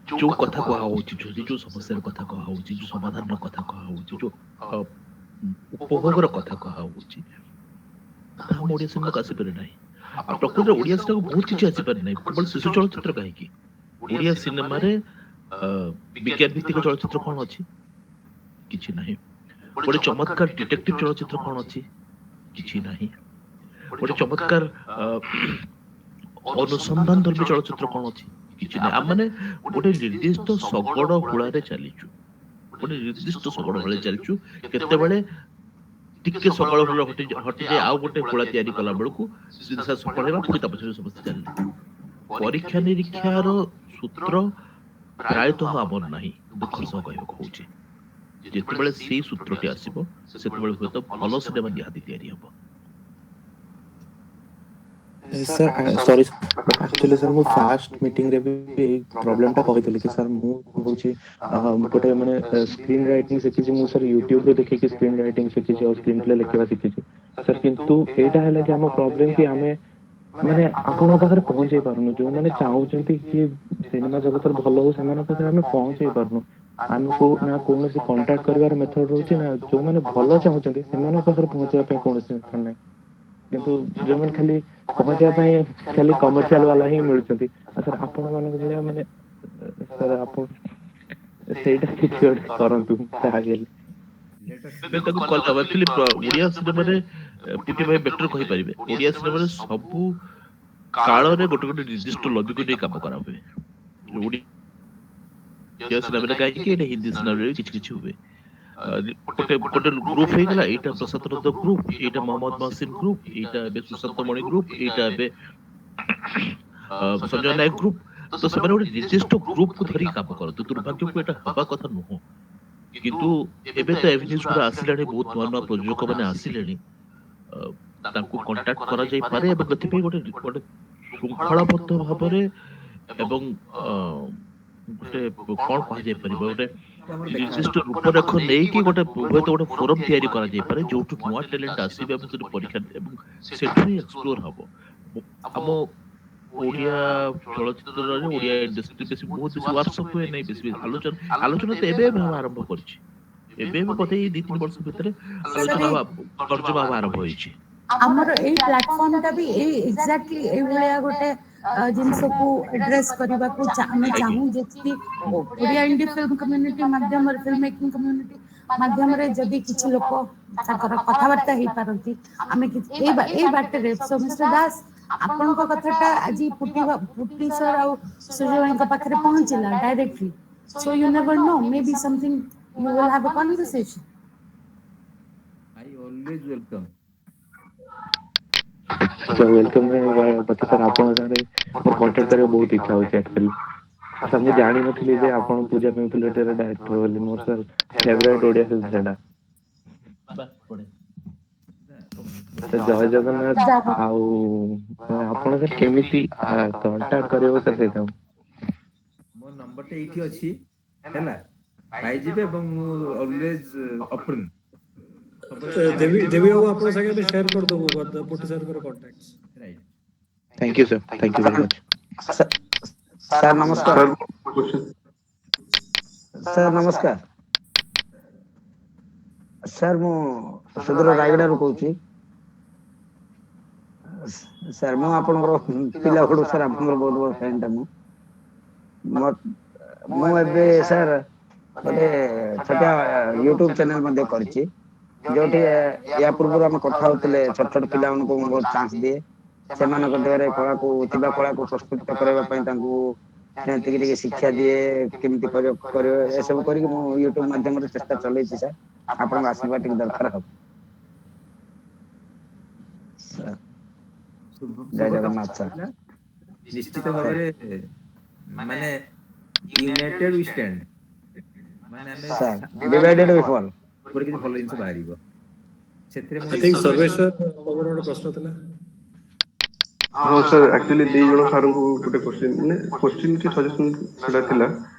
ଯୋଉ କଥା କୁହାହଉଛି ଯୋଉ ସମସ୍ୟାର କଥା କୁହାହଉଛି ଯୋଉ ସମାଧାନର କଥା କୁହାହଉଛି ଯୋଉ ଉପଭୋଗର କଥା କୁହାହଉଛି ତାହା ଆମ ଓଡିଆ ସିନେମାକୁ ଆସିପାରେ ନାହିଁ। ଆଉ ପ୍ରକୃତରେ ଓଡିଆ ସିନେମାକୁ ବହୁତ କିଛି ଆସିପାରେ ନାହିଁ କେବଳ ଶିଶୁ ଚଳଚ୍ଚିତ୍ର କାହିଁକି ଓଡିଆ ସିନେମାରେ ବିଜ୍ଞାନ ଭିତ୍ତିକ ଚଳଚ୍ଚିତ୍ର କଣ ଅଛି କିଛି ନାହିଁ। ଗୋଟେ ଚମତ୍କାର ଡିଟେକ୍ଟିଭ ଚଳଚ୍ଚିତ୍ର କଣ ଅଛି କିଛି ନାହିଁ। ଗୋଟେ ଚମତ୍କାର ଅନୁସନ୍ଧାନ ଧର୍ମୀ ଚଳଚ୍ଚିତ୍ର କଣ ଅଛି କିଛି ନାହିଁ। ଆମମାନେ ଗୋଟେ ନିର୍ଦ୍ଦିଷ୍ଟ ଶଗଡ ହୁଳାରେ ଚାଲିଛୁ ଗୋଟେ ନିର୍ଦ୍ଦିଷ୍ଟ ଶଗଡ ହୁଳାରେ ଚାଲିଛୁ କେତେବେଳେ ଟିକେ ଶଗଡ ହୁଳ ହଟିଯାଏ ଆଉ ଗୋଟେ ହୁଳା ତିଆରି କଲା ବେଳକୁ ଜିନିଷ ସଫଳ ହେବା ପୁଣି ତା ପଛରେ ସମସ୍ତେ ଚାଲିଲେ। ପରୀକ୍ଷା ନିରୀକ୍ଷାର ସୂତ୍ର ପ୍ରାୟତଃ ଆମର ନାହିଁ ଦୁଃଖର ସହ କହିବାକୁ ହଉଛି। ଯେତେବେଳେ ସେଇ ସୂତ୍ରଟି ଆସିବ ସେତେବେଳେ ହୁଏତ ଭଲ ସିନେମା ନିହାତି ତିଆରି ହବ। Sir sorry but actually sir मु फास्ट मीटिंग रे भी प्रॉब्लम टा कहितली कि सर मु होची गोटे माने स्क्रीन राइटिंग सिखिची मु सर यूट्यूब रे देखि कि स्क्रीन राइटिंग सिखिची और स्क्रीन प्ले लिखिबा सिखिची सर किंतु एटा हैला कि हम प्रॉब्लम कि हमें माने आपण पाखरे पहुंचे पारुनु जो माने चाहउचंती कि सिनेमा जगत भल हो सेमान पाखरे हमें पहुंचे पारुनु हमको ना कोनोसी कांटेक्ट करबार मेथड रहउची ना जो माने भल चाहउचंती सेमान पाखरे पहुंचे पे कोनोसी मेथड नै किंतु जो माने खाली पहुंचे पे खाली कमर्शियल वाला ही मिलुचंती सर आपण माने भलिया माने सर आपण ସେଇଟା କିଛି ଗୋଟେ କରନ୍ତୁ ତାହା ହେଲେ Let us ଏବେ ତାକୁ ଆକ୍ଚୁଆଲି ଓଡିଆ ସିନେମାରେ ପୁଟି ଭାଇ ବେଟର କହିପାରିବେ ଓଡିଆ ସିନେମାରେ ସବୁ କାଳରେ ଗୋଟେ ଗୋଟେ ନିର୍ଦ୍ଦିଷ୍ଟ ଲଜିକୁ ନେଇ କାମ କରା ହୁଏ ଓଡିଆ ସିନେମାରେ କାହିଁକି ଏଇଟା ହିନ୍ଦୀ ସିନେମାରେ କିଛି କିଛି ହୁଏ ଗୋଟେ ଗୋଟେ ଗ୍ରୁପ ହେଇଗଲା ଏଇଟା ପ୍ରଶାନ୍ତ ରଥ ଗ୍ରୁପ ଏଇଟା ମହମ୍ମଦ ମାସିମ ଗ୍ରୁପ ଏଇଟା ଏବେ ସୁଶାନ୍ତ ମଣି ଗ୍ରୁପ ଏଇଟା ଏବେ ସଞ୍ଜୟ ନାୟକ ଗ୍ରୁପ ତ ସେମାନେ ଗୋଟେ ନିର୍ଦ୍ଦିଷ୍ଟ ଗ୍ରୁପକୁ ଧରି କାମ କରନ୍ତି ଦୁର୍ଭାଗ୍ୟକୁ ଏଇଟା ହବା କଥା ନୁହଁ କିନ୍ତୁ ଏବେ ତ ଏଭିନିଉଜ ଗୁଡା ଆସିଲାଣି ବହୁତ ନୂଆ ନୂଆ ପ୍ରଯୋଜକ ମାନେ ଆସିଲେଣି ତାଙ୍କୁ କଣ୍ଟାକ୍ଟ କରାଯାଇପାରେ ଏବଂ ଏଥିପାଇଁ ଗୋଟେ ଗୋଟେ ଶୃଙ୍ଖଳାବଦ୍ଧ ଭାବରେ ଏବଂ ଗୋଟେ କଣ କୁହାଯାଇପାରିବ ଗୋଟେ ଆମର ଦେଖା ନିର୍ଦ୍ଦିଷ୍ଟ ରୂପରେଖ ନେଇକି ଗୋଟେ ହୁଏତ ଗୋଟେ ଫୋରମ ତିଆରି କରାଯାଇପାରେ ଯୋଉଠୁ ନୂଆ ଟ୍ୟାଲେଣ୍ଟ ଆସିବେ ଏବଂ ସେଠି ପରୀକ୍ଷା ଏବଂ ସେଠୁ ହିଁ ଏକ୍ସପ୍ଲୋର ହବ ଆମ ଓଡିଆ ଚଳଚ୍ଚିତ୍ରରେ ଓଡିଆ ଇଣ୍ଡଷ୍ଟ୍ରି ବେଶୀ ବହୁତ ବେଶୀ ୱାର୍କସପ ହୁଏ ନାହିଁ ବେଶୀ ଆଲୋଚନା ଆଲୋଚନା ତ ଏବେ ହେବା ଆରମ୍ଭ କରିଛି ଏବେ ବି ବୋଧେ ଏଇ 2-3 ବର୍ଷ ଭିତରେ सर ଆଲୋଚନା ହବା ତର୍ଜମା ହବା ଆରମ୍ଭ ହେଇଛି ଆମର ଏଇ ପ୍ଲାଟଫର୍ମ ଟା ବି ଏଇ ଏକ୍ଜାକ୍ଟଲି ଏଇ ଭଳିଆ ଗୋଟେ ଜିନିଷକୁ ଆଡ୍ରେସ କରିବାକୁ ଆମେ ଆଜ୍ଞା ଚାହୁଁ ଯେତିକି ଓଡିଆ ଇଣ୍ଡି ଫିଲ୍ମ କମ୍ୟୁନିଟି ମାଧ୍ୟମରେ ଫିଲ୍ମ ମେକିଂ କମ୍ୟୁନିଟି ମାଧ୍ୟମରେ ଯଦି କିଛି ଲୋକ ତାଙ୍କର କଥାବାର୍ତ୍ତା ହେଇପାରନ୍ତି ଆମେ ଏଇ ବାଟରେ ସୋ ମିଷ୍ଟର ଦାସ ଆପଣଙ୍କ କଥାଟା ଆଜି ପୁଟି ସର ଆଉ ସୁଜୟ ଭାଇଙ୍କ ପାଖରେ ପହଞ୍ଚିଲା directly so you never know maybe something you will have a conversation I always welcome. Welcome पता सर आपण सारे मोर कांटेक्ट करे बहुत इच्छा होची एक्चुअली सर मु जानि नथिली जे आपण पूजा पेंपलेटर डायरेक्टर बोली more sir favourite Odia film सेटा जय जगन्नाथ आउ आपण सर केमिति कांटेक्ट करियो सर सेटा ମୋ ନମ୍ବରଟା ଏଇଠି ଅଛି ହେଲା ପାଇଯିବେ ଏବଂ ମୁଁ ଅଲୱେଜ ଓପନ୍ ଦେବି ବାବୁ ଆପଣଙ୍କ ସାଙ୍ଗେ ଆମେ ସେୟାର କରିଦେବୁ ପଟି ସାର୍ଙ୍କର contact right thank you sir thank you very much sir ନମସ୍କାର ସାର୍ ନମସ୍କାର ସାର୍ ମୁଁ ସୁଦୂର ରାୟଗଡ଼ାରୁ କହୁଛି ସାର୍ ମୁଁ ଆପଣଙ୍କର ପିଲା ବେଳୁ ସାର୍ ଆପଣଙ୍କର ବହୁତ ବଡ଼ ଫ୍ୟାନ୍ଟା ମୁଁ ଏବେ ସାର୍ ଗୋଟେ ଛୋଟିଆ ୟୁଟ୍ୟୁବ ଚ୍ୟାନେଲ ମଧ୍ୟ କରିଛି ଯୋଉଠି ୟା ପୂର୍ବରୁ ଆମେ କଥା ହଉଥିଲେ ଛୋଟ ଛୋଟ ପିଲାମାନଙ୍କୁ ମୁଁ ବହୁତ ଚାନ୍ସ ଦିଏ ସେମାନଙ୍କ ଦେହରେ କଳାକୁ ପ୍ରସ୍ତୁତ କରିବା ପାଇଁ ତାଙ୍କୁ ଟିକେ ଟିକେ ଶିକ୍ଷା ଦିଏ କେମିତି କରିବ ଏସବୁ କରିକି ମୁଁ ୟୁଟ୍ୟୁବ ମାଧ୍ୟମରେ ଚେଷ୍ଟା ଚଲେଇଛି ସାର୍ ଆପଣଙ୍କ ଆଶୀର୍ବାଦ ଟିକେ ଦରକାର ହବ ଜୟ ଜଗନ୍ନାଥ ସାର୍ ନିଶ୍ଚିତ ଭାବରେ ମାନେ ୟୁନାଇଟେଡ ୱି ଷ୍ଟାଣ୍ଡ ମାନେ ଆମେ ସାର୍ ଡିଭାଇଡେଡ ୱି ଫଲ୍ ଉପରେ କିଛି ଭଲ ଜିନିଷ ବାହାରିବ ସେଥିରେ ମୁଁ ଆଇ ଥିଙ୍କ ସର୍ବେଶ୍ୱର ବାବୁର ଗୋଟେ ପ୍ରଶ୍ନ ଥିଲା ହଁ ସାର୍ ଆକ୍ଚୁଆଲି ଦି ଜଣ ସାର୍ଙ୍କୁ ଗୋଟେ କ୍ୱେଶ୍ଚିନ୍ ମାନେ କ୍ୱେଶ୍ଚିନ୍ କି ସଜେସନ୍ ସେଟା ଥିଲା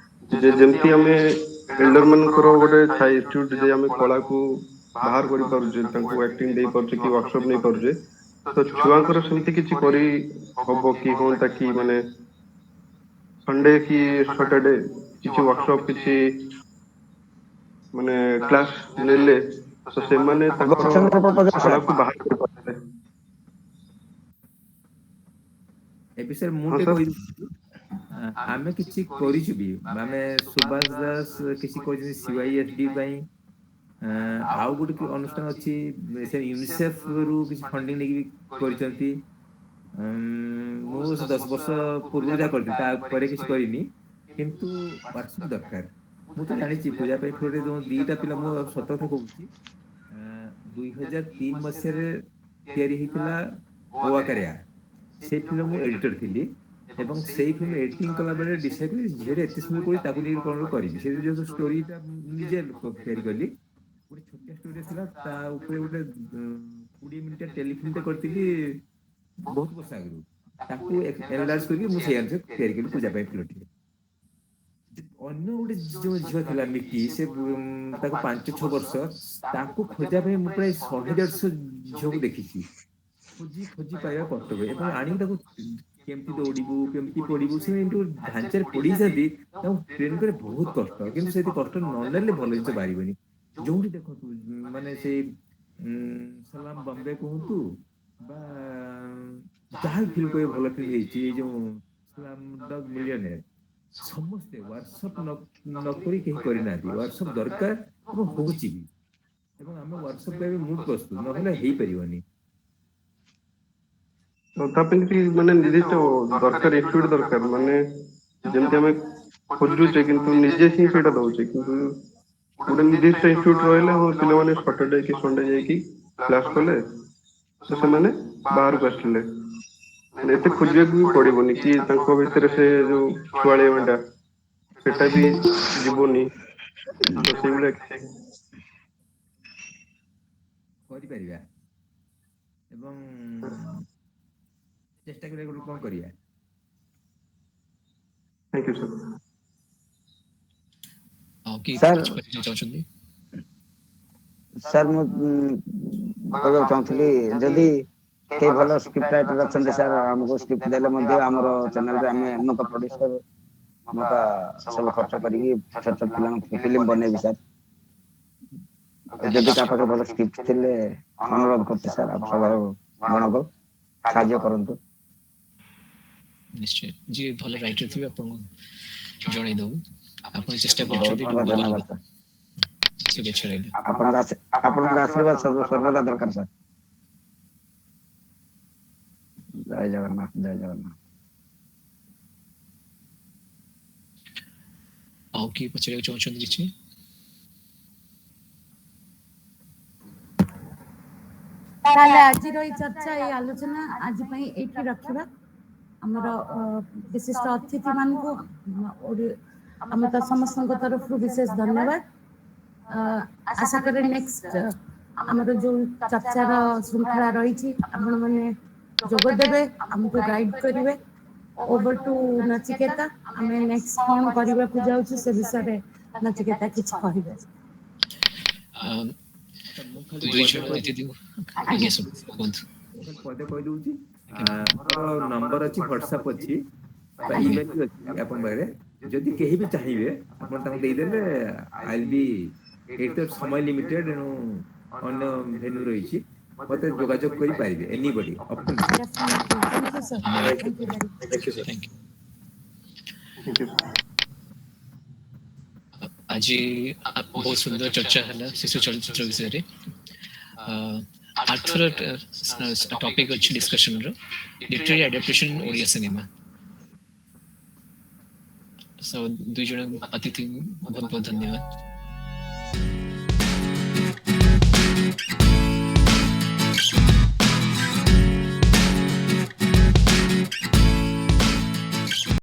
ଯେ ଯେମିତି ଆମେ ଏଲ୍ଡର ମାନଙ୍କର ଗୋଟେ ଥାଏ ଇନଷ୍ଟିଚ୍ୟୁଟ୍ ଯେ ଆମେ କଳାକୁ ବାହାର କରିପାରୁଛେ ତାଙ୍କୁ ଆକ୍ଟିଂ ଦେଇପାରୁଛେ କି ୱାର୍କସପ୍ ନେଇପାରୁଛେ ତ ଛୁଆଙ୍କର ସେମିତି କିଛି କରି ହବ କି ହୁଅନ୍ତା କି ମାନେ ସଣ୍ଡେ କି ସଟରଡେ କିଛି ୱାର୍କସପ୍ କିଛି ମାନେ କ୍ଲାସ୍ ନେଲେ ତ ସେମାନେ ତାଙ୍କର ବର୍ଷଙ୍କର ପ୍ରପୋଜାଲ ସାର୍ କଳାକୁ ବାହାର କରିପାରିବେ ଏ ବିଷୟରେ ମୁଁ ହଁ ଟିକେ ସାର୍ କହିବି ଆମେ କିଛି କରିଛୁ ବି ଆମେ ସୁଭାଷ ଦାସ କିଛି କରିଛନ୍ତି CYFD ପାଇଁ ଆଉ ଗୋଟେ ଅନୁଷ୍ଠାନ ଅଛି ସେ ୟୁନିସେଫ ରୁ କିଛି ଫଣ୍ଡିଂ ନେଇକି ବି କରିଛନ୍ତି ମୁଁ 10 ବର୍ଷ ପୂର୍ବରୁ ଯାହା କରିଥିଲି ତାପରେ କିଛି କରିନି କିନ୍ତୁ ୱାର୍କସପ୍ ଦରକାର ମୁଁ ତ ଜାଣିଛି ପୂଜା ପାଇଁ ଫ୍ଲୋରେ ଯୋଉ ଦିଟା ପିଲା ମୁଁ ସତ କଥା କହୁଛି 2003 ମସିହାରେ ତିଆରି ହେଇଥିଲା ଓଆକାରିଆ ସେଇ ଫିଲ୍ମ ମୁଁ ଏଡିଟର ଥିଲି ଏବଂ ସେଇ ଫିଲ୍ମ ଏଡିଟିଂ କଲା ବେଳେ ଡିସାଇଡ୍ କଲି ଝିଅଟା ଏତେ ସୁନ୍ଦର କରି ତାକୁ ନେଇକି କଣ କରିବି ସେ ଯୋଉ ଷ୍ଟୋରିଟା ନିଜେ ତିଆରି କଲି ଗୋଟେ ଛୋଟିଆ ଷ୍ଟୋରି ଥିଲା ତା ଉପରେ ଗୋଟେ 20 ମିନିଟ୍ ଟେଲିଫିଲ୍ମଟେ କରିଥିଲି ବହୁତ ବର୍ଷ ଆଗରୁ ତାକୁ ଏନଲାର୍ଜ କରିକି ମୁଁ ସେଇ ଅନୁସାରେ ତିଆରି କଲି ପୂଜା ପାଇଁ ଫୁଲଟିଏ। ଅନ୍ୟ ଗୋଟେ ଯୋଉ ଝିଅ ଥିଲା ମିକି, ସେ ତାକୁ 5-6 ବର୍ଷ, ତାକୁ ଖୋଜିବା ପାଇଁ ମୁଁ ପ୍ରାୟ 100-150 ଝିଅକୁ ଦେଖିଛି। ଖୋଜି ପାଇବା କଷ୍ଟ ହୁଏ ଏବଂ ଆଣିକି ତାକୁ କେମିତି ଦୌଡ଼ିବୁ କେମିତି ପଡ଼ିବୁ ସେ ଏମିତି ଢାଞ୍ଚାରେ ପଡ଼ିଛନ୍ତି, ତାକୁ ଟ୍ରେନ୍ କରିବା ବହୁତ କଷ୍ଟ। କିନ୍ତୁ ସେଠି କଷ୍ଟ ନ ନେଲେ ଭଲ ଜିନିଷ ବାହାରିବନି। ଯୋଉଠି ଦେଖନ୍ତୁ ମାନେ ସେଇ ସଲାମ ବମ୍ବେ କୁହନ୍ତୁ ବା ଯାହା ଫିଲ୍ମ କହିବେ ଭଲ ଫିଲ୍ମ ହେଇଛି, ଏଇ ଯୋଉ ସ୍ଲାମଡଗ୍ ମିଲିୟନେୟାର, ସମସ୍ତେ ୱାର୍କସପ୍ ନକରି କେହି କରିନାହାନ୍ତି। ୱାର୍କସପ୍ ଦରକାର ଏବଂ ହଉଛି ବି, ଏବଂ ଆମେ ୱାର୍କସପ୍ ପାଇଁ ମୁଁ ପ୍ରସ୍ତୁତ, ନହେଲେ ହେଇପାରିବନି। ତା ପାଇଁ କିଛି ମାନେ ନିର୍ଦ୍ଦିଷ୍ଟ ଦରକାର, ଇନଷ୍ଟିଟ୍ୟୁଟ୍ ଦରକାର, ମାନେ ଯେମିତି ଆମେ ଖୋଜୁଛେ କିନ୍ତୁ ନିଜେ ହିଁ ସେଇଟା ଦଉଛେ, କିନ୍ତୁ ଗୋଟେ ନିର୍ଦ୍ଦିଷ୍ଟ ଇନଷ୍ଟିଟ୍ୟୁଟ୍ ରହିଲେ ହଁ ପିଲାମାନେ ସଟରଡେ କି ସଣ୍ଡେ ଯାଇକି କ୍ଲାସ୍ କଲେ ତ ସେମାନେ ବାହାରକୁ ଆସିଲେ, ଏତେ ଖୋଜିବାକୁ ବି ପଡ଼ିବନି କି ତାଙ୍କ ଭିତରେ ସେ ଯୋଉ ଛୁଆଳିଆଟା ସେଟା ବି ଯିବନି, ତ ସେଇଭଳିଆ କରିପାରିବା ଏବଂ ଚେଷ୍ଟା କରିବା ଗୋଟେ କଣ କରିବା। Thank you sir. ଆଉ କି ସାର୍ କିଛି ପଚାରିବାକୁ ଚାହୁଁଛନ୍ତି? ସାର୍ ମୁଁ କହିବାକୁ ଚାହୁଁଥିଲି, ଯଦି କେହି ଭଲ ସ୍କ୍ରିପ୍ଟ ରାଇଟର ଅଛନ୍ତି ସାର୍, ଆମକୁ ସ୍କ୍ରିପ୍ଟ ଦେଲେ ମଧ୍ୟ ଆମର ଚ୍ୟାନେଲରେ ଆମେ ମୌକା ପ୍ରଡ୍ୟୁସର ମୌକା ସବୁ ଖର୍ଚ୍ଚ କରିକି ଛୋଟ ଛୋଟ ପିଲାଙ୍କ ଫିଲ୍ମ ବନେଇବି ସାର୍। ଯଦି କାହା ପାଖରେ ଭଲ ସ୍କ୍ରିପ୍ଟ ଥିଲେ ଅନୁରୋଧ କରୁଛି ସାର୍, ଆପଣ ସଭାର ଗଣକୁ ସାହାଯ୍ୟ କରନ୍ତୁ। ନିଶ୍ଚୟ, ଯିଏ ଭଲ ରାଇଟର ଥିବେ ଆପଣଙ୍କୁ ଜଣେଇ ଦବୁ। ଆପଣ ଚେଷ୍ଟା ବହୁତ କରୁଛନ୍ତି ବହୁତ ଧନ୍ୟବାଦ ସାର୍। ଶୁଭେଚ୍ଛା ରହିଲା। ଆପଣଙ୍କ ଆଶୀର୍ବାଦ ସର୍ବଦା ଦରକାର ସାର୍। ଜୟ ଜଗନ୍ନାଥ, ଜୟ ଜଗନ୍ନାଥ। ଆଉ କିଏ ପଚାରିବାକୁ ଚାହୁଁଛନ୍ତି କିଛି? ତାହେଲେ ଆଜିର ଏଇ ଚର୍ଚ୍ଚା, ଏଇ ଆଲୋଚନା ଆଜି ପାଇଁ ଏଇଠି ରଖିବା। ଆମର ବିଶିଷ୍ଟ ଅତିଥି ମାନଙ୍କୁ ଆମ ତ ସମସ୍ତଙ୍କ ତରଫରୁ ବିଶେଷ ଧନ୍ୟବାଦ। ଆଶା କରେ ନେକ୍ସଟ ଆମର ଯୋଉ ଚର୍ଚ୍ଚାର ଶୃଙ୍ଖଳା ରହିଛି ଆପଣମାନେ ଯୋଗ ଦେବେ, ଆମକୁ ଗାଇଡ କରିବେ। ଓଭର ଟୁ ନଚିକେତା, ଆମେ ନେକ୍ସଟ କଣ କରିବାକୁ ଯାଉଛୁ ସେ ବିଷୟରେ ନଚିକେତା କିଛି କହିବେ। ମୁଁ ଖାଲି ଦୁଇ ଜଣ ଅତିଥି, ଆଜ୍ଞା ସାର୍ କୁହନ୍ତୁ। ପଦେ କହିଦଉଛି, ମୋର ନମ୍ବର ଅଛି, ହ୍ୱାଟ୍ସଆପ୍ ଅଛି ବା ଇମେଲ ବି ଅଛି ଆପଣଙ୍କ ପାଖରେ। ଯଦି କେହି ବି ଚାହିଁବେ ଆପଣ ତାଙ୍କୁ ଦେଇଦେଲେ, ଆଇଲ୍ ବି, ଏଇଠି ତ ସମୟ ଲିମିଟେଡ୍, ଏଣୁ ଅନ୍ୟ ଭେନ୍ୟୁ ରହିଛି, ମତେ ଯୋଗାଯୋଗ କରିପାରିବେ anybody up to me. Thank you, sir. Thank you very much. Thank you sir. Thank you. ଆଜି ବହୁତ ସୁନ୍ଦର ଚର୍ଚ୍ଚା ହେଲା ଶିଶୁ ଚଳଚ୍ଚିତ୍ର ବିଷୟରେ। ଆର୍ଥର ଟପିକ ଅଛି ଡିସ୍କସନର ଲିଟରାରୀ ଆଡାପ୍ଟେସନ ଓଡ଼ିଆ ସିନେମା। ଦୁଇ ଜଣ ଅତିଥି ବହୁତ ବହୁତ ଧନ୍ୟବାଦ।